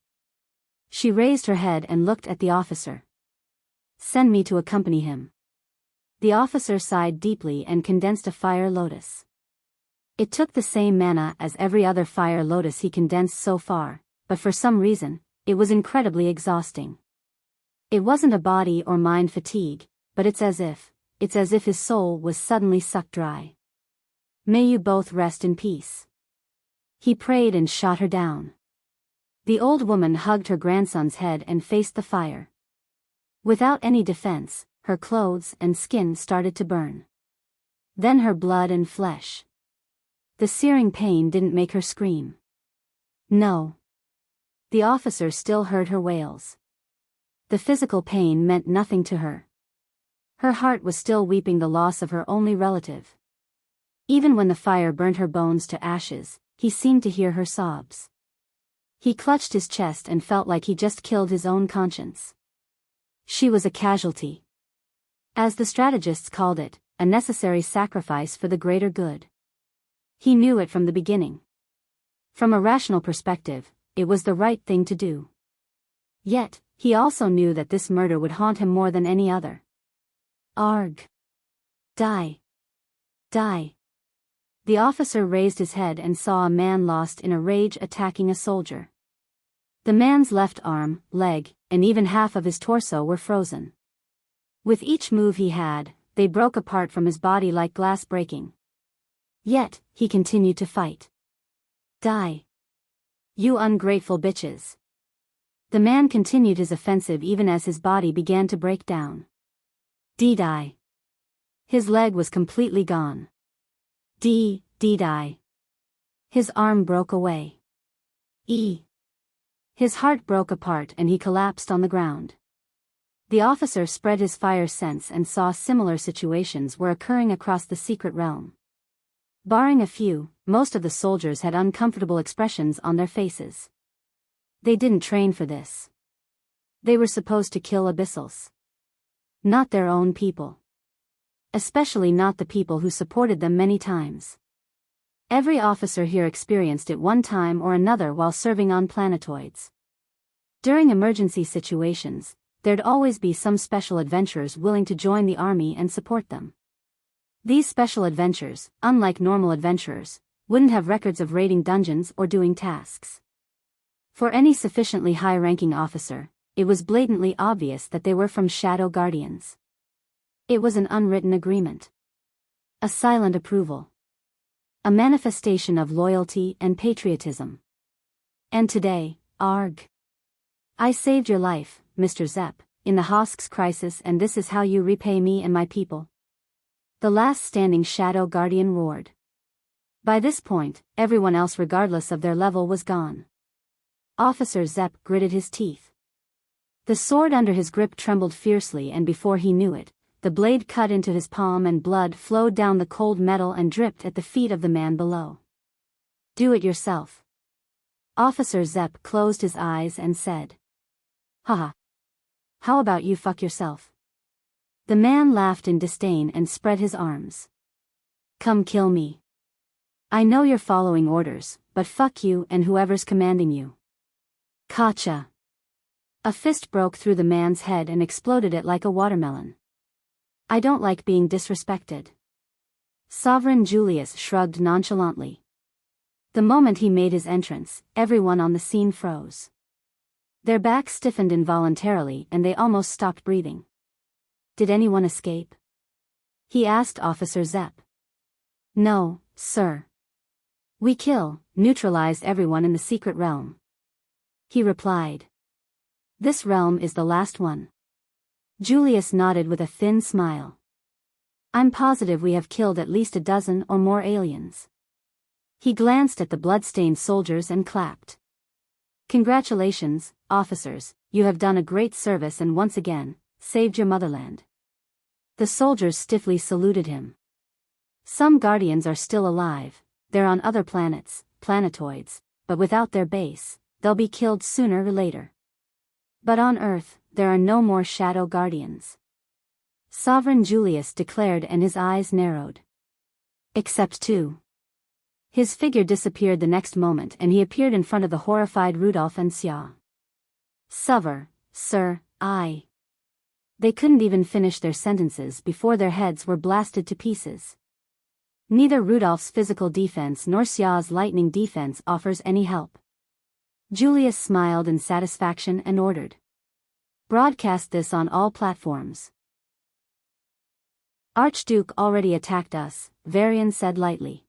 She raised her head and looked at the officer. Send me to accompany him. The officer sighed deeply and condensed a fire lotus. It took the same mana as every other fire lotus he condensed so far, but for some reason, it was incredibly exhausting. It wasn't a body or mind fatigue, but it's as if his soul was suddenly sucked dry. May you both rest in peace. He prayed and shot her down. The old woman hugged her grandson's head and faced the fire. Without any defense, her clothes and skin started to burn. Then her blood and flesh. The searing pain didn't make her scream. No. The officer still heard her wails. The physical pain meant nothing to her. Her heart was still weeping the loss of her only relative. Even when the fire burned her bones to ashes, he seemed to hear her sobs. He clutched his chest and felt like he just killed his own conscience. She was a casualty. As the strategists called it, a necessary sacrifice for the greater good. He knew it from the beginning. From a rational perspective, it was the right thing to do. Yet, he also knew that this murder would haunt him more than any other. Arg. Die. Die. The officer raised his head and saw a man lost in a rage attacking a soldier. The man's left arm, leg, and even half of his torso were frozen. With each move he had, they broke apart from his body like glass breaking. Yet, he continued to fight. Die. You ungrateful bitches. The man continued his offensive even as his body began to break down. Die. His leg was completely gone. Die. His arm broke away. His heart broke apart and he collapsed on the ground. The officer spread his fire sense and saw similar situations were occurring across the secret realm. Barring a few, most of the soldiers had uncomfortable expressions on their faces. They didn't train for this. They were supposed to kill abyssals. Not their own people. Especially not the people who supported them many times. Every officer here experienced it one time or another while serving on planetoids. During emergency situations, there'd always be some special adventurers willing to join the army and support them. These special adventurers, unlike normal adventurers, wouldn't have records of raiding dungeons or doing tasks. For any sufficiently high-ranking officer, it was blatantly obvious that they were from Shadow Guardians. It was an unwritten agreement. A silent approval. A manifestation of loyalty and patriotism. And today, arg. I saved your life, Mr. Zepp, in the Hosk's crisis, and this is how you repay me and my people. The last standing Shadow Guardian roared. By this point, everyone else regardless of their level was gone. Officer Zepp gritted his teeth. The sword under his grip trembled fiercely, and before he knew it, the blade cut into his palm and blood flowed down the cold metal and dripped at the feet of the man below. Do it yourself. Officer Zepp closed his eyes and said. Haha. How about you fuck yourself? The man laughed in disdain and spread his arms. Come kill me. I know you're following orders, but fuck you and whoever's commanding you. Gotcha. A fist broke through the man's head and exploded it like a watermelon. I don't like being disrespected. Sovereign Julius shrugged nonchalantly. The moment he made his entrance, everyone on the scene froze. Their backs stiffened involuntarily and they almost stopped breathing. Did anyone escape? He asked Officer Zepp. No, sir. We neutralized everyone in the secret realm. He replied. This realm is the last one. Julius nodded with a thin smile. I'm positive we have killed at least a dozen or more aliens. He glanced at the blood-stained soldiers and clapped. Congratulations, officers, you have done a great service and once again, saved your motherland. The soldiers stiffly saluted him. Some Guardians are still alive, they're on other planets, planetoids, but without their base, they'll be killed sooner or later. But on Earth, there are no more Shadow Guardians. Sovereign Julius declared, and his eyes narrowed. Except two. His figure disappeared the next moment and he appeared in front of the horrified Rudolph and Xia. Sir, I. They couldn't even finish their sentences before their heads were blasted to pieces. Neither Rudolph's physical defense nor Xia's lightning defense offers any help. Julius smiled in satisfaction and ordered. Broadcast this on all platforms. Archduke already attacked us, Varian said lightly.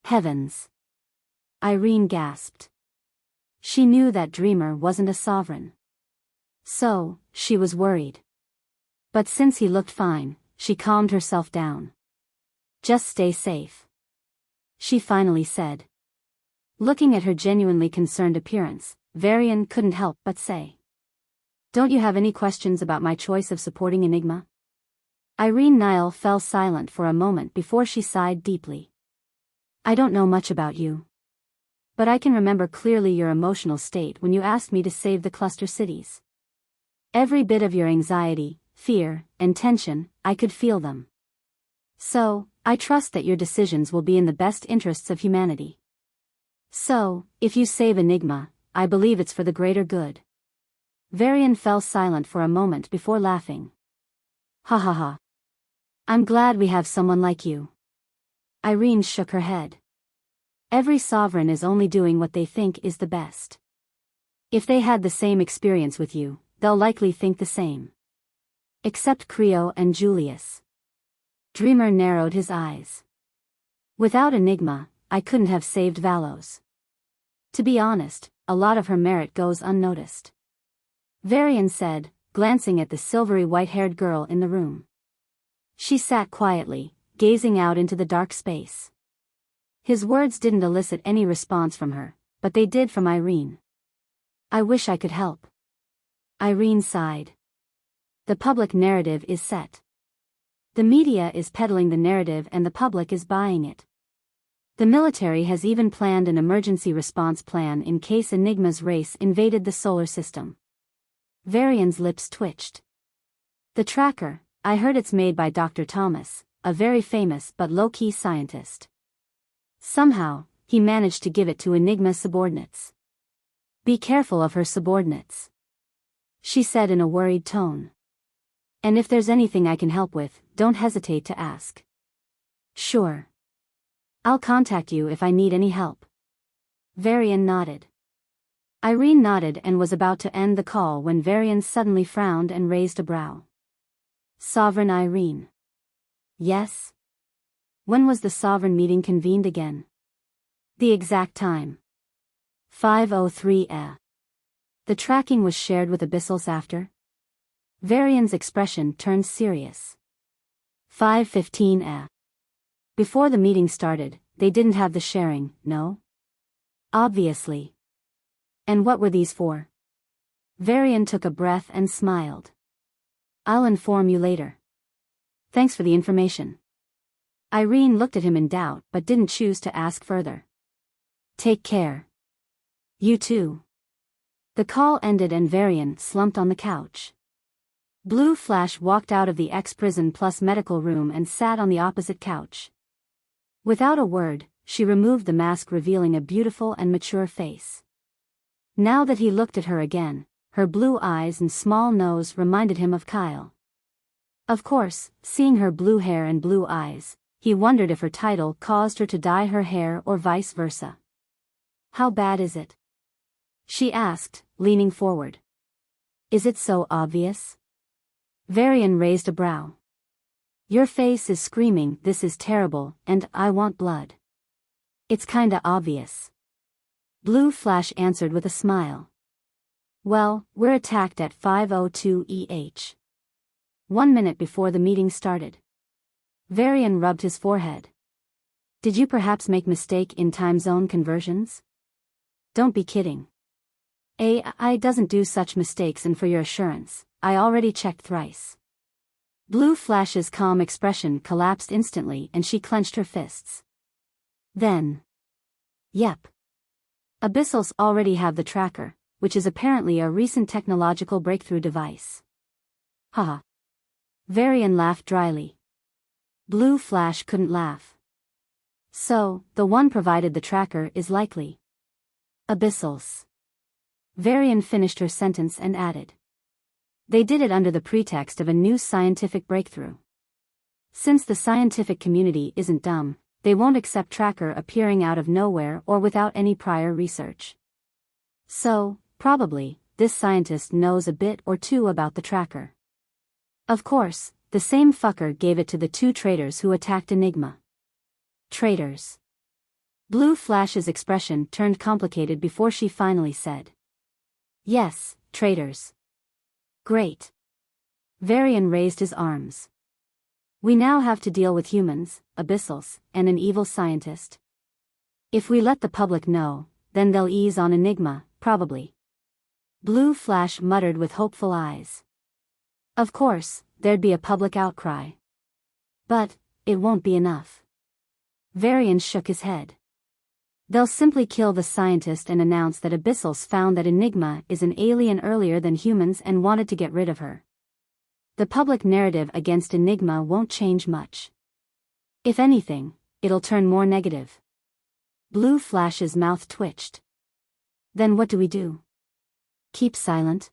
Heavens! Irene gasped. She knew that Dreamer wasn't a sovereign. So, she was worried. But since he looked fine, she calmed herself down. Just stay safe. She finally said. Looking at her genuinely concerned appearance, Varian couldn't help but say. Don't you have any questions about my choice of supporting Enigma? Irene Nile fell silent for a moment before she sighed deeply. I don't know much about you. But I can remember clearly your emotional state when you asked me to save the cluster cities. Every bit of your anxiety, fear, and tension, I could feel them. So, I trust that your decisions will be in the best interests of humanity. So, if you save Enigma, I believe it's for the greater good. Varian fell silent for a moment before laughing. Ha ha ha. I'm glad we have someone like you. Irene shook her head. Every sovereign is only doing what they think is the best. If they had the same experience with you, they'll likely think the same. Except Creo and Julius. Dreamer narrowed his eyes. Without Enigma, I couldn't have saved Valos. To be honest, a lot of her merit goes unnoticed. Varian said, glancing at the silvery white-haired girl in the room. She sat quietly, gazing out into the dark space. His words didn't elicit any response from her, but they did from Irene. I wish I could help. Irene sighed. The public narrative is set. The media is peddling the narrative and the public is buying it. The military has even planned an emergency response plan in case Enigma's race invaded the solar system. Varian's lips twitched. The tracker, I heard it's made by Dr. Thomas, a very famous but low-key scientist. Somehow, he managed to give it to Enigma's subordinates. Be careful of her subordinates. She said in a worried tone. And if there's anything I can help with, don't hesitate to ask. Sure. I'll contact you if I need any help. Varian nodded. Irene nodded and was about to end the call when Varian suddenly frowned and raised a brow. Sovereign Irene. Yes? When was the Sovereign meeting convened again? The exact time. 5:03 a. The tracking was shared with Abyssals after? Varian's expression turned serious. 5:15 Before the meeting started, they didn't have the sharing, no? Obviously. And what were these for? Varian took a breath and smiled. I'll inform you later. Thanks for the information. Irene looked at him in doubt but didn't choose to ask further. Take care. You too. The call ended and Varian slumped on the couch. Blue Flash walked out of the ex-prison plus medical room and sat on the opposite couch. Without a word, she removed the mask revealing a beautiful and mature face. Now that he looked at her again, her blue eyes and small nose reminded him of Cail. Of course, seeing her blue hair and blue eyes, he wondered if her title caused her to dye her hair or vice versa. How bad is it? She asked, leaning forward. Is it so obvious? Varian raised a brow. Your face is screaming, this is terrible, and I want blood. It's kinda obvious. Blue Flash answered with a smile. Well, we're attacked at 5:02 EH. 1 minute before the meeting started. Varian rubbed his forehead. Did you perhaps make mistake in time zone conversions? Don't be kidding. AI doesn't do such mistakes, and for your assurance, I already checked thrice. Blue Flash's calm expression collapsed instantly and she clenched her fists. Then. Yep. Abyssals already have the tracker, which is apparently a recent technological breakthrough device. Haha. Varian laughed dryly. Blue Flash couldn't laugh. So, the one provided the tracker is likely Abyssals. Varian finished her sentence and added. They did it under the pretext of a new scientific breakthrough. Since the scientific community isn't dumb, they won't accept tracker appearing out of nowhere or without any prior research. So, probably, this scientist knows a bit or two about the tracker. Of course, the same fucker gave it to the 2 traitors who attacked Enigma. Traitors. Blue Flash's expression turned complicated before she finally said. Yes, traitors. Great. Varian raised his arms. We now have to deal with humans, Abyssals, and an evil scientist. If we let the public know, then they'll ease on Enigma, probably. Blue Flash muttered with hopeful eyes. Of course, there'd be a public outcry. But, it won't be enough. Varian shook his head. They'll simply kill the scientist and announce that Abyssals found that Enigma is an alien earlier than humans and wanted to get rid of her. The public narrative against Enigma won't change much. If anything, it'll turn more negative. Blue Flash's mouth twitched. Then what do we do? Keep silent?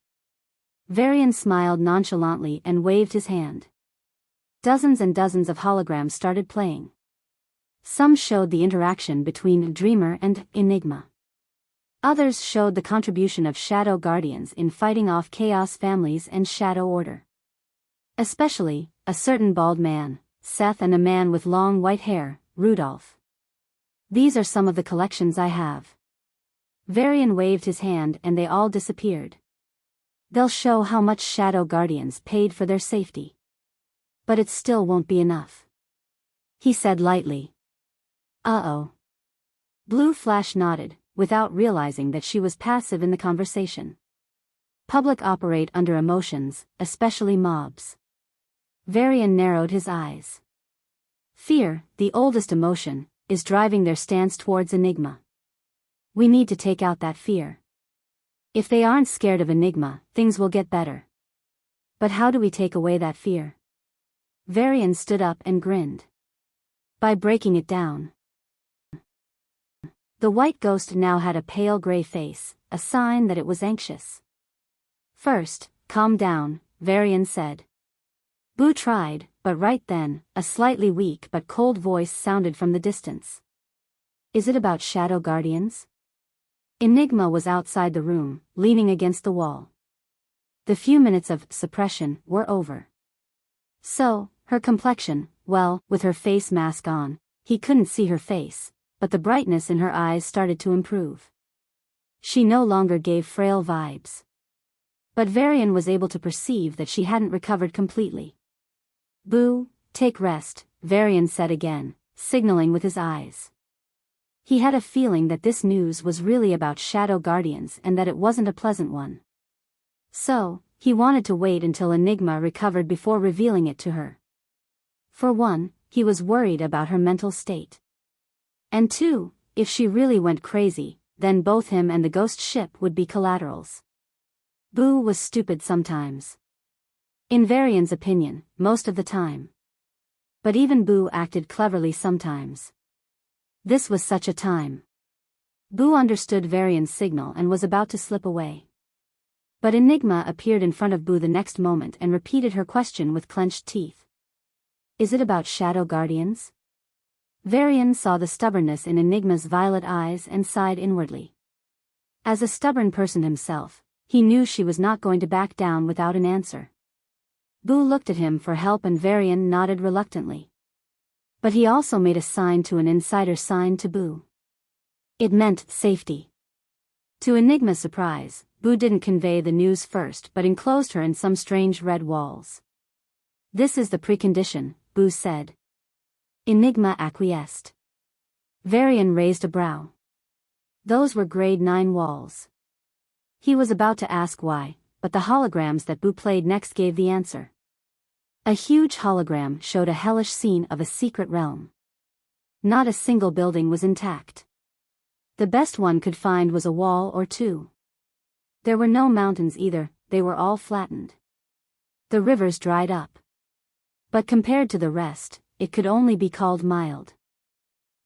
Varian smiled nonchalantly and waved his hand. Dozens and dozens of holograms started playing. Some showed the interaction between Dreamer and Enigma. Others showed the contribution of Shadow Guardians in fighting off Chaos families and Shadow Order. Especially, a certain bald man, Seth, and a man with long white hair, Rudolph. These are some of the collections I have. Varian waved his hand and they all disappeared. They'll show how much Shadow Guardians paid for their safety. But it still won't be enough. He said lightly. Uh-oh. Blue Flash nodded, without realizing that she was passive in the conversation. Public operate under emotions, especially mobs. Varian narrowed his eyes. Fear, the oldest emotion, is driving their stance towards Enigma. We need to take out that fear. If they aren't scared of Enigma, things will get better. But how do we take away that fear? Varian stood up and grinned. By breaking it down. The white ghost now had a pale gray face, a sign that it was anxious. First, calm down, Varian said. Boo tried, but right then, a slightly weak but cold voice sounded from the distance. Is it about Shadow Guardians? Enigma was outside the room, leaning against the wall. The few minutes of suppression were over. So, her complexion, well, with her face mask on, he couldn't see her face, but the brightness in her eyes started to improve. She no longer gave frail vibes. But Varian was able to perceive that she hadn't recovered completely. "Boo, take rest," Varian said again, signaling with his eyes. He had a feeling that this news was really about Shadow Guardians and that it wasn't a pleasant one. So, he wanted to wait until Enigma recovered before revealing it to her. For one, he was worried about her mental state. And two, if she really went crazy, then both him and the ghost ship would be collaterals. Boo was stupid sometimes. In Varian's opinion, most of the time. But even Boo acted cleverly sometimes. This was such a time. Boo understood Varian's signal and was about to slip away. But Enigma appeared in front of Boo the next moment and repeated her question with clenched teeth. "Is it about Shadow Guardians?" Varian saw the stubbornness in Enigma's violet eyes and sighed inwardly. As a stubborn person himself, he knew she was not going to back down without an answer. Boo looked at him for help and Varian nodded reluctantly. But he also made a sign to an insider sign to Boo. It meant safety. To Enigma's surprise, Boo didn't convey the news first but enclosed her in some strange red walls. "This is the precondition," Boo said. Enigma acquiesced. Varian raised a brow. Those were grade 9 walls. He was about to ask why, but the holograms that Boo played next gave the answer. A huge hologram showed a hellish scene of a secret realm. Not a single building was intact. The best one could find was a wall or two. There were no mountains either, they were all flattened. The rivers dried up. But compared to the rest, it could only be called mild.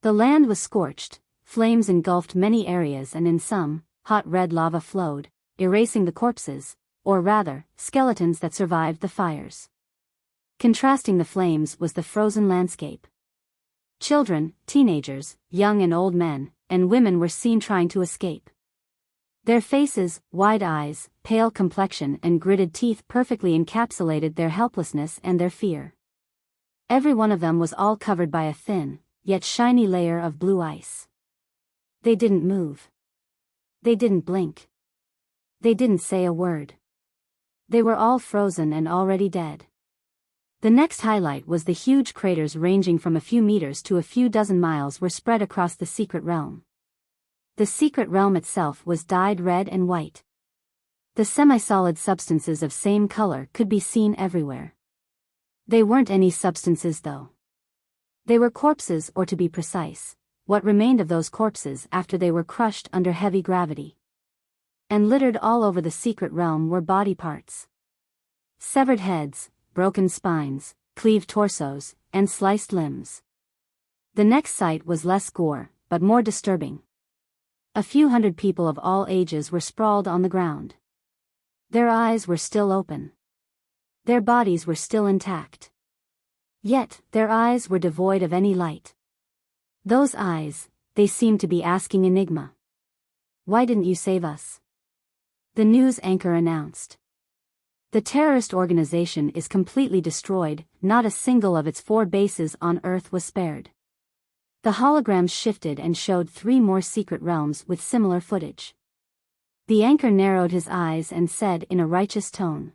The land was scorched, flames engulfed many areas and in some, hot red lava flowed, erasing the corpses, or rather, skeletons that survived the fires. Contrasting the flames was the frozen landscape. Children, teenagers, young and old men, and women were seen trying to escape. Their faces, wide eyes, pale complexion and gritted teeth perfectly encapsulated their helplessness and their fear. Every one of them was all covered by a thin, yet shiny layer of blue ice. They didn't move. They didn't blink. They didn't say a word. They were all frozen and already dead. The next highlight was the huge craters ranging from a few meters to a few dozen miles were spread across the secret realm. The secret realm itself was dyed red and white. The semi-solid substances of same color could be seen everywhere. They weren't any substances though. They were corpses, or to be precise, what remained of those corpses after they were crushed under heavy gravity. And littered all over the secret realm were body parts. Severed heads, broken spines, cleaved torsos, and sliced limbs. The next sight was less gore, but more disturbing. A few hundred people of all ages were sprawled on the ground. Their eyes were still open. Their bodies were still intact. Yet, their eyes were devoid of any light. Those eyes, they seemed to be asking Enigma. "Why didn't you save us?" The news anchor announced. "The terrorist organization is completely destroyed, not a single of its 4 bases on Earth was spared." The holograms shifted and showed 3 more secret realms with similar footage. The anchor narrowed his eyes and said in a righteous tone,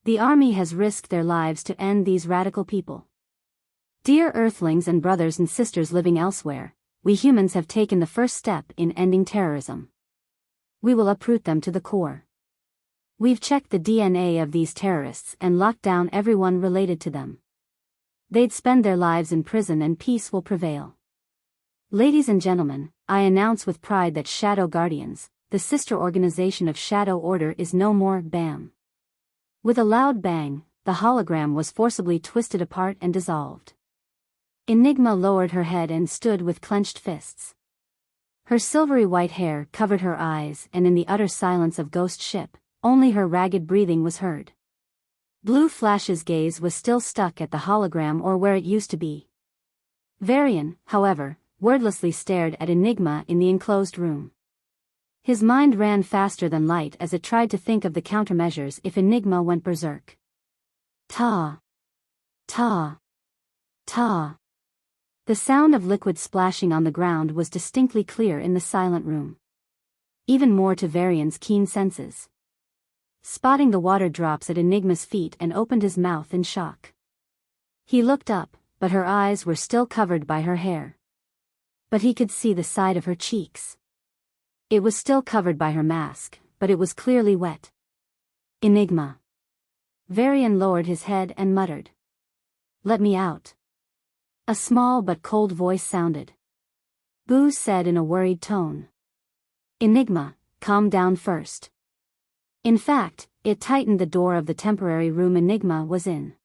"The army has risked their lives to end these radical people. Dear Earthlings and brothers and sisters living elsewhere, we humans have taken the first step in ending terrorism. We will uproot them to the core. We've checked the DNA of these terrorists and locked down everyone related to them. They'd spend their lives in prison and peace will prevail. Ladies and gentlemen, I announce with pride that Shadow Guardians, the sister organization of Shadow Order, is no more." Bam! With a loud bang, the hologram was forcibly twisted apart and dissolved. Enigma lowered her head and stood with clenched fists. Her silvery white hair covered her eyes, and in the utter silence of Ghost Ship, only her ragged breathing was heard. Blue Flash's gaze was still stuck at the hologram or where it used to be. Varian, however, wordlessly stared at Enigma in the enclosed room. His mind ran faster than light as it tried to think of the countermeasures if Enigma went berserk. Ta! Ta! Ta! The sound of liquid splashing on the ground was distinctly clear in the silent room. even more to Varian's keen senses. Spotting the water drops at Enigma's feet and opened his mouth in shock. He looked up, but her eyes were still covered by her hair. But he could see the side of her cheeks. It was still covered by her mask, but it was clearly wet. Enigma. Varian lowered his head and muttered. "Let me out." A small but cold voice sounded. Boo said in a worried tone. "Enigma, calm down first." In fact, it tightened the door of the temporary room Enigma was in.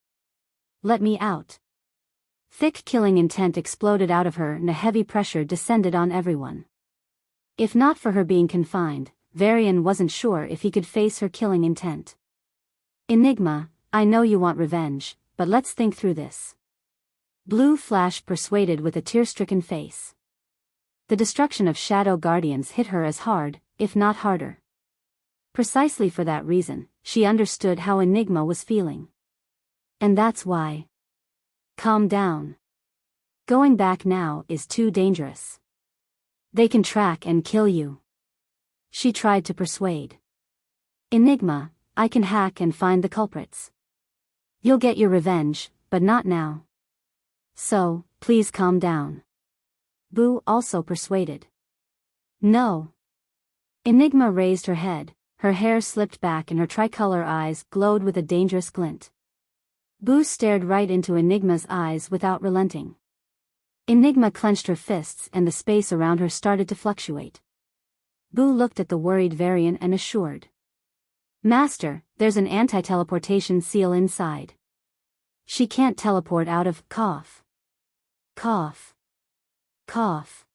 "Let me out." Thick killing intent exploded out of her and a heavy pressure descended on everyone. If not for her being confined, Varian wasn't sure if he could face her killing intent. "Enigma, I know you want revenge, but let's think through this." Blue flashed persuaded with a tear-stricken face. The destruction of Shadow Guardians hit her as hard, if not harder. Precisely for that reason, she understood how Enigma was feeling. And that's why. Calm down. Going back now is too dangerous. They can track and kill you. She tried to persuade. "Enigma, I can hack and find the culprits. You'll get your revenge, but not now. So, please calm down." Boo also persuaded. "No." Enigma raised her head, her hair slipped back and her tricolor eyes glowed with a dangerous glint. Boo stared right into Enigma's eyes without relenting. Enigma clenched her fists and the space around her started to fluctuate. Boo looked at the worried Varian and assured. "Master, there's an anti-teleportation seal inside. She can't teleport out of cough. Cough. Cough."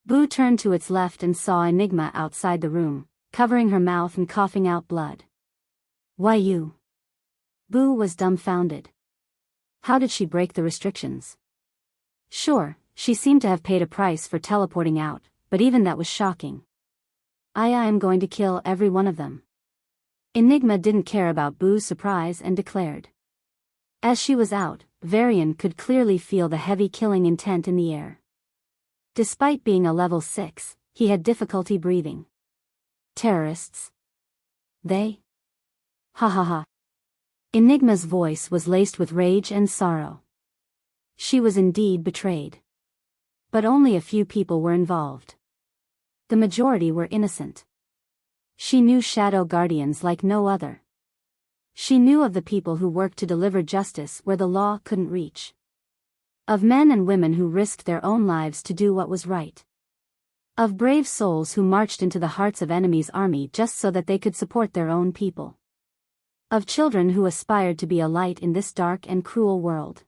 Boo turned to its left and saw Enigma outside the room, covering her mouth and coughing out blood. "Why you?" Boo was dumbfounded. How did she break the restrictions? Sure, she seemed to have paid a price for teleporting out, but even that was shocking. I am going to kill every one of them." Enigma didn't care about Boo's surprise and declared. As she was out, Varian could clearly feel the heavy killing intent in the air. Despite being a level 6, he had difficulty breathing. "Terrorists? They? Ha ha ha." Enigma's voice was laced with rage and sorrow. She was indeed betrayed. But only a few people were involved. The majority were innocent. She knew Shadow Guardians like no other. She knew of the people who worked to deliver justice where the law couldn't reach. Of men and women who risked their own lives to do what was right. Of brave souls who marched into the hearts of enemy's army just so that they could support their own people. Of children who aspired to be a light in this dark and cruel world.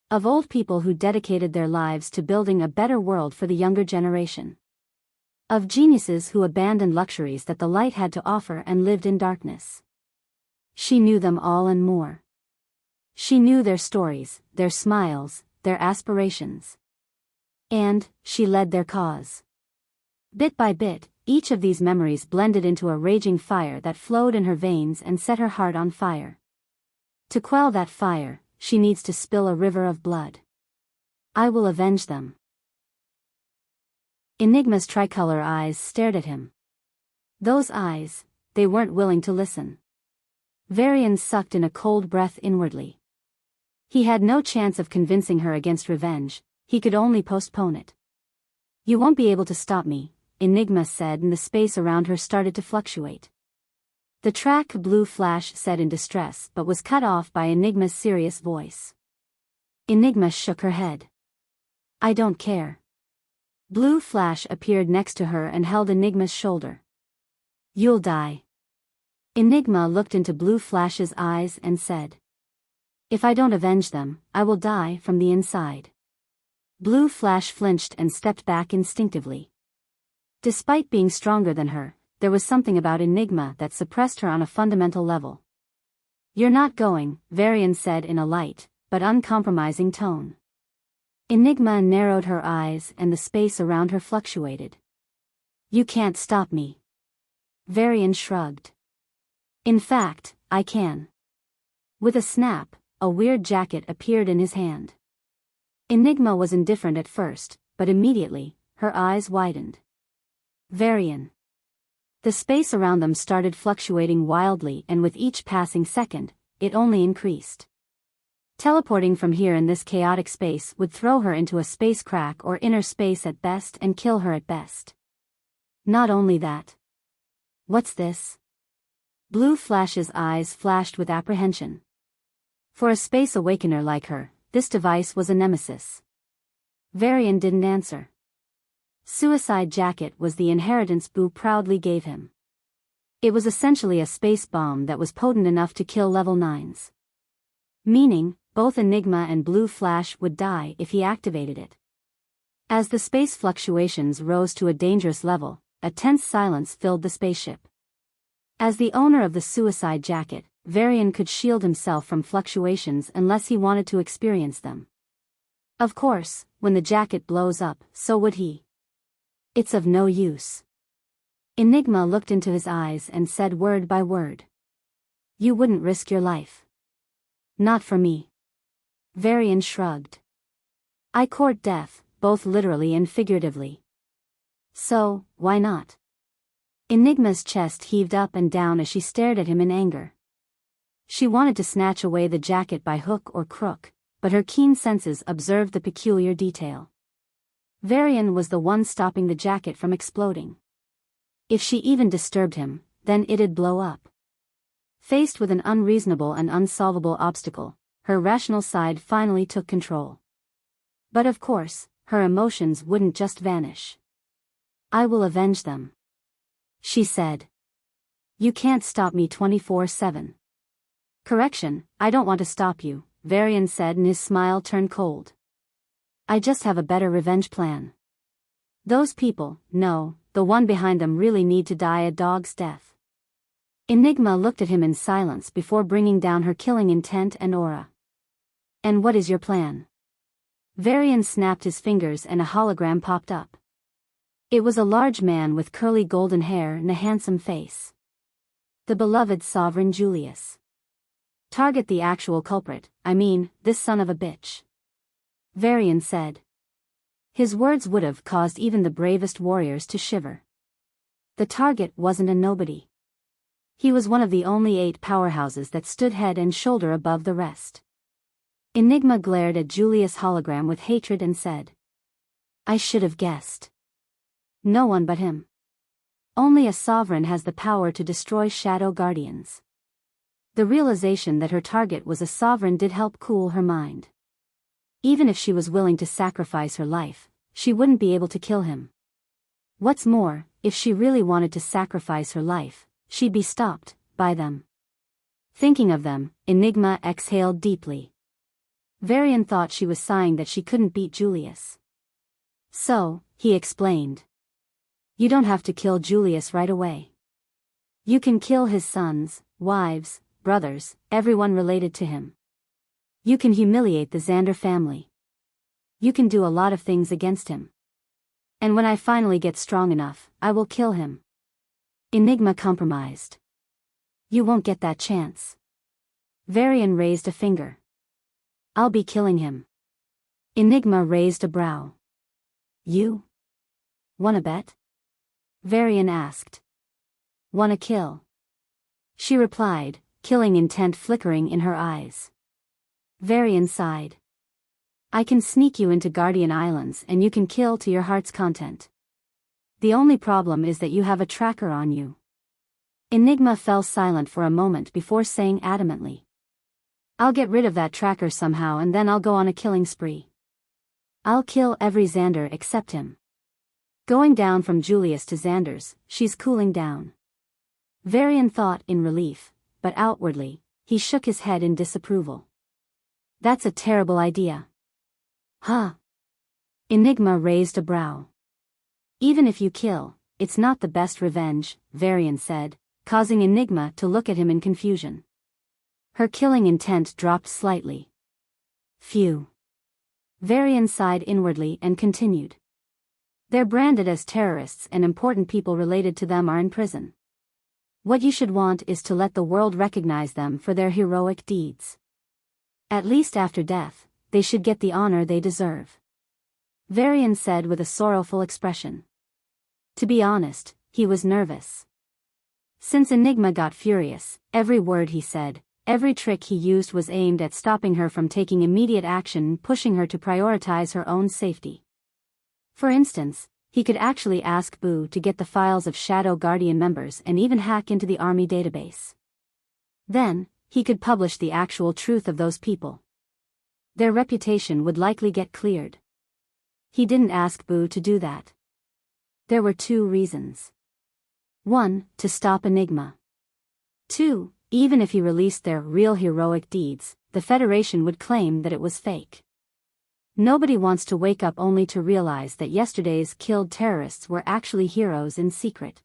Of old people who dedicated their lives to building a better world for the younger generation. Of geniuses who abandoned luxuries that the light had to offer and lived in darkness. She knew them all and more. She knew their stories, their smiles, their aspirations. And she led their cause. Bit by bit, each of these memories blended into a raging fire that flowed in her veins and set her heart on fire. To quell that fire, she needs to spill a river of blood. I will avenge them. Enigma's tricolor eyes stared at him. Those eyes, they weren't willing to listen. Varian sucked in a cold breath inwardly. He had no chance of convincing her against revenge, he could only postpone it. "You won't be able to stop me," Enigma said, and the space around her started to fluctuate. The track Blue Flash said in distress but was cut off by Enigma's serious voice. Enigma shook her head. "I don't care." Blue Flash appeared next to her and held Enigma's shoulder. "You'll die." Enigma looked into Blue Flash's eyes and said. "If I don't avenge them, I will die from the inside." Blue Flash flinched and stepped back instinctively. Despite being stronger than her, there was something about Enigma that suppressed her on a fundamental level. "You're not going," Varian said in a light, but uncompromising tone. Enigma narrowed her eyes and the space around her fluctuated. "You can't stop me." Varian shrugged. "In fact, I can." With a snap, a weird jacket appeared in his hand. Enigma was indifferent at first, but immediately, her eyes widened. "Varian. The space around them started fluctuating wildly, and with each passing second, it only increased. Teleporting from here in this chaotic space would throw her into a space crack or inner space at best and kill her at best. Not only that. What's this? Blue Flash's eyes flashed with apprehension. For a space awakener like her, this device was a nemesis. Varian didn't answer. Suicide Jacket was the inheritance Boo proudly gave him. It was essentially a space bomb that was potent enough to kill level 9s. Meaning, both Enigma and Blue Flash would die if he activated it. As the space fluctuations rose to a dangerous level, a tense silence filled the spaceship. As the owner of the Suicide Jacket, Varian could shield himself from fluctuations unless he wanted to experience them. Of course, when the jacket blows up, so would he. It's of no use. Enigma looked into his eyes and said word by word. You wouldn't risk your life. Not for me. Varian shrugged. I court death, both literally and figuratively. So, why not? Enigma's chest heaved up and down as she stared at him in anger. She wanted to snatch away the jacket by hook or crook, but her keen senses observed the peculiar detail. Varian was the one stopping the jacket from exploding. If she even disturbed him, then it'd blow up. Faced with an unreasonable and unsolvable obstacle, her rational side finally took control. But of course, her emotions wouldn't just vanish. I will avenge them, she said. You can't stop me 24/7. Correction, I don't want to stop you, Varian said, and his smile turned cold. I just have a better revenge plan. Those people, no, the one behind them really need to die a dog's death. Enigma looked at him in silence before bringing down her killing intent and aura. And what is your plan? Varian snapped his fingers and a hologram popped up. It was a large man with curly golden hair and a handsome face. The beloved Sovereign Julius. Target the actual culprit, I mean, this son of a bitch, Varian said. His words would have caused even the bravest warriors to shiver. The target wasn't a nobody. He was one of the only 8 powerhouses that stood head and shoulder above the rest. Enigma glared at Julius' hologram with hatred and said, I should have guessed. No one but him. Only a sovereign has the power to destroy shadow guardians. The realization that her target was a sovereign did help cool her mind. Even if she was willing to sacrifice her life, she wouldn't be able to kill him. What's more, if she really wanted to sacrifice her life, she'd be stopped by them. Thinking of them, Enigma exhaled deeply. Varian thought she was sighing that she couldn't beat Julius. So, he explained. You don't have to kill Julius right away. You can kill his sons, wives, brothers, everyone related to him. You can humiliate the Xander family. You can do a lot of things against him. And when I finally get strong enough, I will kill him. Enigma compromised. You won't get that chance. Varian raised a finger. I'll be killing him. Enigma raised a brow. You? Wanna bet? Varian asked. Wanna kill? She replied, killing intent flickering in her eyes. Varian sighed. I can sneak you into Guardian Islands and you can kill to your heart's content. The only problem is that you have a tracker on you. Enigma fell silent for a moment before saying adamantly. I'll get rid of that tracker somehow and then I'll go on a killing spree. I'll kill every Xander except him. Going down from Julius to Xander's, she's cooling down. Varian thought in relief, but outwardly, he shook his head in disapproval. That's a terrible idea. Huh? Enigma raised a brow. Even if you kill, it's not the best revenge, Varian said, causing Enigma to look at him in confusion. Her killing intent dropped slightly. Phew. Varian sighed inwardly and continued. They're branded as terrorists and important people related to them are in prison. What you should want is to let the world recognize them for their heroic deeds. At least after death, they should get the honor they deserve. Varian said with a sorrowful expression. To be honest, he was nervous. Since Enigma got furious, every word he said, every trick he used was aimed at stopping her from taking immediate action and pushing her to prioritize her own safety. For instance, he could actually ask Boo to get the files of Shadow Guardian members and even hack into the army database. Then, he could publish the actual truth of those people. Their reputation would likely get cleared. He didn't ask Boo to do that. There were 2 reasons. 1. To stop Enigma. 2. Even if he released their real heroic deeds, the Federation would claim that it was fake. Nobody wants to wake up only to realize that yesterday's killed terrorists were actually heroes in secret.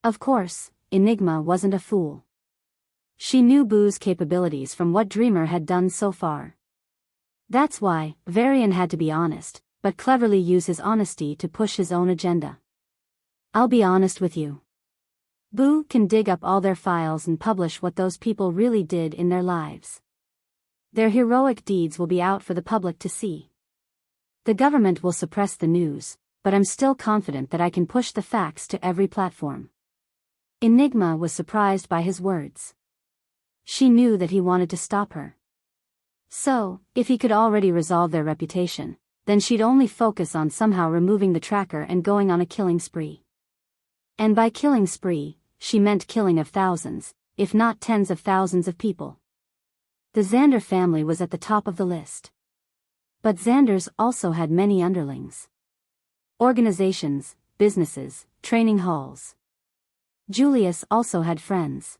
Of course, Enigma wasn't a fool. She knew Boo's capabilities from what Dreamer had done so far. That's why Varian had to be honest, but cleverly use his honesty to push his own agenda. I'll be honest with you. Boo can dig up all their files and publish what those people really did in their lives. Their heroic deeds will be out for the public to see. The government will suppress the news, but I'm still confident that I can push the facts to every platform. Enigma was surprised by his words. She knew that he wanted to stop her. So, if he could already resolve their reputation, then she'd only focus on somehow removing the tracker and going on a killing spree. And by killing spree, she meant killing of thousands, if not tens of thousands of people. The Xander family was at the top of the list. But Xander's also had many underlings. Organizations, businesses, training halls. Julius also had friends.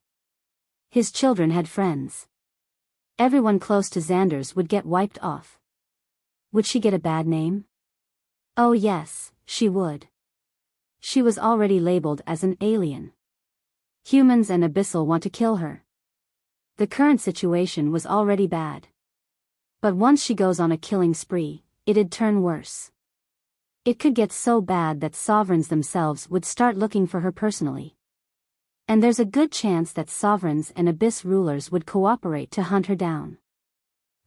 His children had friends. Everyone close to Xander's would get wiped off. Would she get a bad name? Oh yes, she would. She was already labeled as an alien. Humans and Abyssal want to kill her. The current situation was already bad. But once she goes on a killing spree, it'd turn worse. It could get so bad that sovereigns themselves would start looking for her personally. And there's a good chance that sovereigns and abyss rulers would cooperate to hunt her down.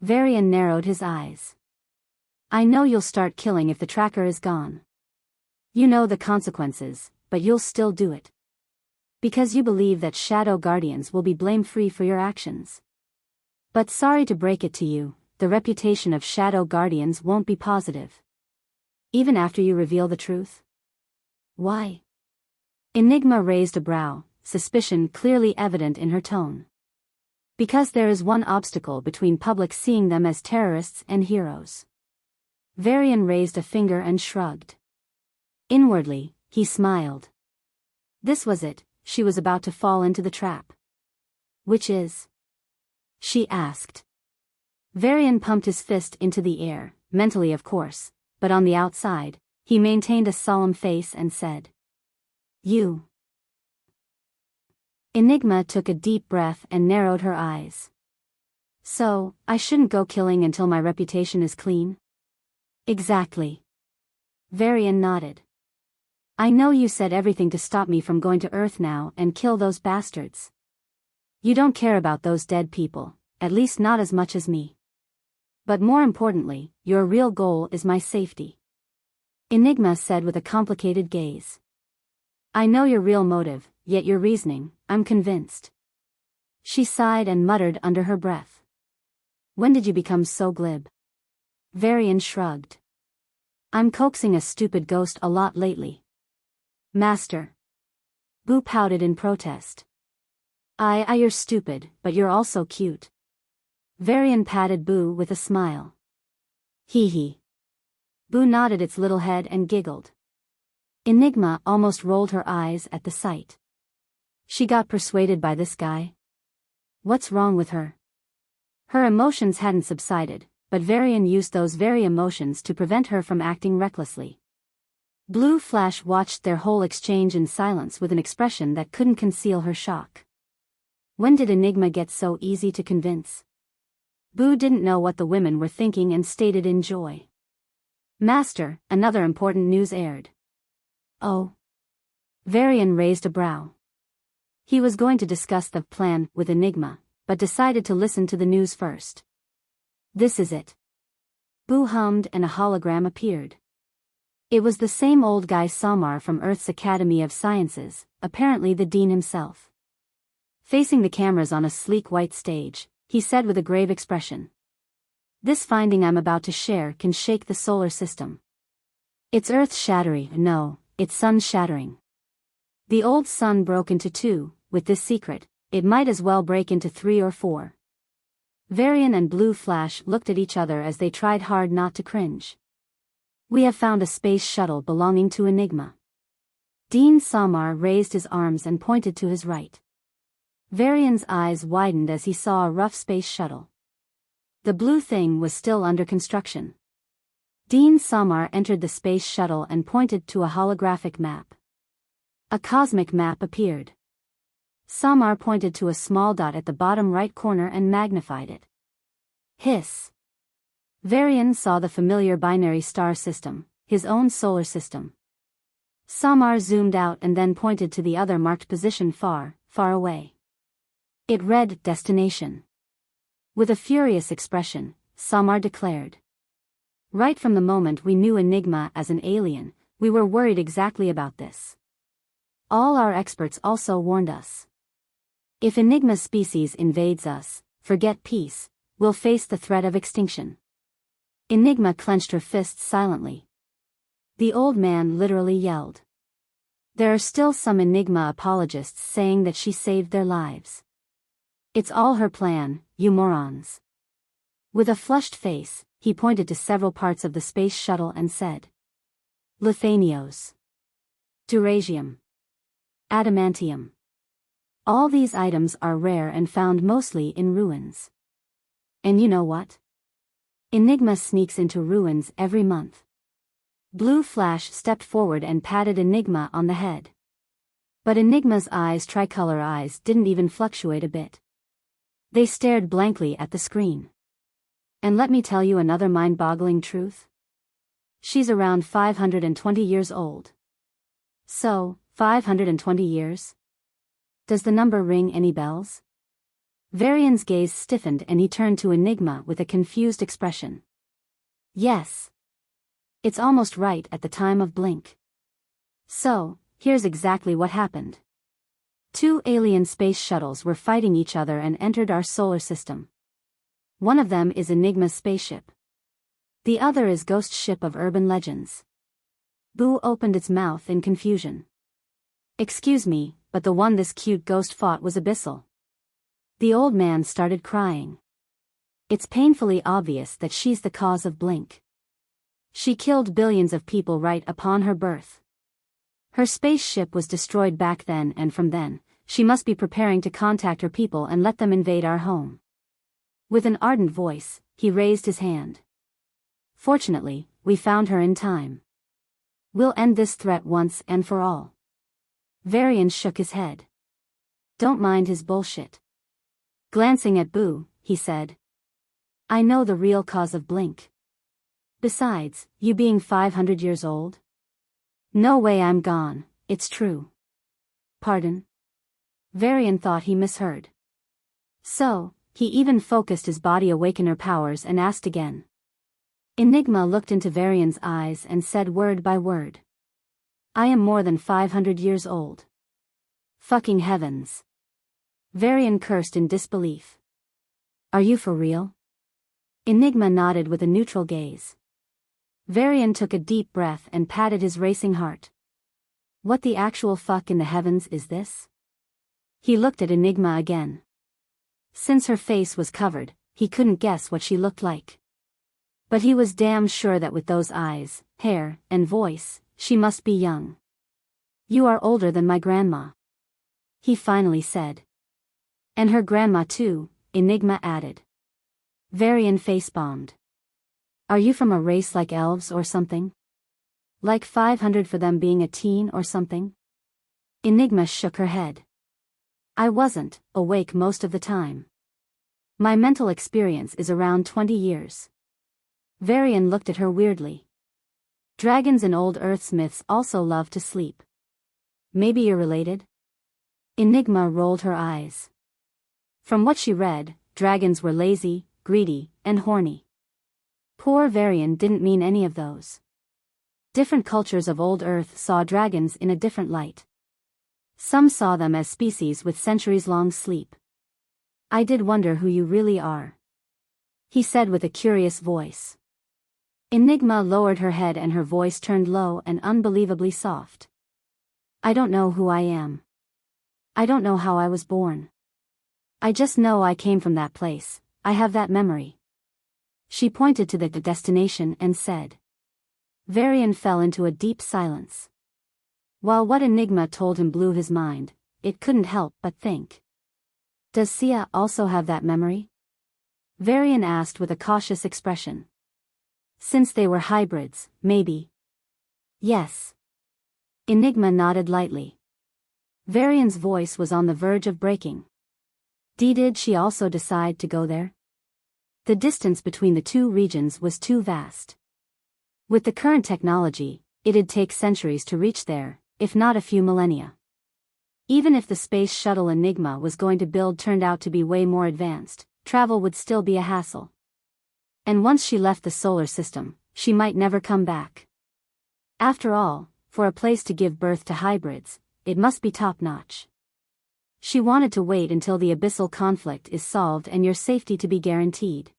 Varian narrowed his eyes. I know you'll start killing if the tracker is gone. You know the consequences, but you'll still do it. Because you believe that Shadow Guardians will be blame-free for your actions. But sorry to break it to you, the reputation of Shadow Guardians won't be positive. Even after you reveal the truth? Why? Enigma raised a brow, suspicion clearly evident in her tone. Because there is one obstacle between public seeing them as terrorists and heroes. Varian raised a finger and shrugged. Inwardly, he smiled. This was it, she was about to fall into the trap. Which is? She asked. Varian pumped his fist into the air, mentally of course, but on the outside, he maintained a solemn face and said. You. Enigma took a deep breath and narrowed her eyes. So, I shouldn't go killing until my reputation is clean? Exactly. Varian nodded. I know you said everything to stop me from going to Earth now and kill those bastards. You don't care about those dead people, at least not as much as me. But more importantly, your real goal is my safety. Enigma said with a complicated gaze. I know your real motive, yet your reasoning, I'm convinced. She sighed and muttered under her breath. When did you become so glib? Varian shrugged. I'm coaxing a stupid ghost a lot lately. Master. Boo pouted in protest. You're stupid, but you're also cute. Varian patted Boo with a smile. Hee hee. Boo nodded its little head and giggled. Enigma almost rolled her eyes at the sight. She got persuaded by this guy? What's wrong with her? Her emotions hadn't subsided, but Varian used those very emotions to prevent her from acting recklessly. Blue Flash watched their whole exchange in silence with an expression that couldn't conceal her shock. When did Enigma get so easy to convince? Boo didn't know what the women were thinking and stated in joy. Master, another important news aired. Oh. Varian raised a brow. He was going to discuss the plan with Enigma, but decided to listen to the news first. This is it. Boo hummed and a hologram appeared. It was the same old guy Samar from Earth's Academy of Sciences, apparently the dean himself. Facing the cameras on a sleek white stage, he said with a grave expression. This finding I'm about to share can shake the solar system. It's earth-shattering, no, it's sun-shattering. The old sun broke into two, with this secret, it might as well break into 3 or 4. Varian and Blue Flash looked at each other as they tried hard not to cringe. We have found a space shuttle belonging to Enigma. Dean Samar raised his arms and pointed to his right. Varian's eyes widened as he saw a rough space shuttle. The blue thing was still under construction. Dean Samar entered the space shuttle and pointed to a holographic map. A cosmic map appeared. Samar pointed to a small dot at the bottom right corner and magnified it. Hiss. Varian saw the familiar binary star system, his own solar system. Samar zoomed out and then pointed to the other marked position far, far away. It read Destination. With a furious expression, Samar declared. Right from the moment we knew Enigma as an alien, we were worried exactly about this. All our experts also warned us. If Enigma species invades us, forget peace, we'll face the threat of extinction. Enigma clenched her fists silently. The old man literally yelled. There are still some Enigma apologists saying that she saved their lives. It's all her plan, you morons. With a flushed face, he pointed to several parts of the space shuttle and said. Lithanios. Durasium. Adamantium. All these items are rare and found mostly in ruins. And you know what? Enigma sneaks into ruins every month. Blue Flash stepped forward and patted Enigma on the head. But Enigma's tricolor eyes didn't even fluctuate a bit. They stared blankly at the screen. And let me tell you another mind-boggling truth. She's around 520 years old. So, 520 years? Does the number ring any bells? Varian's gaze stiffened and he turned to Enigma with a confused expression. Yes. It's almost right at the time of blink. So, here's exactly what happened. 2 alien space shuttles were fighting each other and entered our solar system. One of them is Enigma's spaceship. The other is Ghost Ship of Urban Legends. Boo opened its mouth in confusion. Excuse me, but the one this cute ghost fought was abyssal. The old man started crying. It's painfully obvious that she's the cause of blink. She killed billions of people right upon her birth. Her spaceship was destroyed back then, and from then, she must be preparing to contact her people and let them invade our home. With an ardent voice, he raised his hand. Fortunately, we found her in time. We'll end this threat once and for all. Varian shook his head. Don't mind his bullshit. Glancing at Boo, he said. I know the real cause of blink. Besides, you being 500 years old? No way I'm gone, it's true. Pardon? Varian thought he misheard. So, he even focused his body awakener powers and asked again. Enigma looked into Varian's eyes and said word by word. I am more than 500 years old. Fucking heavens. Varian cursed in disbelief. Are you for real? Enigma nodded with a neutral gaze. Varian took a deep breath and patted his racing heart. What the actual fuck in the heavens is this? He looked at Enigma again. Since her face was covered, he couldn't guess what she looked like. But he was damn sure that with those eyes, hair, and voice, she must be young. You are older than my grandma. He finally said. And her grandma too, Enigma added. Varian face-bombed. Are you from a race like elves or something? Like 500 for them being a teen or something? Enigma shook her head. I wasn't awake most of the time. My mental experience is around 20 years. Varian looked at her weirdly. Dragons in old Earth's myths also love to sleep. Maybe you're related? Enigma rolled her eyes. From what she read, dragons were lazy, greedy, and horny. Poor Varian didn't mean any of those. Different cultures of old Earth saw dragons in a different light. Some saw them as species with centuries-long sleep. "I did wonder who you really are," he said with a curious voice. Enigma lowered her head and her voice turned low and unbelievably soft. "I don't know who I am. I don't know how I was born. I just know I came from that place. I have that memory." She pointed to the destination and said. Varian fell into a deep silence. While what Enigma told him blew his mind, it couldn't help but think. "Does Sia also have that memory?" Varian asked with a cautious expression. "Since they were hybrids, maybe." "Yes." Enigma nodded lightly. Varian's voice was on the verge of breaking. Did she also decide to go there? The distance between the two regions was too vast. With the current technology, it'd take centuries to reach there, if not a few millennia. Even if the space shuttle Enigma was going to build turned out to be way more advanced, travel would still be a hassle. And once she left the solar system, she might never come back. After all, for a place to give birth to hybrids, it must be top-notch. She wanted to wait until the abyssal conflict is solved and your safety to be guaranteed.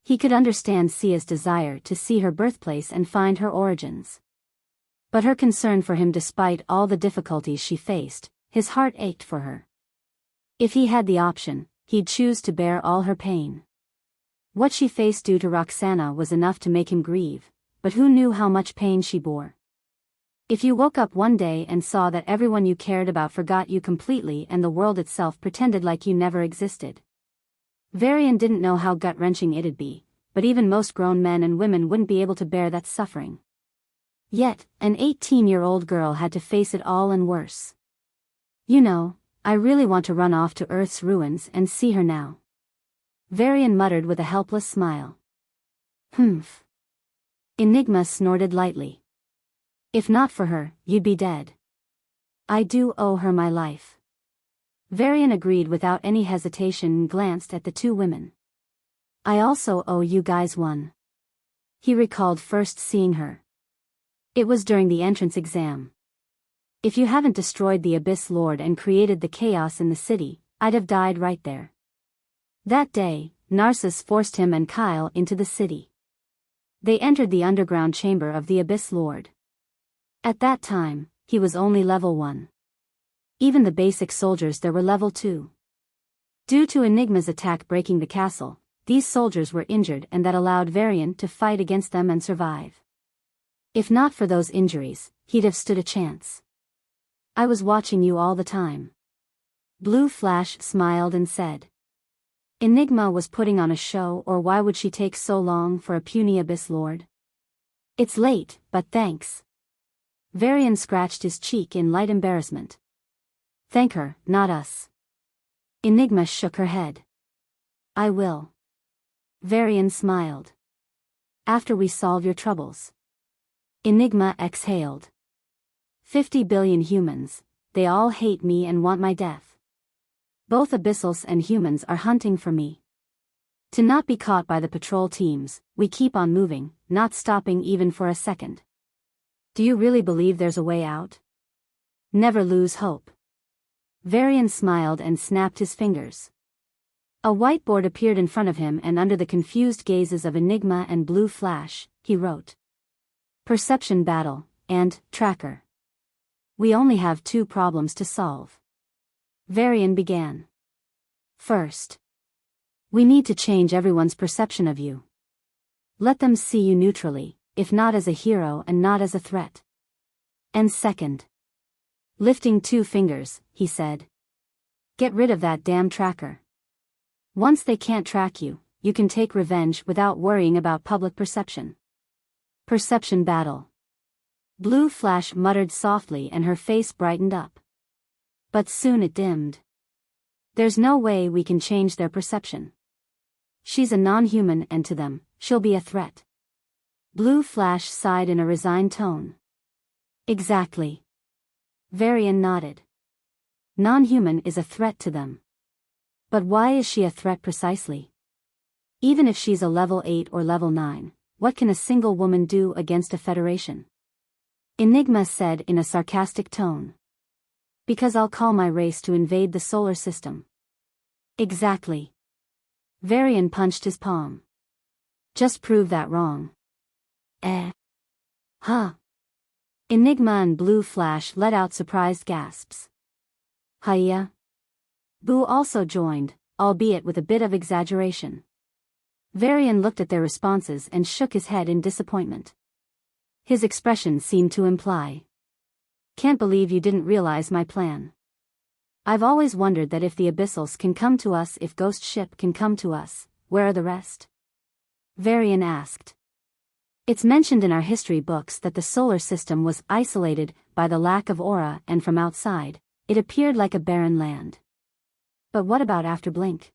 He could understand Sia's desire to see her birthplace and find her origins. But her concern for him, despite all the difficulties she faced, his heart ached for her. If he had the option, he'd choose to bear all her pain. What she faced due to Roxana was enough to make him grieve, but who knew how much pain she bore? If you woke up one day and saw that everyone you cared about forgot you completely and the world itself pretended like you never existed. Varian didn't know how gut-wrenching it'd be, but even most grown men and women wouldn't be able to bear that suffering. Yet, an 18-year-old girl had to face it all and worse. "You know, I really want to run off to Earth's ruins and see her now," Varian muttered with a helpless smile. "Humph." Enigma snorted lightly. "If not for her, you'd be dead." "I do owe her my life." Varian agreed without any hesitation and glanced at the two women. "I also owe you guys one." He recalled first seeing her. It was during the entrance exam. "If you haven't destroyed the Abyss Lord and created the chaos in the city, I'd have died right there." That day, Narcissus forced him and Cail into the city. They entered the underground chamber of the Abyss Lord. At that time, he was only level 1. Even the basic soldiers there were level 2. Due to Enigma's attack breaking the castle, these soldiers were injured and that allowed Varian to fight against them and survive. If not for those injuries, he'd have stood a chance. "I was watching you all the time." Blue Flash smiled and said. Enigma was putting on a show, or why would she take so long for a puny Abyss Lord? "It's late, but thanks." Varian scratched his cheek in light embarrassment. "Thank her, not us." Enigma shook her head. "I will." Varian smiled. "After we solve your troubles." Enigma exhaled. 50 billion humans, they all hate me and want my death. Both abyssals and humans are hunting for me. To not be caught by the patrol teams, we keep on moving, not stopping even for a second. Do you really believe there's a way out? Never lose hope. Varian smiled and snapped his fingers. A whiteboard appeared in front of him, and under the confused gazes of Enigma and Blue Flash, he wrote. Perception battle, and tracker. We only have 2 problems to solve. Varian began. First, we need to change everyone's perception of you. Let them see you neutrally, if not as a hero and not as a threat. And second, lifting 2 fingers, he said. Get rid of that damn tracker. Once they can't track you, you can take revenge without worrying about public perception. Perception battle. Blue Flash muttered softly and her face brightened up. But soon it dimmed. There's no way we can change their perception. She's a non-human, and to them, she'll be a threat. Blue Flash sighed in a resigned tone. Exactly. Varian nodded. Non-human is a threat to them. But why is she a threat precisely? Even if she's a level 8 or level 9, what can a single woman do against a federation? Enigma said in a sarcastic tone. Because I'll call my race to invade the solar system. Exactly. Varian punched his palm. Just prove that wrong. Huh. Enigma and Blue Flash let out surprised gasps. Hiya. Boo also joined, albeit with a bit of exaggeration. Varian looked at their responses and shook his head in disappointment. His expression seemed to imply, "Can't believe you didn't realize my plan. I've always wondered that if the Abyssals can come to us, if Ghost Ship can come to us, where are the rest?" Varian asked. It's mentioned in our history books that the solar system was isolated by the lack of aura, and from outside, it appeared like a barren land. But what about after Blink?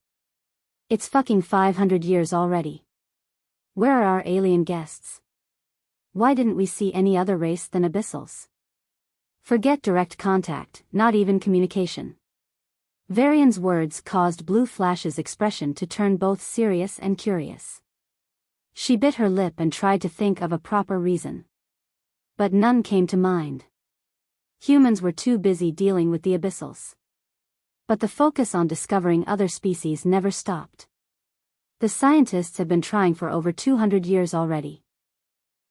It's fucking 500 years already. Where are our alien guests? Why didn't we see any other race than Abyssals? Forget direct contact, not even communication. Varian's words caused Blue Flash's expression to turn both serious and curious. She bit her lip and tried to think of a proper reason. But none came to mind. Humans were too busy dealing with the Abyssals. But the focus on discovering other species never stopped. The scientists had been trying for over 200 years already.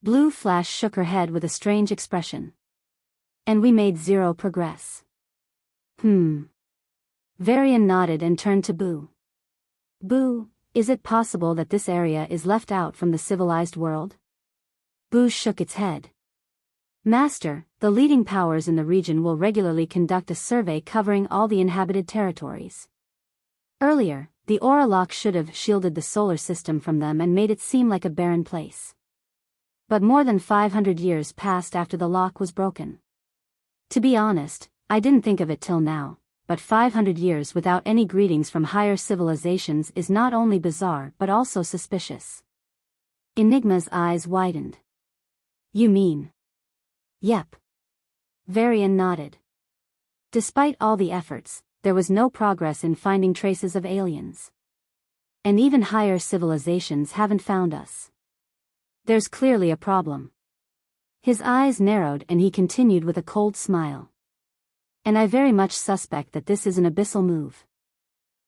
Blue Flash shook her head with a strange expression. And we made zero progress. Varian nodded and turned to Boo. Boo, is it possible that this area is left out from the civilized world? Boo shook its head. Master, the leading powers in the region will regularly conduct a survey covering all the inhabited territories. Earlier, the aura lock should have shielded the solar system from them and made it seem like a barren place. But more than 500 years passed after the lock was broken. To be honest, I didn't think of it till now, but 500 years without any greetings from higher civilizations is not only bizarre but also suspicious. Enigma's eyes widened. You mean? Yep. Varian nodded. Despite all the efforts, there was no progress in finding traces of aliens. And even higher civilizations haven't found us. There's clearly a problem. His eyes narrowed and he continued with a cold smile. And I very much suspect that this is an abyssal move.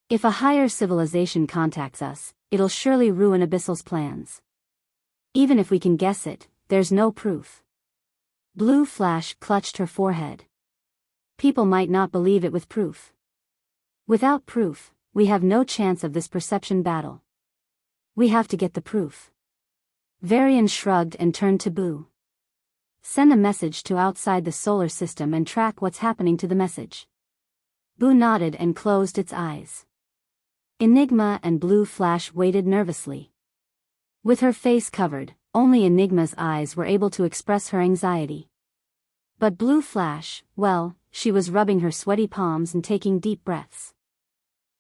If a higher civilization contacts us, it'll surely ruin Abyssal's plans. Even if we can guess it, there's no proof. Blue Flash clutched her forehead. People might not believe it with proof. Without proof, we have no chance of this perception battle. We have to get the proof. Varian shrugged and turned to Boo. Send a message to outside the solar system and track what's happening to the message. Boo nodded and closed its eyes. Enigma and Blue Flash waited nervously. With her face covered, only Enigma's eyes were able to express her anxiety. But Blue Flash, well, she was rubbing her sweaty palms and taking deep breaths.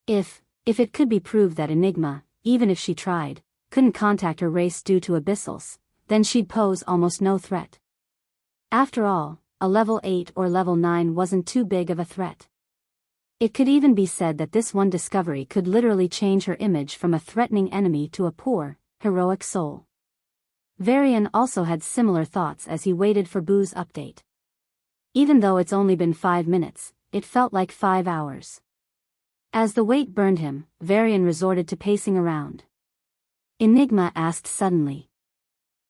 If it could be proved that Enigma, even if she tried, couldn't contact her race due to Abyssals, then she'd pose almost no threat. After all, a level 8 or level 9 wasn't too big of a threat. It could even be said that this one discovery could literally change her image from a threatening enemy to a poor, heroic soul. Varian also had similar thoughts as he waited for Boo's update. Even though it's only been 5 minutes, it felt like 5 hours. As the wait burned him, Varian resorted to pacing around. Enigma asked suddenly.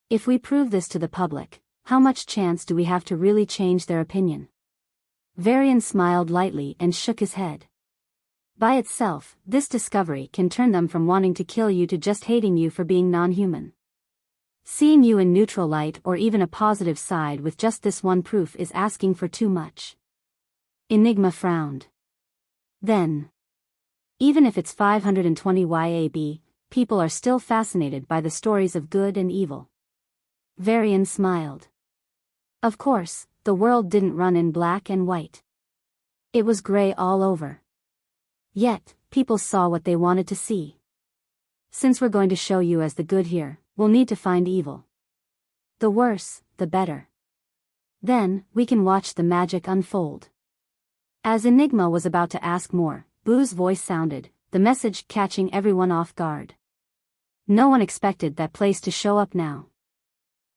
If we prove this to the public, how much chance do we have to really change their opinion? Varian smiled lightly and shook his head. By itself, this discovery can turn them from wanting to kill you to just hating you for being non-human. Seeing you in neutral light or even a positive side with just this one proof is asking for too much. Enigma frowned. Then, even if it's 520 YAB, people are still fascinated by the stories of good and evil. Varian smiled. Of course, the world didn't run in black and white. It was gray all over. Yet, people saw what they wanted to see. Since we're going to show you as the good here, we'll need to find evil. The worse, the better. Then, we can watch the magic unfold. As Enigma was about to ask more, Boo's voice sounded, the message catching everyone off guard. No one expected that place to show up now.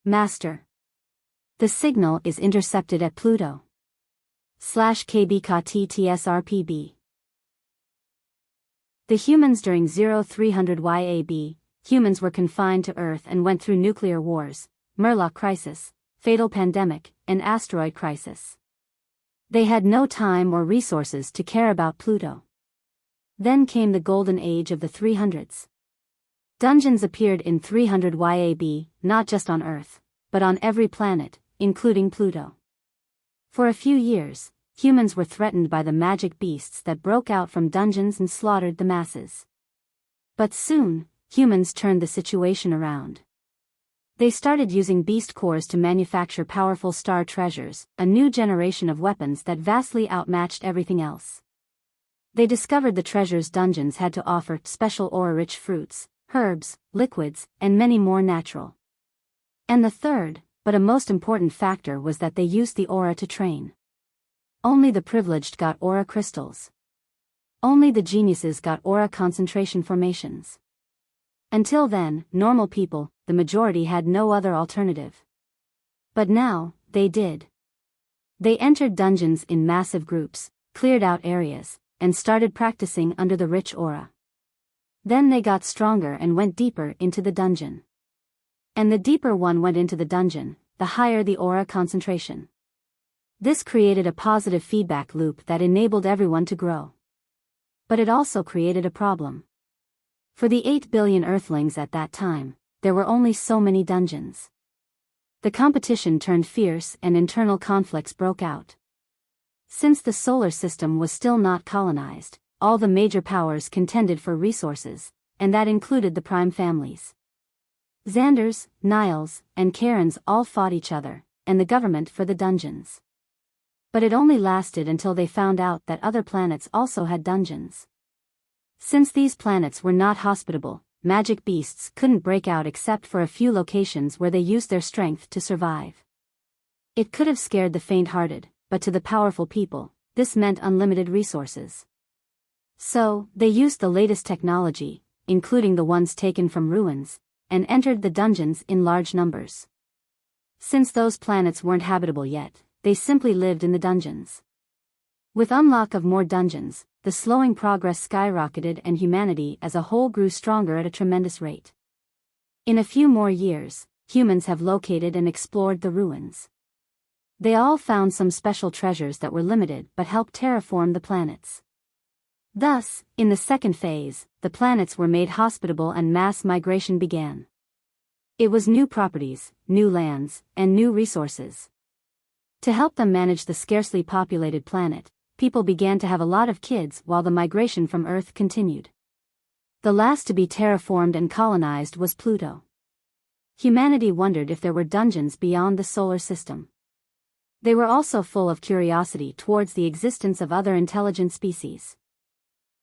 Master. The signal is intercepted at Pluto. /KBKTTSRPB. The humans during 0300 YAB, humans were confined to Earth and went through nuclear wars, Murloc crisis, fatal pandemic, and asteroid crisis. They had no time or resources to care about Pluto. Then came the golden age of the 300s. Dungeons appeared in 300 YAB, not just on Earth, but on every planet, including Pluto. For a few years, humans were threatened by the magic beasts that broke out from dungeons and slaughtered the masses. But soon, humans turned the situation around. They started using beast cores to manufacture powerful star treasures, a new generation of weapons that vastly outmatched everything else. They discovered the treasures dungeons had to offer, special aura-rich fruits, herbs, liquids, and many more natural. And the third, but a most important factor was that they used the aura to train. Only the privileged got aura crystals. Only the geniuses got aura concentration formations. Until then, normal people, the majority had no other alternative. But now, they did. They entered dungeons in massive groups, cleared out areas, and started practicing under the rich aura. Then they got stronger and went deeper into the dungeon. And the deeper one went into the dungeon, the higher the aura concentration. This created a positive feedback loop that enabled everyone to grow. But it also created a problem. For the 8 billion Earthlings at that time, there were only so many dungeons. The competition turned fierce and internal conflicts broke out. Since the solar system was still not colonized, all the major powers contended for resources, and that included the prime families. Xanders, Niles, and Karens all fought each other, and the government for the dungeons. But it only lasted until they found out that other planets also had dungeons. Since these planets were not hospitable, magic beasts couldn't break out except for a few locations where they used their strength to survive. It could have scared the faint-hearted, but to the powerful people, this meant unlimited resources. So, they used the latest technology, including the ones taken from ruins, and entered the dungeons in large numbers. Since those planets weren't habitable yet, they simply lived in the dungeons. With unlock of more dungeons, the slowing progress skyrocketed and humanity as a whole grew stronger at a tremendous rate. In a few more years, humans have located and explored the ruins. They all found some special treasures that were limited but helped terraform the planets. Thus, in the second phase, the planets were made hospitable and mass migration began. It was new properties, new lands, and new resources. To help them manage the scarcely populated planet, people began to have a lot of kids while the migration from Earth continued. The last to be terraformed and colonized was Pluto. Humanity wondered if there were dungeons beyond the solar system. They were also full of curiosity towards the existence of other intelligent species.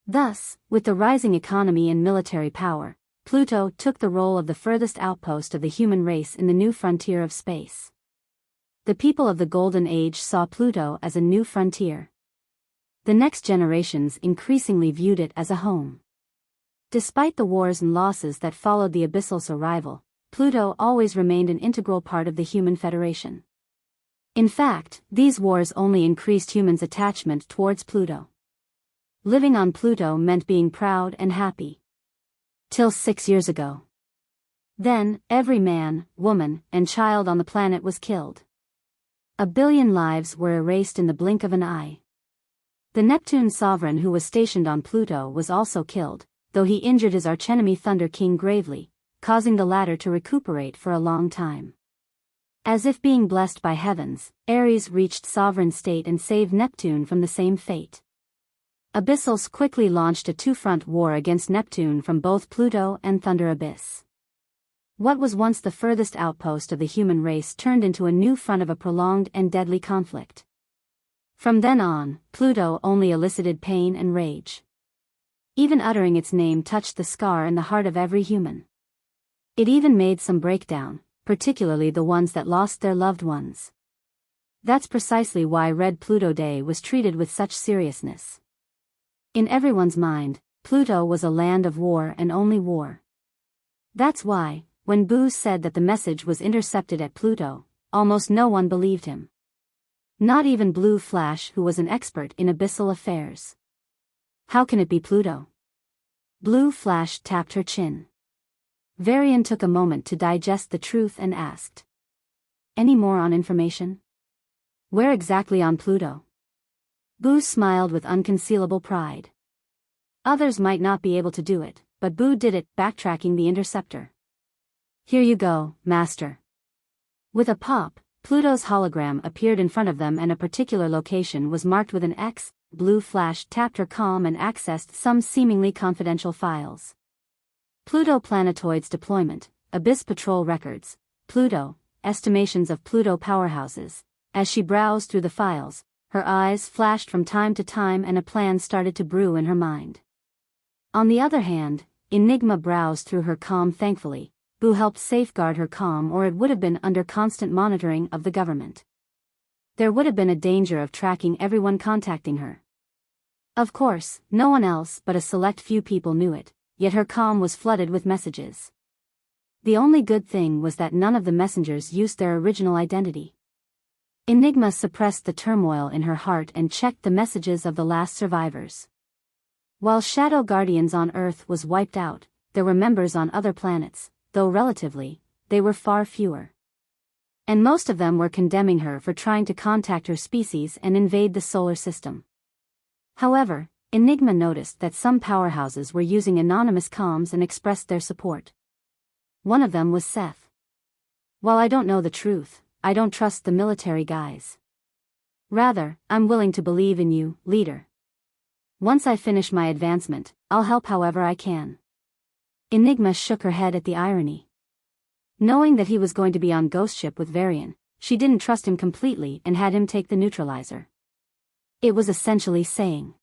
Thus, with the rising economy and military power, Pluto took the role of the furthest outpost of the human race in the new frontier of space. The people of the Golden Age saw Pluto as a new frontier. The next generations increasingly viewed it as a home. Despite the wars and losses that followed the Abyssal's arrival, Pluto always remained an integral part of the human federation. In fact, these wars only increased humans' attachment towards Pluto. Living on Pluto meant being proud and happy. Till 6 years ago. Then, every man, woman, and child on the planet was killed. 1 billion lives were erased in the blink of an eye. The Neptune sovereign who was stationed on Pluto was also killed, though he injured his archenemy Thunder King gravely, causing the latter to recuperate for a long time. As if being blessed by heavens, Ares reached sovereign state and saved Neptune from the same fate. Abyssals quickly launched a two-front war against Neptune from both Pluto and Thunder Abyss. What was once the furthest outpost of the human race turned into a new front of a prolonged and deadly conflict. From then on, Pluto only elicited pain and rage. Even uttering its name touched the scar in the heart of every human. It even made some breakdown, particularly the ones that lost their loved ones. That's precisely why Red Pluto Day was treated with such seriousness. In everyone's mind, Pluto was a land of war and only war. That's why, when Boo said that the message was intercepted at Pluto, almost no one believed him. Not even Blue Flash, who was an expert in abyssal affairs. How can it be Pluto? Blue Flash tapped her chin. Varian took a moment to digest the truth and asked. Any more on information? Where exactly on Pluto? Boo smiled with unconcealable pride. Others might not be able to do it, but Boo did it, backtracking the interceptor. Here you go, Master. With a pop, Pluto's hologram appeared in front of them and a particular location was marked with an X. Blue Flash tapped her comm and accessed some seemingly confidential files. Pluto planetoids deployment, Abyss Patrol records, Pluto, estimations of Pluto powerhouses. As she browsed through the files, her eyes flashed from time to time and a plan started to brew in her mind. On the other hand, Enigma browsed through her comm thankfully. Boo helped safeguard her comm, or it would have been under constant monitoring of the government. There would have been a danger of tracking everyone contacting her. Of course, no one else but a select few people knew it, yet her comm was flooded with messages. The only good thing was that none of the messengers used their original identity. Enigma suppressed the turmoil in her heart and checked the messages of the last survivors. While Shadow Guardians on Earth was wiped out, there were members on other planets, though relatively, they were far fewer. And most of them were condemning her for trying to contact her species and invade the solar system. However, Enigma noticed that some powerhouses were using anonymous comms and expressed their support. One of them was Seth. While I don't know the truth, I don't trust the military guys. Rather, I'm willing to believe in you, leader. Once I finish my advancement, I'll help however I can. Enigma shook her head at the irony. Knowing that he was going to be on Ghost Ship with Varian, she didn't trust him completely and had him take the neutralizer. It was essentially saying,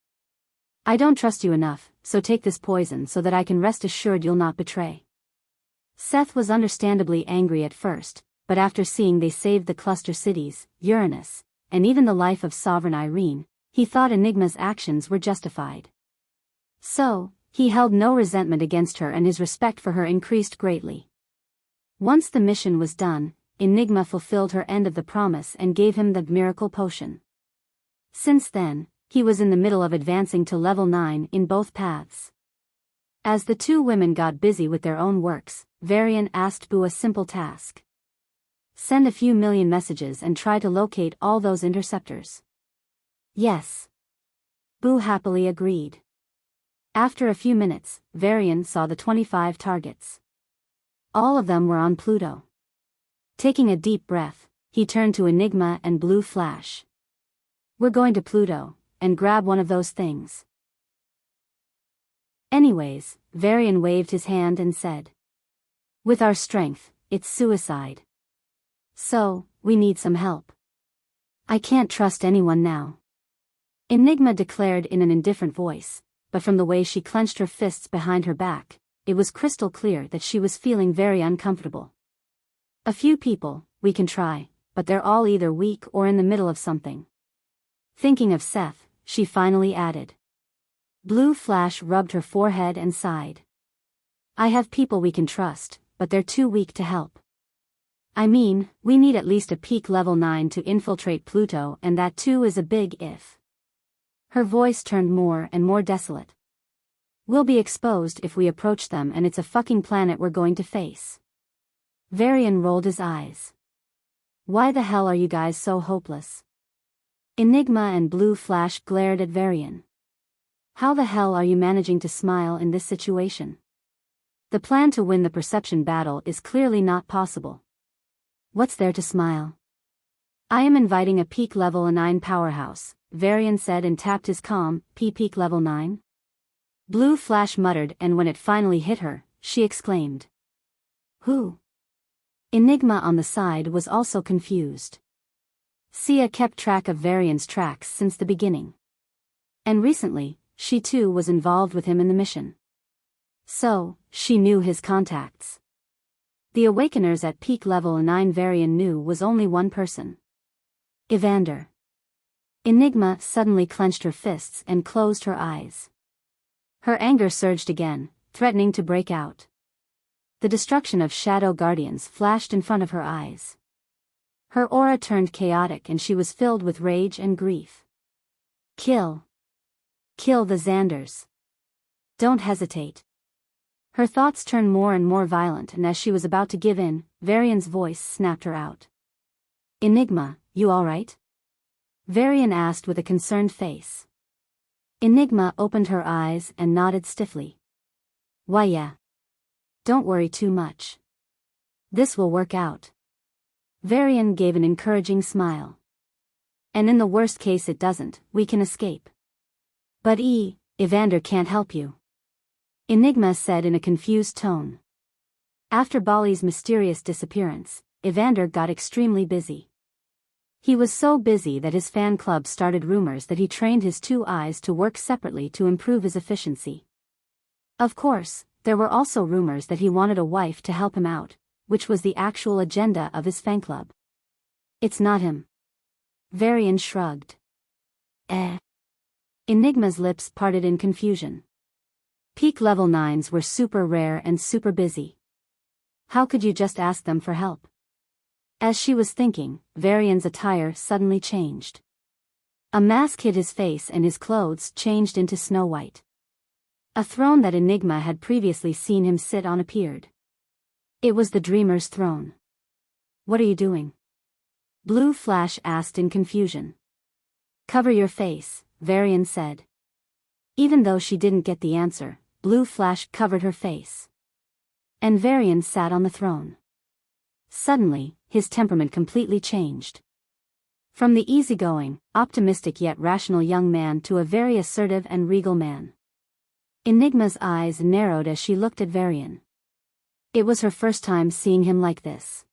I don't trust you enough, so take this poison so that I can rest assured you'll not betray. Seth was understandably angry at first, but after seeing they saved the cluster cities, Uranus, and even the life of Sovereign Irene, he thought Enigma's actions were justified. So, he held no resentment against her and his respect for her increased greatly. Once the mission was done, Enigma fulfilled her end of the promise and gave him the miracle potion. Since then, he was in the middle of advancing to level 9 in both paths. As the two women got busy with their own works, Varian asked Boo a simple task. Send a few million messages and try to locate all those interceptors. Yes. Boo happily agreed. After a few minutes, Varian saw the 25 targets. All of them were on Pluto. Taking a deep breath, he turned to Enigma and Blue Flash. We're going to Pluto, and grab one of those things. Anyways, Varian waved his hand and said. With our strength, it's suicide. So, we need some help. I can't trust anyone now. Enigma declared in an indifferent voice, but from the way she clenched her fists behind her back, it was crystal clear that she was feeling very uncomfortable. A few people, we can try, but they're all either weak or in the middle of something. Thinking of Seth, she finally added. Blue Flash rubbed her forehead and sighed. I have people we can trust, but they're too weak to help. I mean, we need at least a peak level 9 to infiltrate Pluto, and that too is a big if. Her voice turned more and more desolate. We'll be exposed if we approach them, and it's a fucking planet we're going to face. Varian rolled his eyes. Why the hell are you guys so hopeless? Enigma and Blue Flash glared at Varian. How the hell are you managing to smile in this situation? The plan to win the perception battle is clearly not possible. What's there to smile? I am inviting a peak level 9 powerhouse, Varian said and tapped his comm. Peak level 9? Blue Flash muttered, and when it finally hit her, she exclaimed. Who? Enigma on the side was also confused. Sia kept track of Varian's tracks since the beginning. And recently, she too was involved with him in the mission. So, she knew his contacts. The Awakeners at peak level 9 Varian knew was only one person. Xander. Enigma suddenly clenched her fists and closed her eyes. Her anger surged again, threatening to break out. the destruction of Shadow Guardians flashed in front of her eyes. Her aura turned chaotic and she was filled with rage and grief. Kill. Kill the Xanders. Don't hesitate. Her thoughts turned more and more violent, and as she was about to give in, Varian's voice snapped her out. Enigma, you alright? Varian asked with a concerned face. Enigma opened her eyes and nodded stiffly. Why yeah. Don't worry too much. This will work out. Varian gave an encouraging smile. And in the worst case it doesn't, we can escape. But Xander can't help you. Enigma said in a confused tone. After Balis' mysterious disappearance, Xander got extremely busy. He was so busy that his fan club started rumors that he trained his two eyes to work separately to improve his efficiency. Of course, there were also rumors that he wanted a wife to help him out, which was the actual agenda of his fan club. It's not him. Varian shrugged. Enigma's lips parted in confusion. Peak level 9s were super rare and super busy. How could you just ask them for help? As she was thinking, Varian's attire suddenly changed. A mask hid his face and his clothes changed into snow white. A throne that Enigma had previously seen him sit on appeared. It was the Dreamer's throne. What are you doing? Blue Flash asked in confusion. Cover your face, Varian said. Even though she didn't get the answer, Blue Flash covered her face. And Varian sat on the throne. Suddenly, his temperament completely changed. From the easygoing, optimistic yet rational young man to a very assertive and regal man. Enigma's eyes narrowed as she looked at Varian. It was her first time seeing him like this.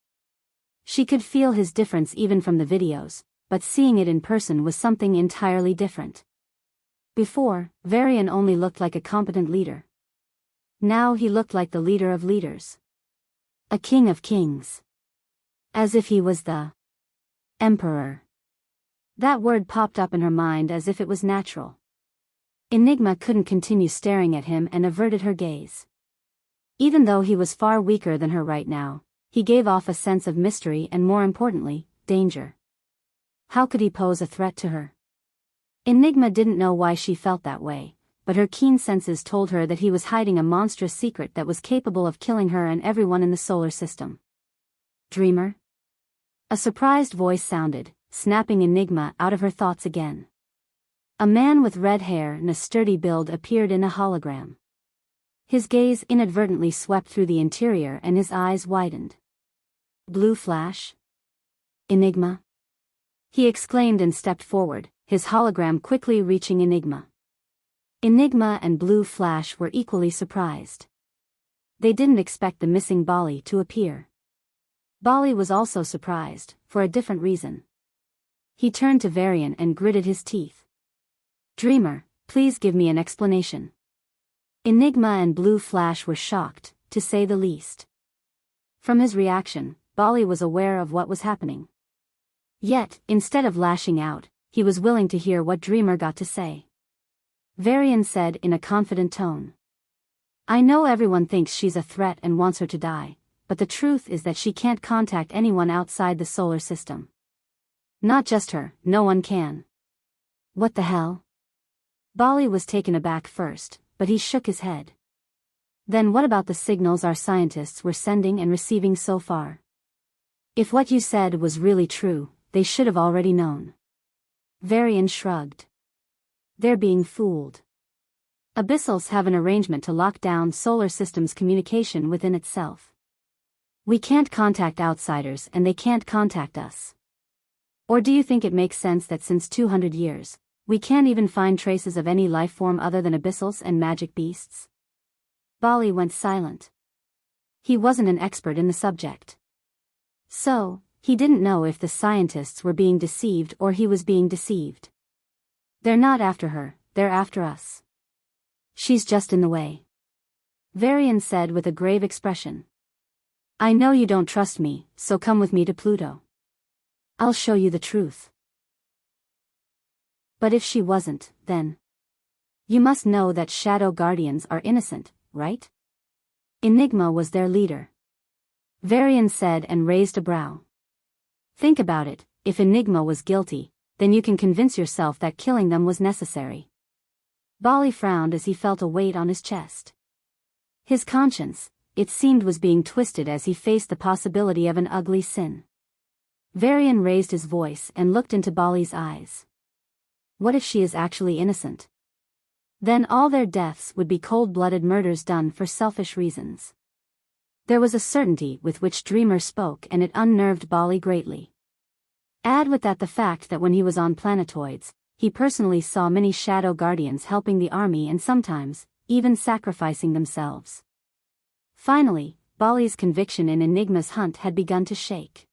She could feel his difference even from the videos, but seeing it in person was something entirely different. Before, Varian only looked like a competent leader. Now he looked like the leader of leaders. A king of kings. As if he was the emperor. That word popped up in her mind as if it was natural. Enigma couldn't continue staring at him and averted her gaze. Even though he was far weaker than her right now, he gave off a sense of mystery and, more importantly, danger. How could he pose a threat to her? Enigma didn't know why she felt that way, but her keen senses told her that he was hiding a monstrous secret that was capable of killing her and everyone in the solar system. Dreamer? A surprised voice sounded, snapping Enigma out of her thoughts again. A man with red hair and a sturdy build appeared in a hologram. His gaze inadvertently swept through the interior and his eyes widened. Blue Flash? Enigma? He exclaimed and stepped forward, his hologram quickly reaching Enigma. Enigma and Blue Flash were equally surprised. They didn't expect the missing Bali to appear. Bali was also surprised, for a different reason. He turned to Varian and gritted his teeth. Dreamer, please give me an explanation. Enigma and Blue Flash were shocked, to say the least. From his reaction, Bali was aware of what was happening. Yet, instead of lashing out, he was willing to hear what Dreamer got to say. Varian said in a confident tone. I know everyone thinks she's a threat and wants her to die, but the truth is that she can't contact anyone outside the solar system. Not just her, no one can. What the hell? Bali was taken aback first, but he shook his head. Then what about the signals our scientists were sending and receiving so far? If what you said was really true, they should have already known. Varian shrugged. They're being fooled. Abyssals have an arrangement to lock down solar system's communication within itself. We can't contact outsiders and they can't contact us. Or do you think it makes sense that since 200 years, we can't even find traces of any life form other than abyssals and magic beasts? Bali went silent. He wasn't an expert in the subject. So, he didn't know if the scientists were being deceived or he was being deceived. They're not after her, they're after us. She's just in the way. Varian said with a grave expression. I know you don't trust me, so come with me to Pluto. I'll show you the truth. But if she wasn't, then... You must know that Shadow Guardians are innocent, right? Enigma was their leader. Varian said and raised a brow. Think about it, if Enigma was guilty, then you can convince yourself that killing them was necessary. Bali frowned as he felt a weight on his chest. His conscience, it seemed, was being twisted as he faced the possibility of an ugly sin. Varian raised his voice and looked into Bali's eyes. What if she is actually innocent? Then all their deaths would be cold-blooded murders done for selfish reasons. There was a certainty with which Dreamer spoke, and it unnerved Bali greatly. Add with that the fact that when he was on planetoids, he personally saw many shadow guardians helping the army and sometimes, even sacrificing themselves. Finally, Bali's conviction in Enigma's hunt had begun to shake.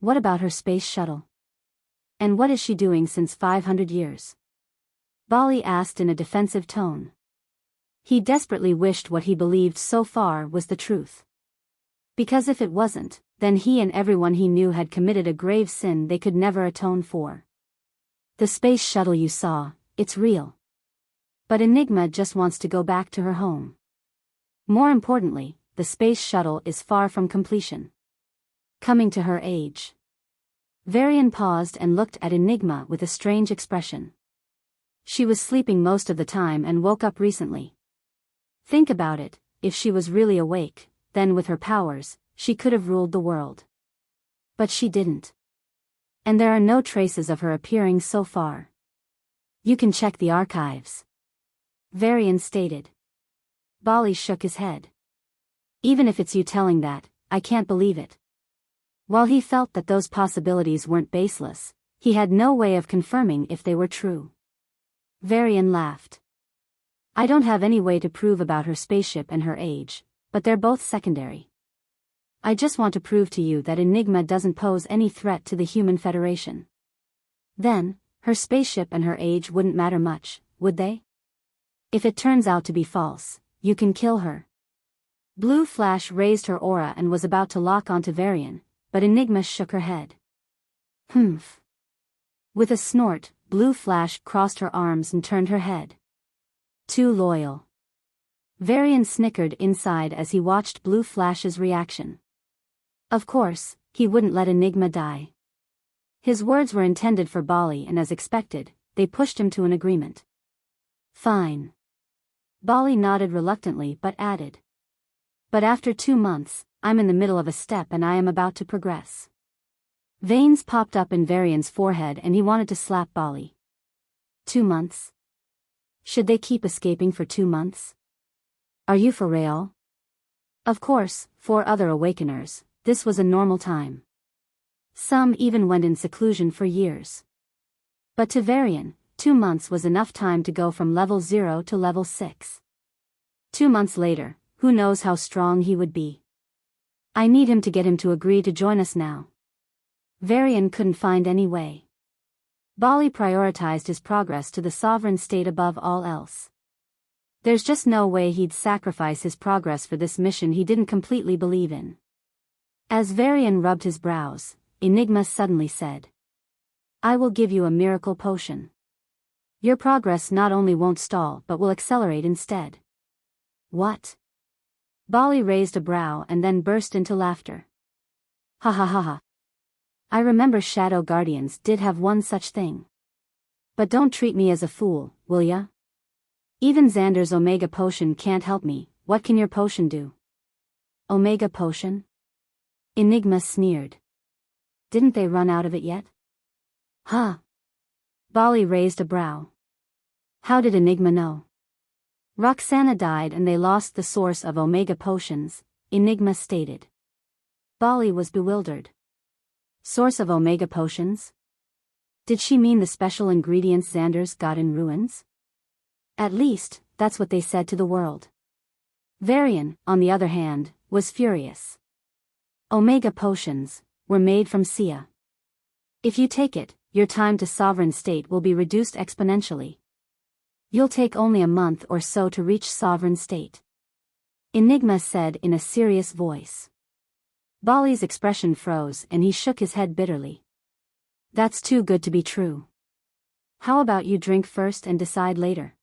What about her space shuttle? And what is she doing since 500 years? Bali asked in a defensive tone. He desperately wished what he believed so far was the truth. Because if it wasn't, then he and everyone he knew had committed a grave sin they could never atone for. The space shuttle you saw, it's real. But Enigma just wants to go back to her home. More importantly, the space shuttle is far from completion. Coming to her age. Varian paused and looked at Enigma with a strange expression. She was sleeping most of the time and woke up recently. Think about it, if she was really awake, then with her powers, she could have ruled the world. But she didn't. And there are no traces of her appearing so far. You can check the archives. Varian stated. Bali shook his head. Even if it's you telling that, I can't believe it. While he felt that those possibilities weren't baseless, he had no way of confirming if they were true. Varian laughed. I don't have any way to prove about her spaceship and her age, but they're both secondary. I just want to prove to you that Enigma doesn't pose any threat to the Human Federation. Then, her spaceship and her age wouldn't matter much, would they? If it turns out to be false, you can kill her. Blue Flash raised her aura and was about to lock onto Varian, but Enigma shook her head. Humph. With a snort, Blue Flash crossed her arms and turned her head. Too loyal. Varian snickered inside as he watched Blue Flash's reaction. Of course, he wouldn't let Enigma die. His words were intended for Bali, and as expected, they pushed him to an agreement. Fine. Bali nodded reluctantly but added. But after 2 months, I'm in the middle of a step and I am about to progress. Veins popped up in Varian's forehead and he wanted to slap Bali. 2 months? Should they keep escaping for 2 months? Are you for real? Of course, for other Awakeners, this was a normal time. Some even went in seclusion for years. But to Varian, 2 months was enough time to go from level 0 to level 6. 2 months later, who knows how strong he would be. I need him to get him to agree to join us now. Varian couldn't find any way. Bali prioritized his progress to the sovereign state above all else. There's just no way he'd sacrifice his progress for this mission he didn't completely believe in. As Varian rubbed his brows, Enigma suddenly said. I will give you a miracle potion. Your progress not only won't stall but will accelerate instead. What? Bali raised a brow and then burst into laughter. Ha ha ha ha. I remember Shadow Guardians did have one such thing. But don't treat me as a fool, will ya? Even Xander's Omega Potion can't help me. What can your potion do? Omega Potion? Enigma sneered. Didn't they run out of it yet? Huh. Bali raised a brow. How did Enigma know? Roxana died and they lost the source of Omega Potions, Enigma stated. Bali was bewildered. Source of Omega Potions? Did she mean the special ingredients Xander's got in ruins? At least, that's what they said to the world. Varian, on the other hand, was furious. Omega Potions were made from Sia. If you take it, your time to sovereign state will be reduced exponentially. You'll take only a month or so to reach sovereign state. Enigma said in a serious voice. Bali's expression froze and he shook his head bitterly. That's too good to be true. How about you drink first and decide later?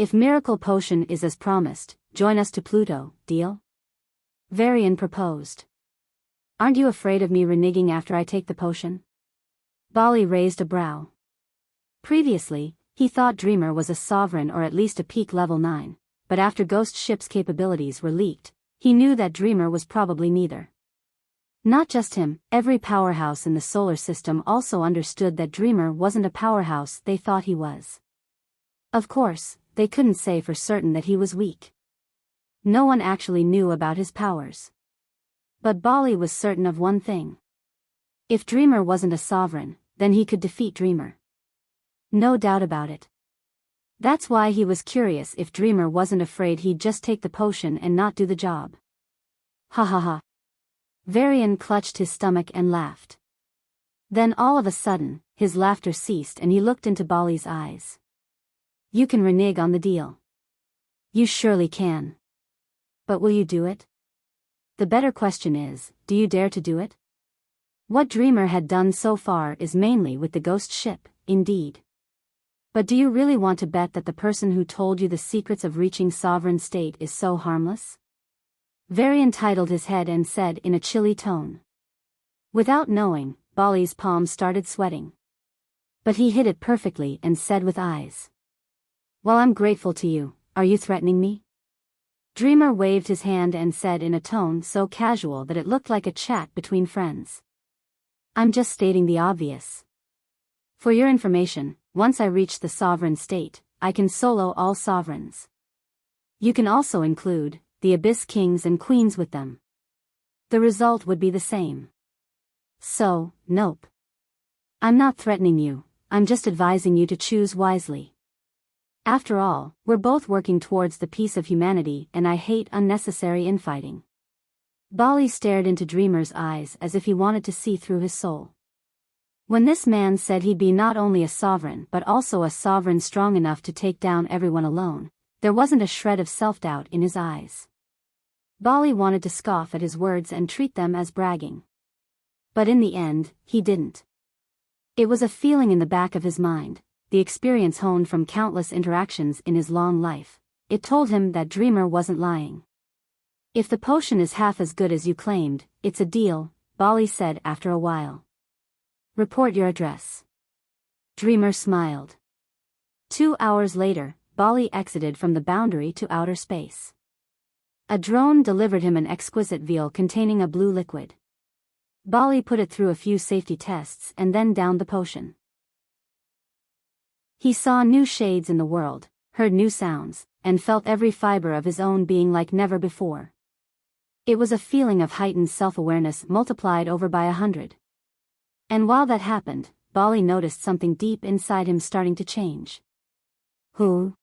If miracle potion is as promised, join us to Pluto, deal? Varian proposed. Aren't you afraid of me reneging after I take the potion? Bali raised a brow. Previously, he thought Dreamer was a sovereign or at least a peak level 9, but after Ghost Ship's capabilities were leaked, he knew that Dreamer was probably neither. Not just him, every powerhouse in the solar system also understood that Dreamer wasn't a powerhouse they thought he was. Of course, they couldn't say for certain that he was weak. No one actually knew about his powers. But Bali was certain of one thing. If Dreamer wasn't a sovereign, then he could defeat Dreamer. No doubt about it. That's why he was curious if Dreamer wasn't afraid he'd just take the potion and not do the job. Ha ha ha. Varian clutched his stomach and laughed. Then all of a sudden, his laughter ceased and he looked into Bali's eyes. You can renege on the deal. You surely can. But will you do it? The better question is, do you dare to do it? What Dreamer had done so far is mainly with the ghost ship, indeed. But do you really want to bet that the person who told you the secrets of reaching sovereign state is so harmless? Varian titled his head and said in a chilly tone. Without knowing, Bali's palm started sweating. But he hid it perfectly and said with eyes. Well, I'm grateful to you, are you threatening me? Dreamer waved his hand and said in a tone so casual that it looked like a chat between friends. I'm just stating the obvious. For your information, once I reach the sovereign state, I can solo all sovereigns. You can also include the Abyss Kings and Queens with them. The result would be the same. So, nope. I'm not threatening you, I'm just advising you to choose wisely. After all, we're both working towards the peace of humanity and I hate unnecessary infighting. Bali stared into Dreamer's eyes as if he wanted to see through his soul. When this man said he'd be not only a sovereign but also a sovereign strong enough to take down everyone alone, there wasn't a shred of self-doubt in his eyes. Bali wanted to scoff at his words and treat them as bragging. But in the end, he didn't. It was a feeling in the back of his mind, the experience honed from countless interactions in his long life. It told him that Dreamer wasn't lying. If the potion is half as good as you claimed, it's a deal, Bali said after a while. Report your address. Dreamer smiled. 2 hours later, Bali exited from the boundary to outer space. A drone delivered him an exquisite vial containing a blue liquid. Bali put it through a few safety tests and then downed the potion. He saw new shades in the world, heard new sounds, and felt every fiber of his own being like never before. It was a feeling of heightened self-awareness multiplied over by 100. And while that happened, Bali noticed something deep inside him starting to change. Who?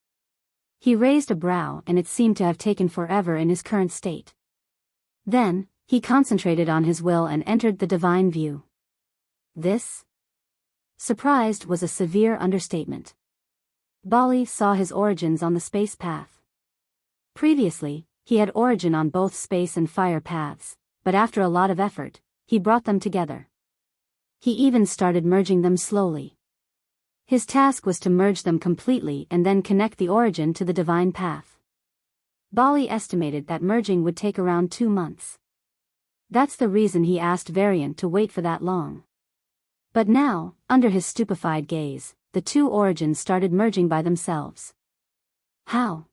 He raised a brow and it seemed to have taken forever in his current state. Then, he concentrated on his will and entered the divine view. This? Surprised was a severe understatement. Bali saw his origins on the space path. Previously, he had origin on both space and fire paths, but after a lot of effort, he brought them together. He even started merging them slowly. His task was to merge them completely and then connect the origin to the divine path. Bali estimated that merging would take around 2 months. That's the reason he asked Varian to wait for that long. But now, under his stupefied gaze, the two origins started merging by themselves. How?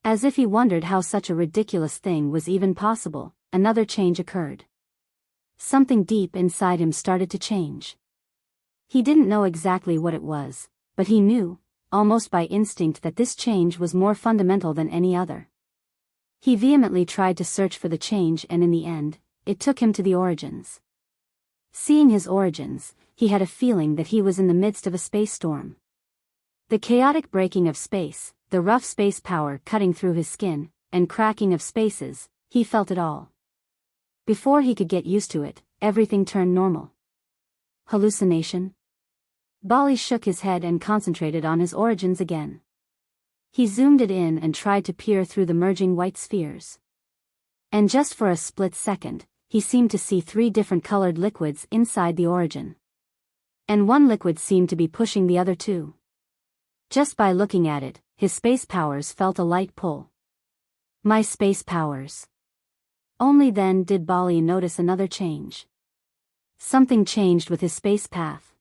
As if he wondered how such a ridiculous thing was even possible, another change occurred. Something deep inside him started to change. He didn't know exactly what it was, but he knew, almost by instinct, that this change was more fundamental than any other. He vehemently tried to search for the change and in the end, it took him to the origins. Seeing his origins, he had a feeling that he was in the midst of a space storm. The chaotic breaking of space, the rough space power cutting through his skin, and cracking of spaces, he felt it all. Before he could get used to it, everything turned normal. Hallucination? Bali shook his head and concentrated on his origins again. He zoomed it in and tried to peer through the merging white spheres. And just for a split second, he seemed to see 3 different colored liquids inside the origin. And one liquid seemed to be pushing the other 2. Just by looking at it, his space powers felt a light pull. My space powers. Only then did Balis notice another change. Something changed with his space path.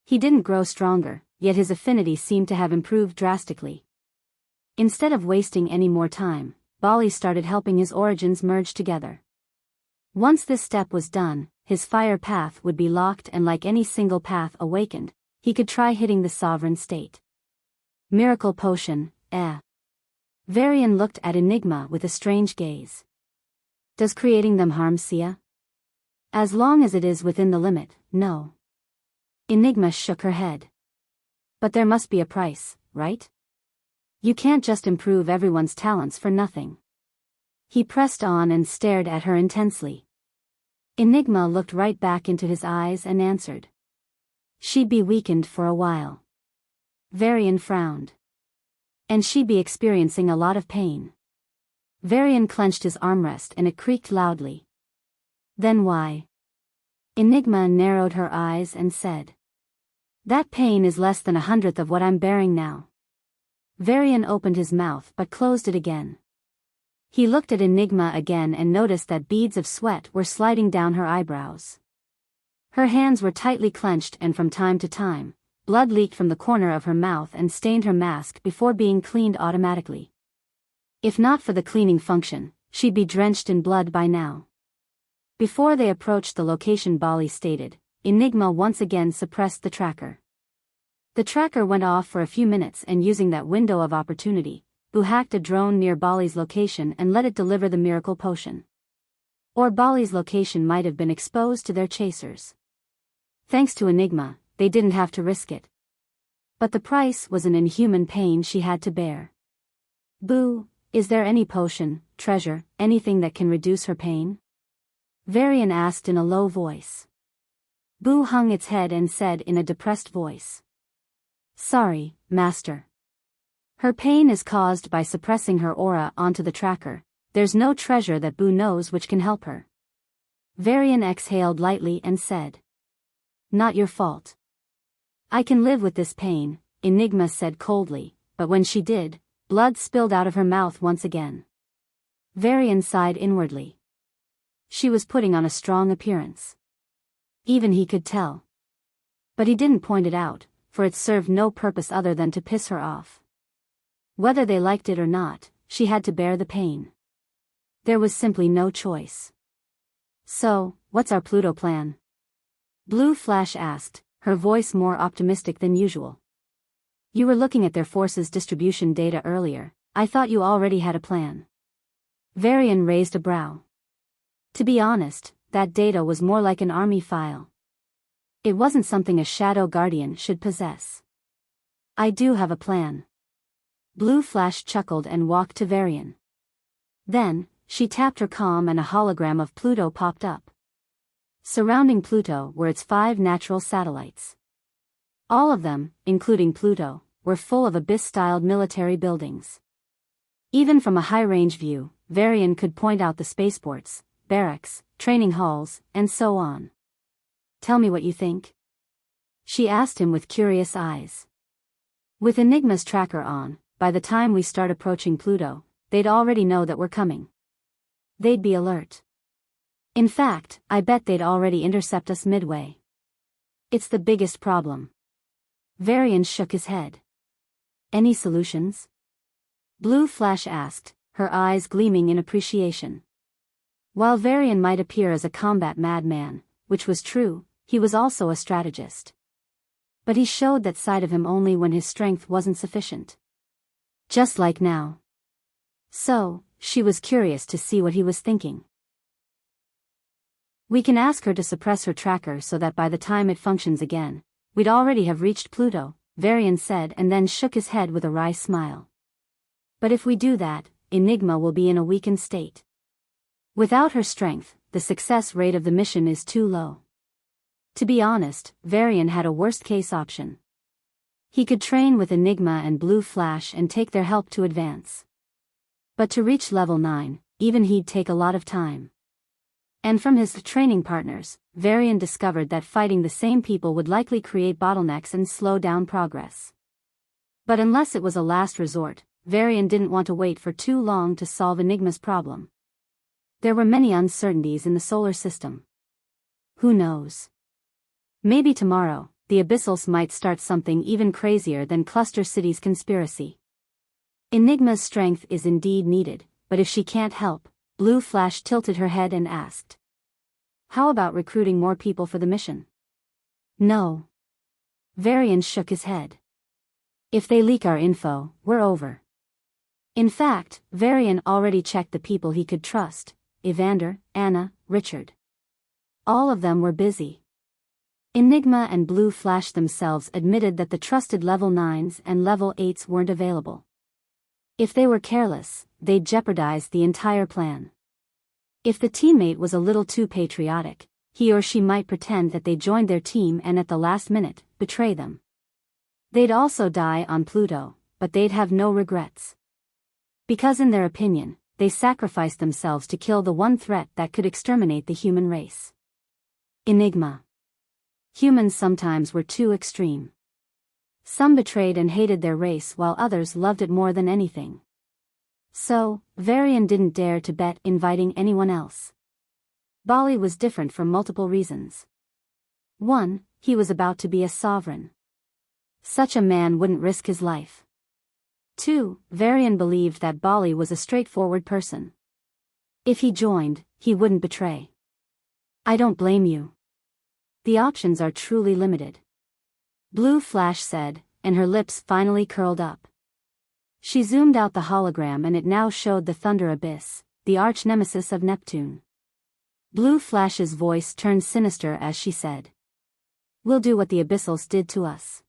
He didn't grow stronger, yet his affinity seemed to have improved drastically. Instead of wasting any more time, Balis started helping his origins merge together. Once this step was done, his fire path would be locked, and like any single path awakened, he could try hitting the sovereign state. Miracle potion, Varian looked at Enigma with a strange gaze. Does creating them harm Sia? As long as it is within the limit, no. Enigma shook her head. But there must be a price, right? You can't just improve everyone's talents for nothing. He pressed on and stared at her intensely. Enigma looked right back into his eyes and answered. She'd be weakened for a while. Varian frowned. And she'd be experiencing a lot of pain. Varian clenched his armrest and it creaked loudly. Then why? Enigma narrowed her eyes and said. That pain is less than 1/100th of what I'm bearing now. Varian opened his mouth but closed it again. He looked at Enigma again and noticed that beads of sweat were sliding down her eyebrows. Her hands were tightly clenched, and from time to time, blood leaked from the corner of her mouth and stained her mask before being cleaned automatically. If not for the cleaning function, she'd be drenched in blood by now. Before they approached the location Balis stated, Enigma once again suppressed the tracker. The tracker went off for a few minutes, and using that window of opportunity, Boo hacked a drone near Balis' location and let it deliver the miracle potion. Or Balis' location might have been exposed to their chasers. Thanks to Enigma, they didn't have to risk it. But the price was an inhuman pain she had to bear. Boo, is there any potion, treasure, anything that can reduce her pain? Varian asked in a low voice. Boo hung its head and said in a depressed voice. Sorry, Master. Her pain is caused by suppressing her aura onto the tracker. There's no treasure that Boo knows which can help her. Varian exhaled lightly and said. Not your fault. I can live with this pain, Enigma said coldly, but when she did, blood spilled out of her mouth once again. Varian sighed inwardly. She was putting on a strong appearance. Even he could tell. But he didn't point it out, for it served no purpose other than to piss her off. Whether they liked it or not, she had to bear the pain. There was simply no choice. So, what's our Pluto plan? Blue Flash asked, her voice more optimistic than usual. You were looking at their forces distribution data earlier. I thought you already had a plan. Varian raised a brow. To be honest, that data was more like an army file. It wasn't something a Shadow Guardian should possess. I do have a plan. Blue Flash chuckled and walked to Varian. Then, she tapped her comm and a hologram of Pluto popped up. Surrounding Pluto were its 5 natural satellites. All of them, including Pluto, were full of abyss-styled military buildings. Even from a high-range view, Varian could point out the spaceports, barracks, training halls, and so on. Tell me what you think? She asked him with curious eyes. With Enigma's tracker on, by the time we start approaching Pluto, they'd already know that we're coming. They'd be alert. In fact, I bet they'd already intercept us midway. It's the biggest problem. Varian shook his head. Any solutions? Blue Flash asked, her eyes gleaming in appreciation. While Varian might appear as a combat madman, which was true, he was also a strategist. But he showed that side of him only when his strength wasn't sufficient. Just like now. So, she was curious to see what he was thinking. We can ask her to suppress her tracker so that by the time it functions again, we'd already have reached Pluto, Varian said, and then shook his head with a wry smile. But if we do that, Enigma will be in a weakened state. Without her strength, the success rate of the mission is too low. To be honest, Varian had a worst-case option. He could train with Enigma and Blue Flash and take their help to advance. But to reach level 9, even he'd take a lot of time. And from his training partners, Varian discovered that fighting the same people would likely create bottlenecks and slow down progress. But unless it was a last resort, Varian didn't want to wait for too long to solve Enigma's problem. There were many uncertainties in the solar system. Who knows? Maybe tomorrow, the Abyssals might start something even crazier than Cluster City's conspiracy. Enigma's strength is indeed needed, but if she can't help, Blue Flash tilted her head and asked. How about recruiting more people for the mission? No. Varian shook his head. If they leak our info, we're over. In fact, Varian already checked the people he could trust, Xander, Anna, Richard. All of them were busy. Enigma and Blue Flash themselves admitted that the trusted level 9s and level 8s weren't available. If they were careless, they'd jeopardize the entire plan. If the teammate was a little too patriotic, he or she might pretend that they joined their team and at the last minute, betray them. They'd also die on Pluto, but they'd have no regrets. Because in their opinion, they sacrificed themselves to kill the one threat that could exterminate the human race. Enigma. Humans sometimes were too extreme. Some betrayed and hated their race while others loved it more than anything. So, Varian didn't dare to bet inviting anyone else. Balis was different for multiple reasons. 1. He was about to be a sovereign. Such a man wouldn't risk his life. 2. Varian believed that Balis was a straightforward person. If he joined, he wouldn't betray. I don't blame you. The options are truly limited. Blue Flash said, and her lips finally curled up. She zoomed out the hologram and it now showed the Thunder Abyss, the arch-nemesis of Neptune. Blue Flash's voice turned sinister as she said. We'll do what the Abyssals did to us.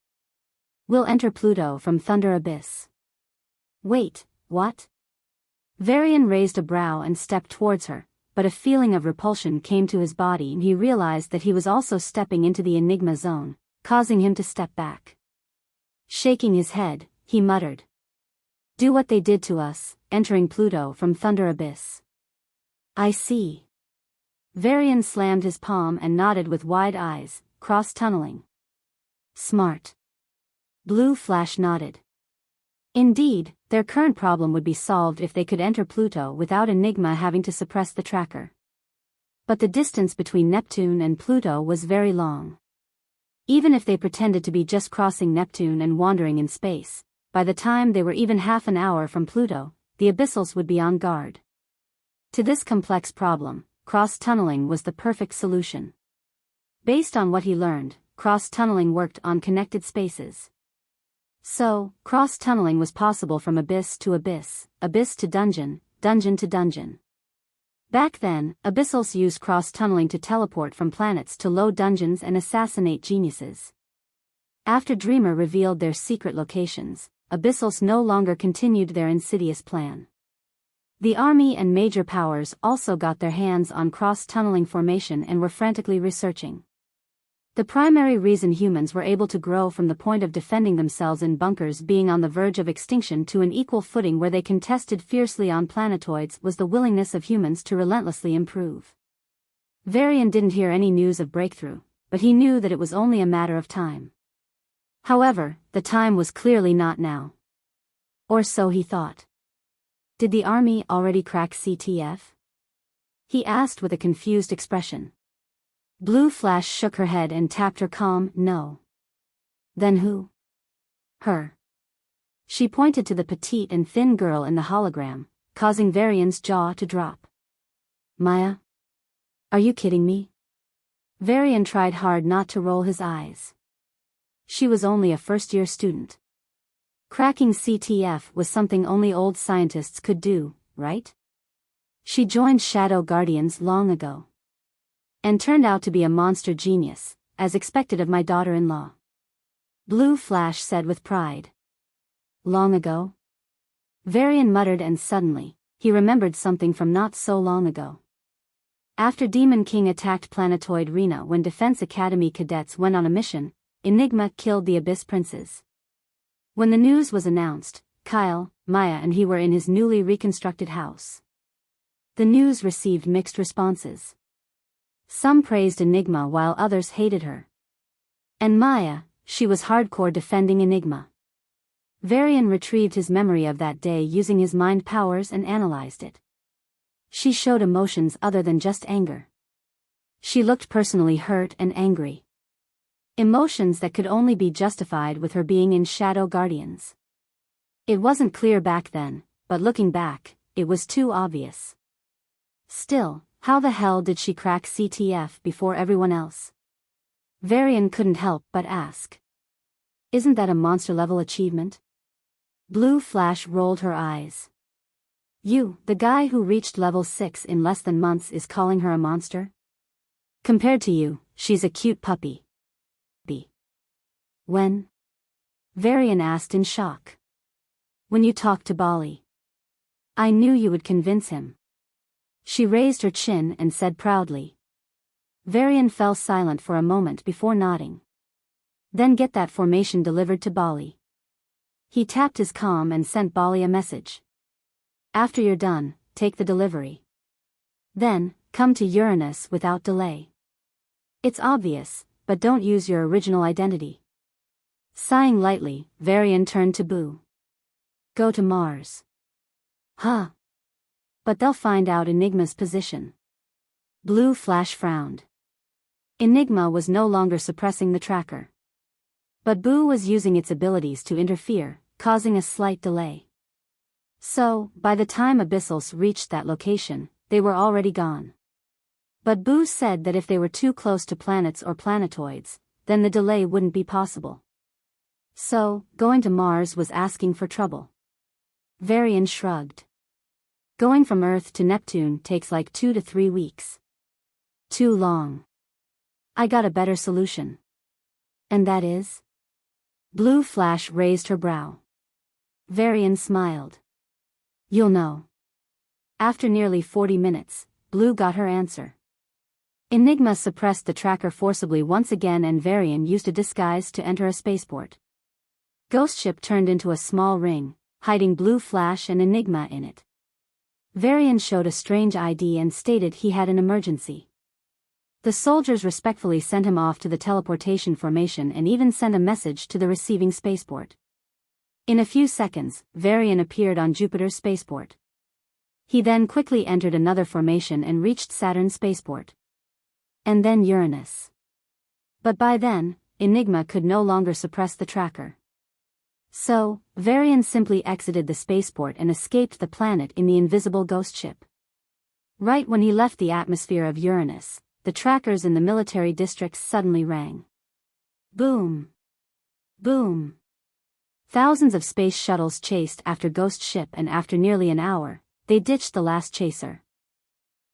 We'll enter Pluto from Thunder Abyss. Wait, what? Varian raised a brow and stepped towards her, but a feeling of repulsion came to his body and he realized that he was also stepping into the Enigma zone, causing him to step back. Shaking his head, he muttered. Do what they did to us, entering Pluto from Thunder Abyss. I see. Varian slammed his palm and nodded with wide eyes, cross-tunneling. Smart. Blue Flash nodded. Indeed, their current problem would be solved if they could enter Pluto without Enigma having to suppress the tracker. But the distance between Neptune and Pluto was very long. Even if they pretended to be just crossing Neptune and wandering in space, by the time they were even half an hour from Pluto, the Abyssals would be on guard. To this complex problem, cross-tunneling was the perfect solution. Based on what he learned, cross-tunneling worked on connected spaces. So, cross-tunneling was possible from abyss to abyss, abyss to dungeon, dungeon to dungeon. Back then, Abyssals used cross-tunneling to teleport from planets to low dungeons and assassinate geniuses. After Dreamer revealed their secret locations, Abyssals no longer continued their insidious plan. The army and major powers also got their hands on cross-tunneling formation and were frantically researching. The primary reason humans were able to grow from the point of defending themselves in bunkers being on the verge of extinction to an equal footing where they contested fiercely on planetoids was the willingness of humans to relentlessly improve. Varian didn't hear any news of breakthrough, but he knew that it was only a matter of time. However, the time was clearly not now. Or so he thought. Did the army already crack CTF? He asked with a confused expression. Blue Flash shook her head and tapped her calm no. Then who? Her. She pointed to the petite and thin girl in the hologram, causing Varian's jaw to drop. Maya? Are you kidding me? Varian tried hard not to roll his eyes. She was only a first-year student. Cracking CTF was something only old scientists could do, right? She joined Shadow Guardians long ago. And turned out to be a monster genius, as expected of my daughter-in-law. Blue Flash said with pride. Long ago? Varian muttered and suddenly, he remembered something from not so long ago. After Demon King attacked Planetoid Rena when Defense Academy cadets went on a mission, Enigma killed the Abyss Princes. When the news was announced, Cail, Maya and he were in his newly reconstructed house. The news received mixed responses. Some praised Enigma while others hated her. And Maya, she was hardcore defending Enigma. Varian retrieved his memory of that day using his mind powers and analyzed it. She showed emotions other than just anger. She looked personally hurt and angry. Emotions that could only be justified with her being in Shadow Guardians. It wasn't clear back then, but looking back, it was too obvious. Still, how the hell did she crack CTF before everyone else? Varian couldn't help but ask. Isn't that a monster-level achievement? Blue Flash rolled her eyes. You, the guy who reached level 6 in less than months, is calling her a monster? Compared to you, she's a cute puppy. When? Varian asked in shock. When you talked to Bali. I knew you would convince him. She raised her chin and said proudly. Varian fell silent for a moment before nodding. Then get that formation delivered to Bali. He tapped his comm and sent Bali a message. After you're done, take the delivery. Then, come to Uranus without delay. It's obvious, but don't use your original identity. Sighing lightly, Varian turned to Boo. Go to Mars. Huh. But they'll find out Enigma's position. Blue Flash frowned. Enigma was no longer suppressing the tracker. But Boo was using its abilities to interfere, causing a slight delay. So, by the time Abyssals reached that location, they were already gone. But Boo said that if they were too close to planets or planetoids, then the delay wouldn't be possible. So, going to Mars was asking for trouble. Varian shrugged. Going from Earth to Neptune takes like 2 to 3 weeks. Too long. I got a better solution. And that is? Blue Flash raised her brow. Varian smiled. You'll know. After nearly 40 minutes, Blue got her answer. Enigma suppressed the tracker forcibly once again and Varian used a disguise to enter a spaceport. Ghost ship turned into a small ring, hiding Blue Flash and Enigma in it. Varian showed a strange ID and stated he had an emergency. The soldiers respectfully sent him off to the teleportation formation and even sent a message to the receiving spaceport. In a few seconds, Varian appeared on Jupiter's spaceport. He then quickly entered another formation and reached Saturn's spaceport. And then Uranus. But by then, Enigma could no longer suppress the tracker. So, Varian simply exited the spaceport and escaped the planet in the invisible ghost ship. Right when he left the atmosphere of Uranus, the trackers in the military districts suddenly rang. Boom! Boom! Thousands of space shuttles chased after Ghost Ship and after nearly an hour, they ditched the last chaser.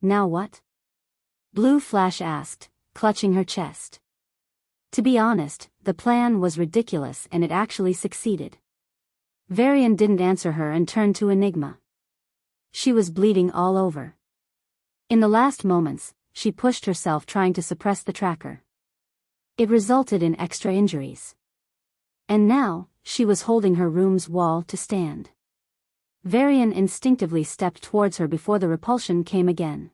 Now what? Blue Flash asked, clutching her chest. To be honest, the plan was ridiculous and it actually succeeded. Varian didn't answer her and turned to Enigma. She was bleeding all over. In the last moments, she pushed herself trying to suppress the tracker. It resulted in extra injuries. And now, she was holding her room's wall to stand. Varian instinctively stepped towards her before the repulsion came again.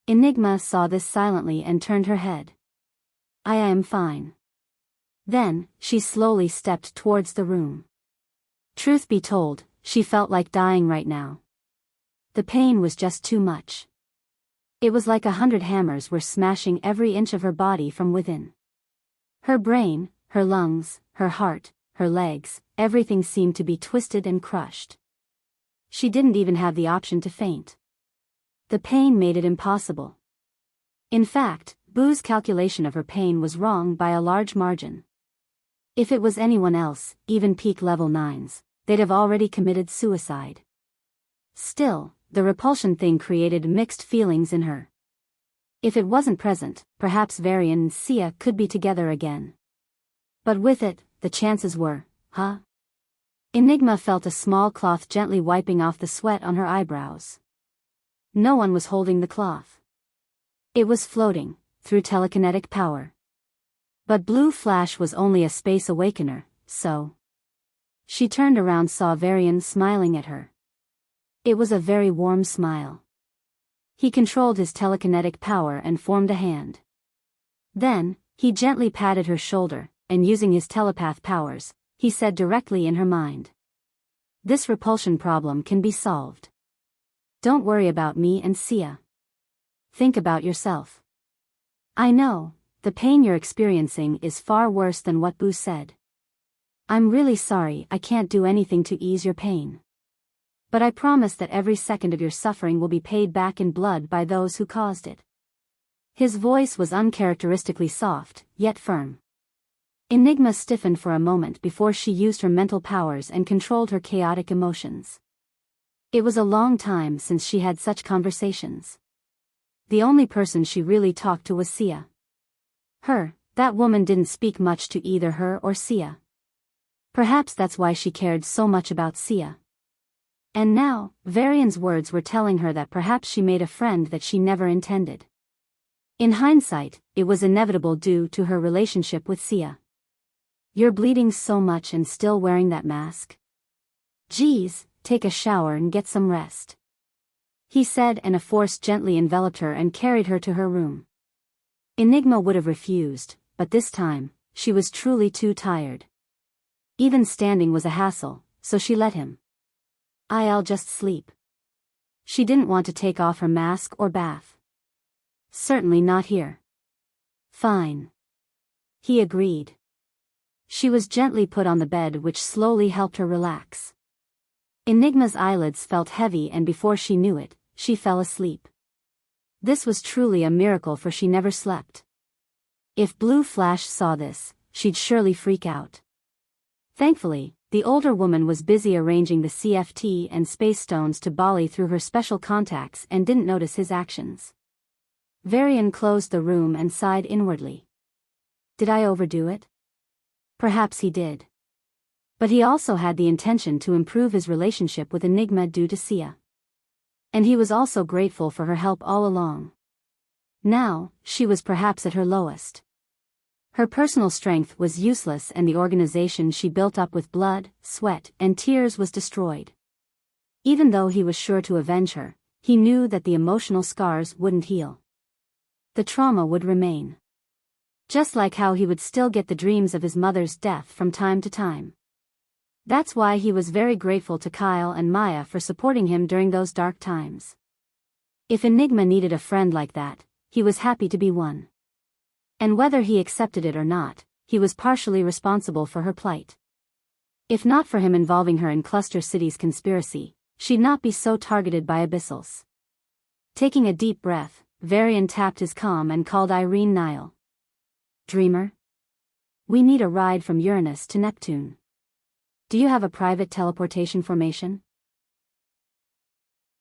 Enigma saw this silently and turned her head. I am fine. Then, she slowly stepped towards the room. Truth be told, she felt like dying right now. The pain was just too much. It was like 100 hammers were smashing every inch of her body from within. Her brain, her lungs, her heart, her legs, everything seemed to be twisted and crushed. She didn't even have the option to faint. The pain made it impossible. In fact, Boo's calculation of her pain was wrong by a large margin. If it was anyone else, even peak level 9s, they'd have already committed suicide. Still, the repulsion thing created mixed feelings in her. If it wasn't present, perhaps Varian and Sia could be together again. But with it, the chances were, Enigma felt a small cloth gently wiping off the sweat on her eyebrows. No one was holding the cloth. It was floating, through telekinetic power. But Blue Flash was only a space awakener, so. She turned around, saw Varian smiling at her. It was a very warm smile. He controlled his telekinetic power and formed a hand. Then, he gently patted her shoulder, and using his telepath powers, he said directly in her mind. This repulsion problem can be solved. Don't worry about me and Sia. Think about yourself. I know, the pain you're experiencing is far worse than what Boo said. I'm really sorry I can't do anything to ease your pain. But I promise that every second of your suffering will be paid back in blood by those who caused it. His voice was uncharacteristically soft, yet firm. Enigma stiffened for a moment before she used her mental powers and controlled her chaotic emotions. It was a long time since she had such conversations. The only person she really talked to was Sia. That woman didn't speak much to either her or Sia. Perhaps that's why she cared so much about Sia. And now, Varian's words were telling her that perhaps she made a friend that she never intended. In hindsight, it was inevitable due to her relationship with Sia. You're bleeding so much and still wearing that mask? Geez, take a shower and get some rest. He said, and a force gently enveloped her and carried her to her room. Enigma would have refused, but this time, she was truly too tired. Even standing was a hassle, so she let him. I'll just sleep. She didn't want to take off her mask or bath. Certainly not here. Fine. He agreed. She was gently put on the bed, which slowly helped her relax. Enigma's eyelids felt heavy, and before she knew it, she fell asleep. This was truly a miracle, for she never slept. If Blue Flash saw this, she'd surely freak out. Thankfully, the older woman was busy arranging the CFT and space stones to Bali through her special contacts and didn't notice his actions. Varian closed the room and sighed inwardly. Did I overdo it? Perhaps he did. But he also had the intention to improve his relationship with Enigma due to Sia. And he was also grateful for her help all along. Now, she was perhaps at her lowest. Her personal strength was useless, and the organization she built up with blood, sweat, and tears was destroyed. Even though he was sure to avenge her, he knew that the emotional scars wouldn't heal. The trauma would remain. Just like how he would still get the dreams of his mother's death from time to time. That's why he was very grateful to Cail and Maya for supporting him during those dark times. If Enigma needed a friend like that, he was happy to be one. And whether he accepted it or not, he was partially responsible for her plight. If not for him involving her in Cluster City's conspiracy, she'd not be so targeted by Abyssals. Taking a deep breath, Varian tapped his comm and called Irene Nile. Dreamer? We need a ride from Uranus to Neptune. Do you have a private teleportation formation?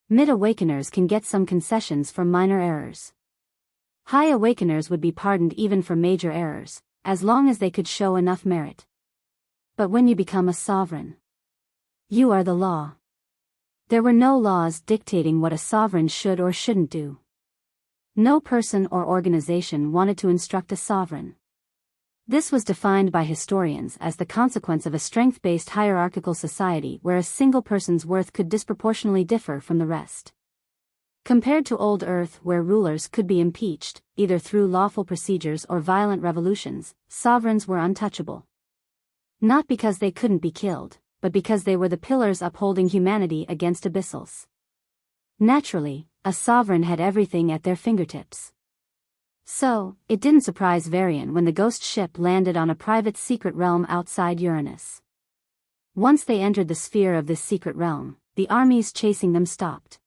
Mid-Awakeners can get some concessions for minor errors. High Awakeners would be pardoned even for major errors, as long as they could show enough merit. But when you become a sovereign, you are the law. There were no laws dictating what a sovereign should or shouldn't do. No person or organization wanted to instruct a sovereign. This was defined by historians as the consequence of a strength-based hierarchical society where a single person's worth could disproportionately differ from the rest. Compared to old Earth, where rulers could be impeached, either through lawful procedures or violent revolutions, sovereigns were untouchable. Not because they couldn't be killed, but because they were the pillars upholding humanity against Abyssals. Naturally, a sovereign had everything at their fingertips. So, it didn't surprise Varian when the ghost ship landed on a private secret realm outside Uranus. Once they entered the sphere of this secret realm, the armies chasing them stopped.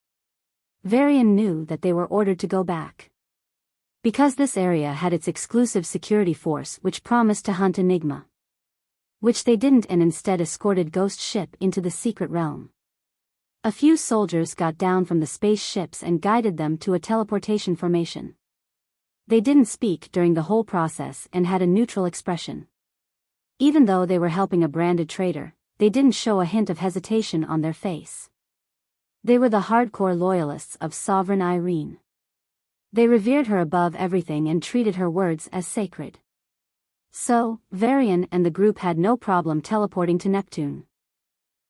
Varian knew that they were ordered to go back. Because this area had its exclusive security force which promised to hunt Enigma. Which they didn't, and instead escorted ghost ship into the secret realm. A few soldiers got down from the space ships and guided them to a teleportation formation. They didn't speak during the whole process and had a neutral expression. Even though they were helping a branded traitor, they didn't show a hint of hesitation on their face. They were the hardcore loyalists of Sovereign Irene. They revered her above everything and treated her words as sacred. So, Varian and the group had no problem teleporting to Neptune.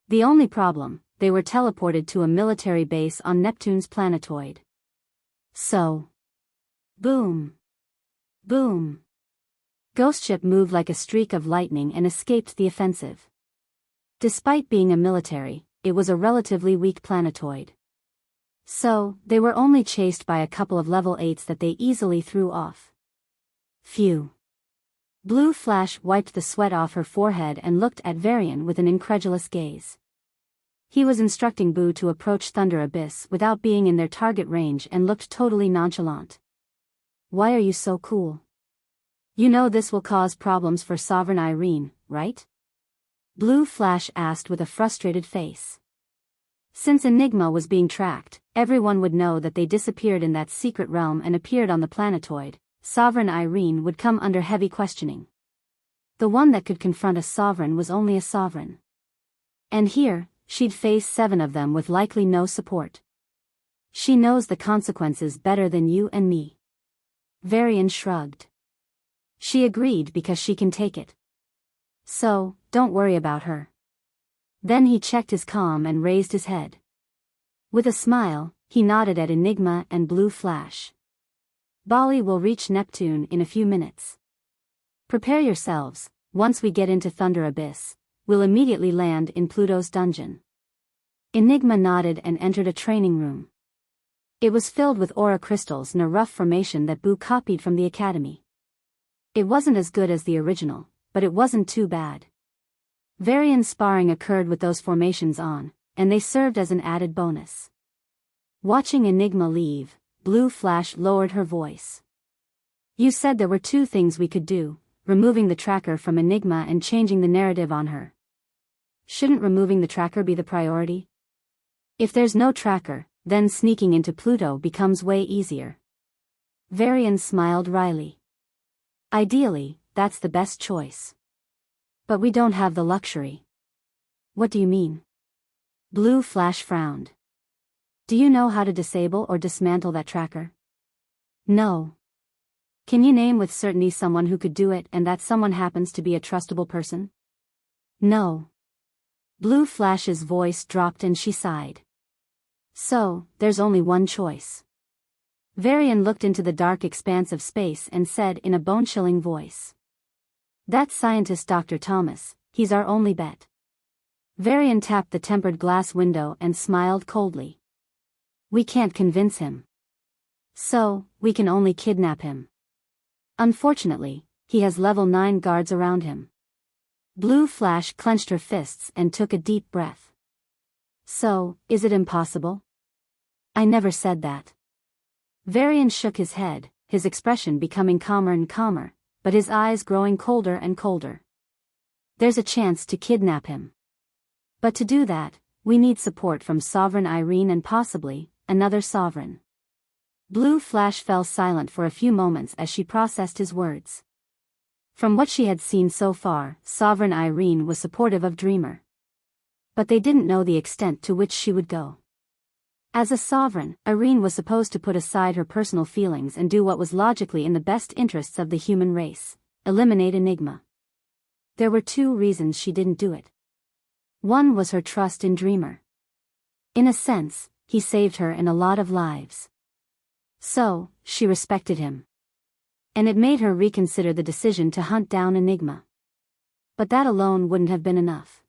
The only problem, they were teleported to a military base on Neptune's planetoid. So, boom. Boom. Ghost ship moved like a streak of lightning and escaped the offensive. Despite being a military, it was a relatively weak planetoid. So, they were only chased by a couple of level 8s that they easily threw off. Phew. Blue Flash wiped the sweat off her forehead and looked at Varian with an incredulous gaze. He was instructing Boo to approach Thunder Abyss without being in their target range and looked totally nonchalant. Why are you so cool? You know this will cause problems for Sovereign Irene, right? Blue Flash asked with a frustrated face. Since Enigma was being tracked, everyone would know that they disappeared in that secret realm and appeared on the planetoid. Sovereign Irene would come under heavy questioning. The one that could confront a sovereign was only a sovereign. And here, she'd face 7 of them with likely no support. She knows the consequences better than you and me. Varian shrugged. She agreed because she can take it. So, don't worry about her. Then he checked his comm and raised his head. With a smile, he nodded at Enigma and Blue Flash. Bali will reach Neptune in a few minutes. Prepare yourselves, once we get into Thunder Abyss, we'll immediately land in Pluto's dungeon. Enigma nodded and entered a training room. It was filled with aura crystals in a rough formation that Boo copied from the academy. It wasn't as good as the original, but it wasn't too bad. Varian sparring occurred with those formations on, and they served as an added bonus. Watching Enigma leave, Blue Flash lowered her voice. You said there were 2 things we could do, removing the tracker from Enigma and changing the narrative on her. Shouldn't removing the tracker be the priority? If there's no tracker, then sneaking into Pluto becomes way easier. Varian smiled wryly. Ideally, that's the best choice. But we don't have the luxury. What do you mean? Blue Flash frowned. Do you know how to disable or dismantle that tracker? No. Can you name with certainty someone who could do it and that someone happens to be a trustable person? No. Blue Flash's voice dropped and she sighed. So, there's only one choice. Varian looked into the dark expanse of space and said in a bone-chilling voice. That scientist Dr. Thomas, he's our only bet. Varian tapped the tempered glass window and smiled coldly. We can't convince him. So, we can only kidnap him. Unfortunately, he has level 9 guards around him. Blue Flash clenched her fists and took a deep breath. So, is it impossible? I never said that. Varian shook his head, his expression becoming calmer and calmer, but his eyes growing colder and colder. There's a chance to kidnap him. But to do that, we need support from Sovereign Irene and possibly, another sovereign. Blue Flash fell silent for a few moments as she processed his words. From what she had seen so far, Sovereign Irene was supportive of Dreamer. But they didn't know the extent to which she would go. As a sovereign, Irene was supposed to put aside her personal feelings and do what was logically in the best interests of the human race: eliminate Enigma. There were 2 reasons she didn't do it. One was her trust in Dreamer. In a sense, he saved her and a lot of lives. So, she respected him. And it made her reconsider the decision to hunt down Enigma. But that alone wouldn't have been enough.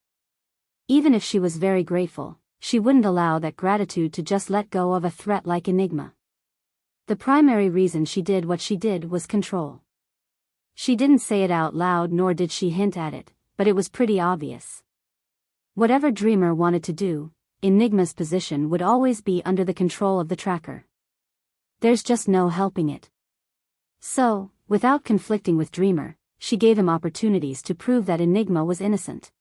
Even if she was very grateful, she wouldn't allow that gratitude to just let go of a threat like Enigma. The primary reason she did what she did was control. She didn't say it out loud nor did she hint at it, but it was pretty obvious. Whatever Dreamer wanted to do, Enigma's position would always be under the control of the tracker. There's just no helping it. So, without conflicting with Dreamer, she gave him opportunities to prove that Enigma was innocent.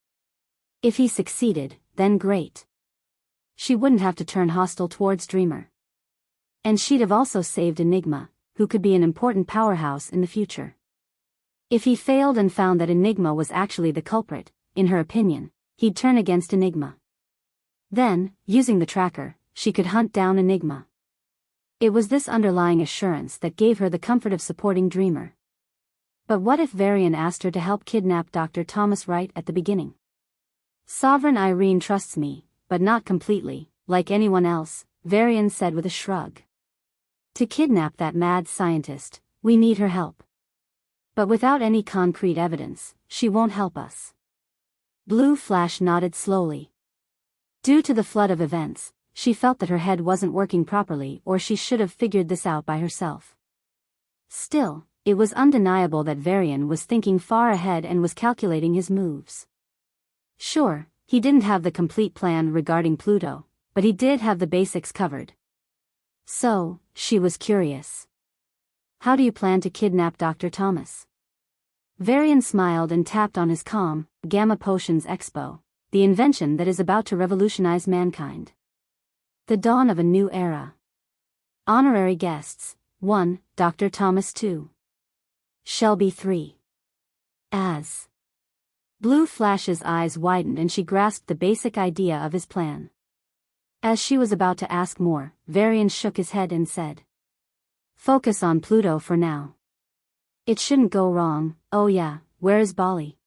If he succeeded, then great. She wouldn't have to turn hostile towards Dreamer. And she'd have also saved Enigma, who could be an important powerhouse in the future. If he failed and found that Enigma was actually the culprit, in her opinion, he'd turn against Enigma. Then, using the tracker, she could hunt down Enigma. It was this underlying assurance that gave her the comfort of supporting Dreamer. But what if Varian asked her to help kidnap Dr. Thomas right at the beginning? Sovereign Irene trusts me, but not completely, like anyone else, Varian said with a shrug. To kidnap that mad scientist, we need her help. But without any concrete evidence, she won't help us. Blue Flash nodded slowly. Due to the flood of events, she felt that her head wasn't working properly, or she should have figured this out by herself. Still, it was undeniable that Varian was thinking far ahead and was calculating his moves. Sure, he didn't have the complete plan regarding Pluto, but he did have the basics covered. So, she was curious. How do you plan to kidnap Dr. Thomas? Varian smiled and tapped on his calm, Gamma Potions Expo, the invention that is about to revolutionize mankind. The dawn of a new era. Honorary guests, 1, Dr. Thomas 2. Shelby 3. As. Blue Flash's eyes widened and she grasped the basic idea of his plan. As she was about to ask more, Varian shook his head and said, "Focus on Pluto for now. It shouldn't go wrong. Oh yeah, where is Bali?"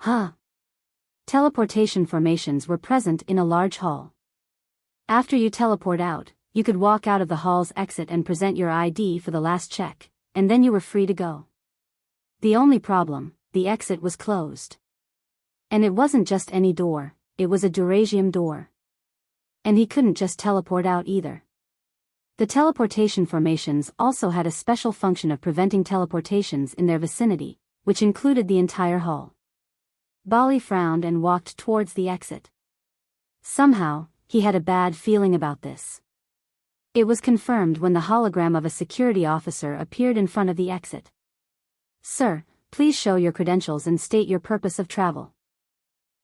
Huh. Teleportation formations were present in a large hall. After you teleport out, you could walk out of the hall's exit and present your ID for the last check, and then you were free to go. The only problem, the exit was closed. And it wasn't just any door, it was a Durasium door. And he couldn't just teleport out either. The teleportation formations also had a special function of preventing teleportations in their vicinity, which included the entire hall. Bali frowned and walked towards the exit. Somehow, he had a bad feeling about this. It was confirmed when the hologram of a security officer appeared in front of the exit. "Sir, please show your credentials and state your purpose of travel."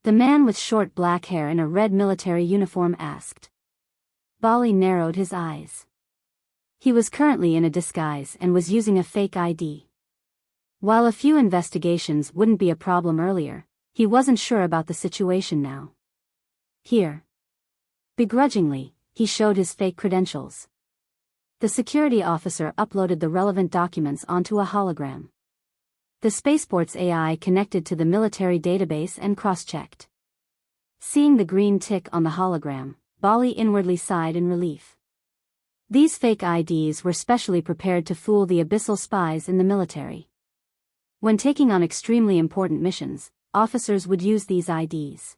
The man with short black hair in a red military uniform asked. Bali narrowed his eyes. He was currently in a disguise and was using a fake ID. While a few investigations wouldn't be a problem earlier, he wasn't sure about the situation now. "Here." Begrudgingly, he showed his fake credentials. The security officer uploaded the relevant documents onto a hologram. The spaceport's AI connected to the military database and cross-checked. Seeing the green tick on the hologram, Bali inwardly sighed in relief. These fake IDs were specially prepared to fool the abyssal spies in the military. When taking on extremely important missions, officers would use these IDs.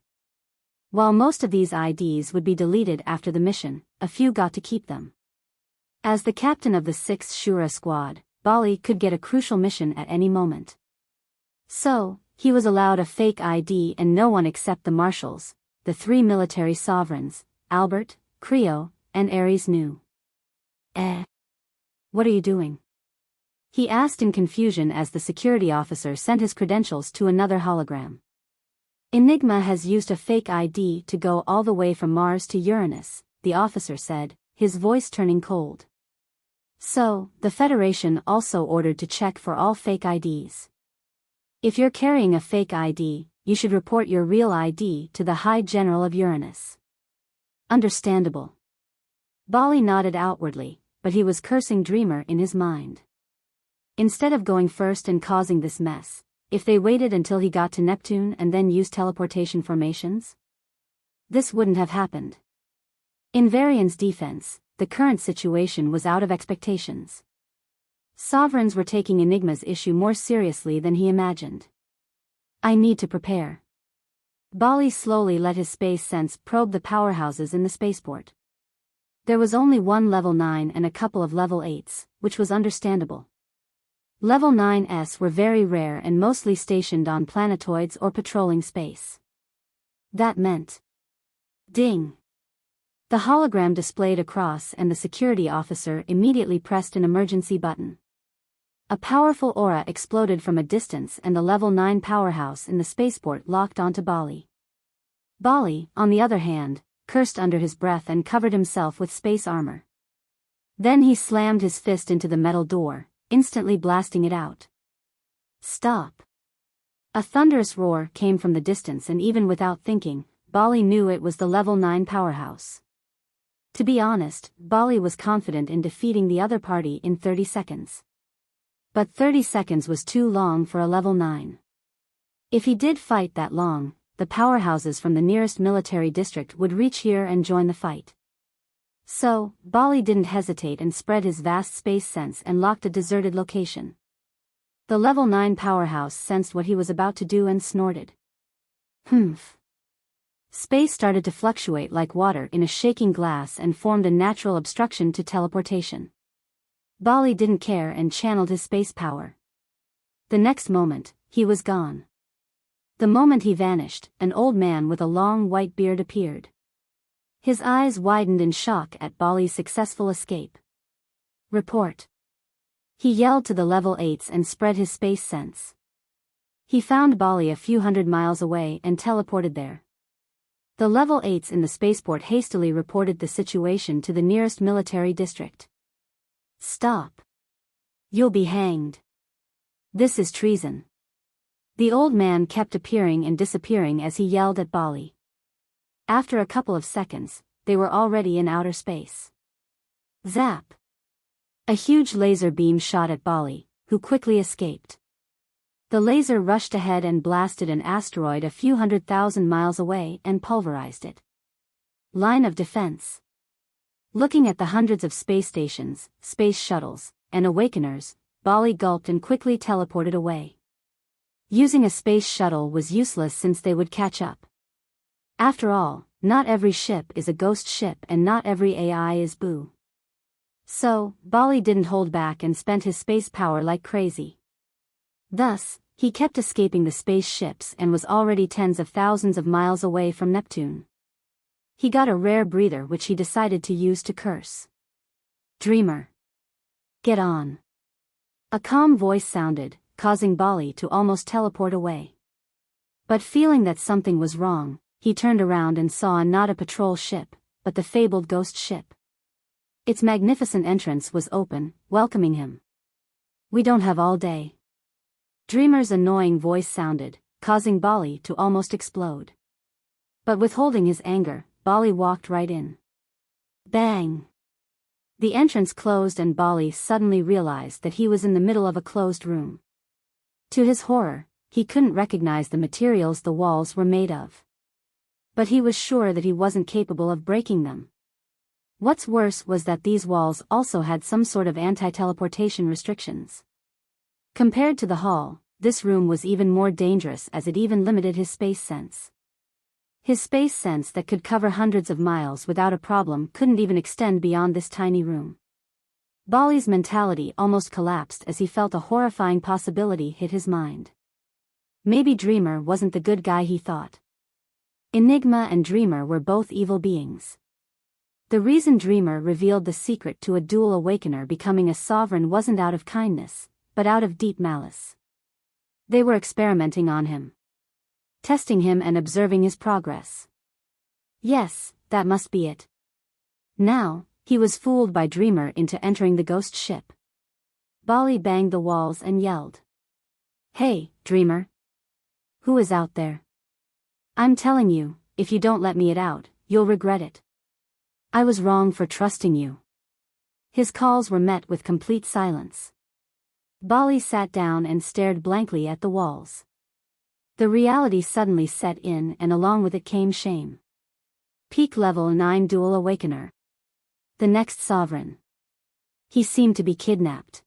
While most of these IDs would be deleted after the mission, a few got to keep them. As the captain of the 6th Shura squad, Bali could get a crucial mission at any moment. So, he was allowed a fake ID, and no one except the marshals, the 3 military sovereigns, Albert, Creo, and Ares knew. What are you doing?" he asked in confusion as the security officer sent his credentials to another hologram. "Enigma has used a fake ID to go all the way from Mars to Uranus," the officer said, his voice turning cold. "So, the Federation also ordered to check for all fake IDs. If you're carrying a fake ID, you should report your real ID to the High General of Uranus." Understandable. Bali nodded outwardly, but he was cursing Dreamer in his mind. Instead of going first and causing this mess, if they waited until he got to Neptune and then used teleportation formations? This wouldn't have happened. In Varian's defense, the current situation was out of expectations. Sovereigns were taking Enigma's issue more seriously than he imagined. "I need to prepare." Bali slowly let his space sense probe the powerhouses in the spaceport. There was only one level 9 and a couple of level 8s, which was understandable. Level 9s were very rare and mostly stationed on planetoids or patrolling space. That meant... Ding! The hologram displayed across and the security officer immediately pressed an emergency button. A powerful aura exploded from a distance and the level 9 powerhouse in the spaceport locked onto Bali. Bali, on the other hand, cursed under his breath and covered himself with space armor. Then he slammed his fist into the metal door, instantly blasting it out. "Stop!" A thunderous roar came from the distance, and even without thinking, Bali knew it was the level 9 powerhouse. To be honest, Bali was confident in defeating the other party in 30 seconds. But 30 seconds was too long for a level 9. If he did fight that long, the powerhouses from the nearest military district would reach here and join the fight. So, Bali didn't hesitate and spread his vast space sense and locked a deserted location. The level 9 powerhouse sensed what he was about to do and snorted. Humph. Space started to fluctuate like water in a shaking glass and formed a natural obstruction to teleportation. Bali didn't care and channeled his space power. The next moment, he was gone. The moment he vanished, an old man with a long white beard appeared. His eyes widened in shock at Bali's successful escape. Report. He yelled to the level 8s and spread his space sense. He found Bali a few hundred miles away and teleported there. The level 8s in the spaceport hastily reported the situation to the nearest military district. Stop. You'll be hanged. This is treason. The old man kept appearing and disappearing as he yelled at Bali. After a couple of seconds, they were already in outer space. Zap. A huge laser beam shot at Bali, who quickly escaped. The laser rushed ahead and blasted an asteroid a few 100,000 miles away and pulverized it. Line of defense. Looking at the hundreds of space stations, space shuttles, and awakeners, Bali gulped and quickly teleported away. Using a space shuttle was useless since they would catch up. After all, not every ship is a ghost ship and not every AI is Boo. So, Bali didn't hold back and spent his space power like crazy. Thus, he kept escaping the space ships and was already tens of thousands of miles away from Neptune. He got a rare breather which he decided to use to curse. Dreamer. Get on. A calm voice sounded, causing Bali to almost teleport away. But feeling that something was wrong, he turned around and saw not a patrol ship, but the fabled ghost ship. Its magnificent entrance was open, welcoming him. We don't have all day. Dreamer's annoying voice sounded, causing Bali to almost explode. But withholding his anger, Bali walked right in. Bang! The entrance closed and Bali suddenly realized that he was in the middle of a closed room. To his horror, he couldn't recognize the materials the walls were made of. But he was sure that he wasn't capable of breaking them. What's worse was that these walls also had some sort of anti-teleportation restrictions. Compared to the hall, this room was even more dangerous as it even limited his space sense. His space sense that could cover hundreds of miles without a problem couldn't even extend beyond this tiny room. Bali's mentality almost collapsed as he felt a horrifying possibility hit his mind. Maybe Dreamer wasn't the good guy he thought. Enigma and Dreamer were both evil beings. The reason Dreamer revealed the secret to a dual awakener becoming a sovereign wasn't out of kindness, but out of deep malice. They were experimenting on him. Testing him and observing his progress. Yes, that must be it. Now, he was fooled by Dreamer into entering the ghost ship. Bali banged the walls and yelled. Hey, Dreamer. Who is out there? I'm telling you, if you don't let me out, you'll regret it. I was wrong for trusting you. His calls were met with complete silence. Bali sat down and stared blankly at the walls. The reality suddenly set in and along with it came shame. Peak level 9 dual awakener. The next sovereign. He seemed to be kidnapped.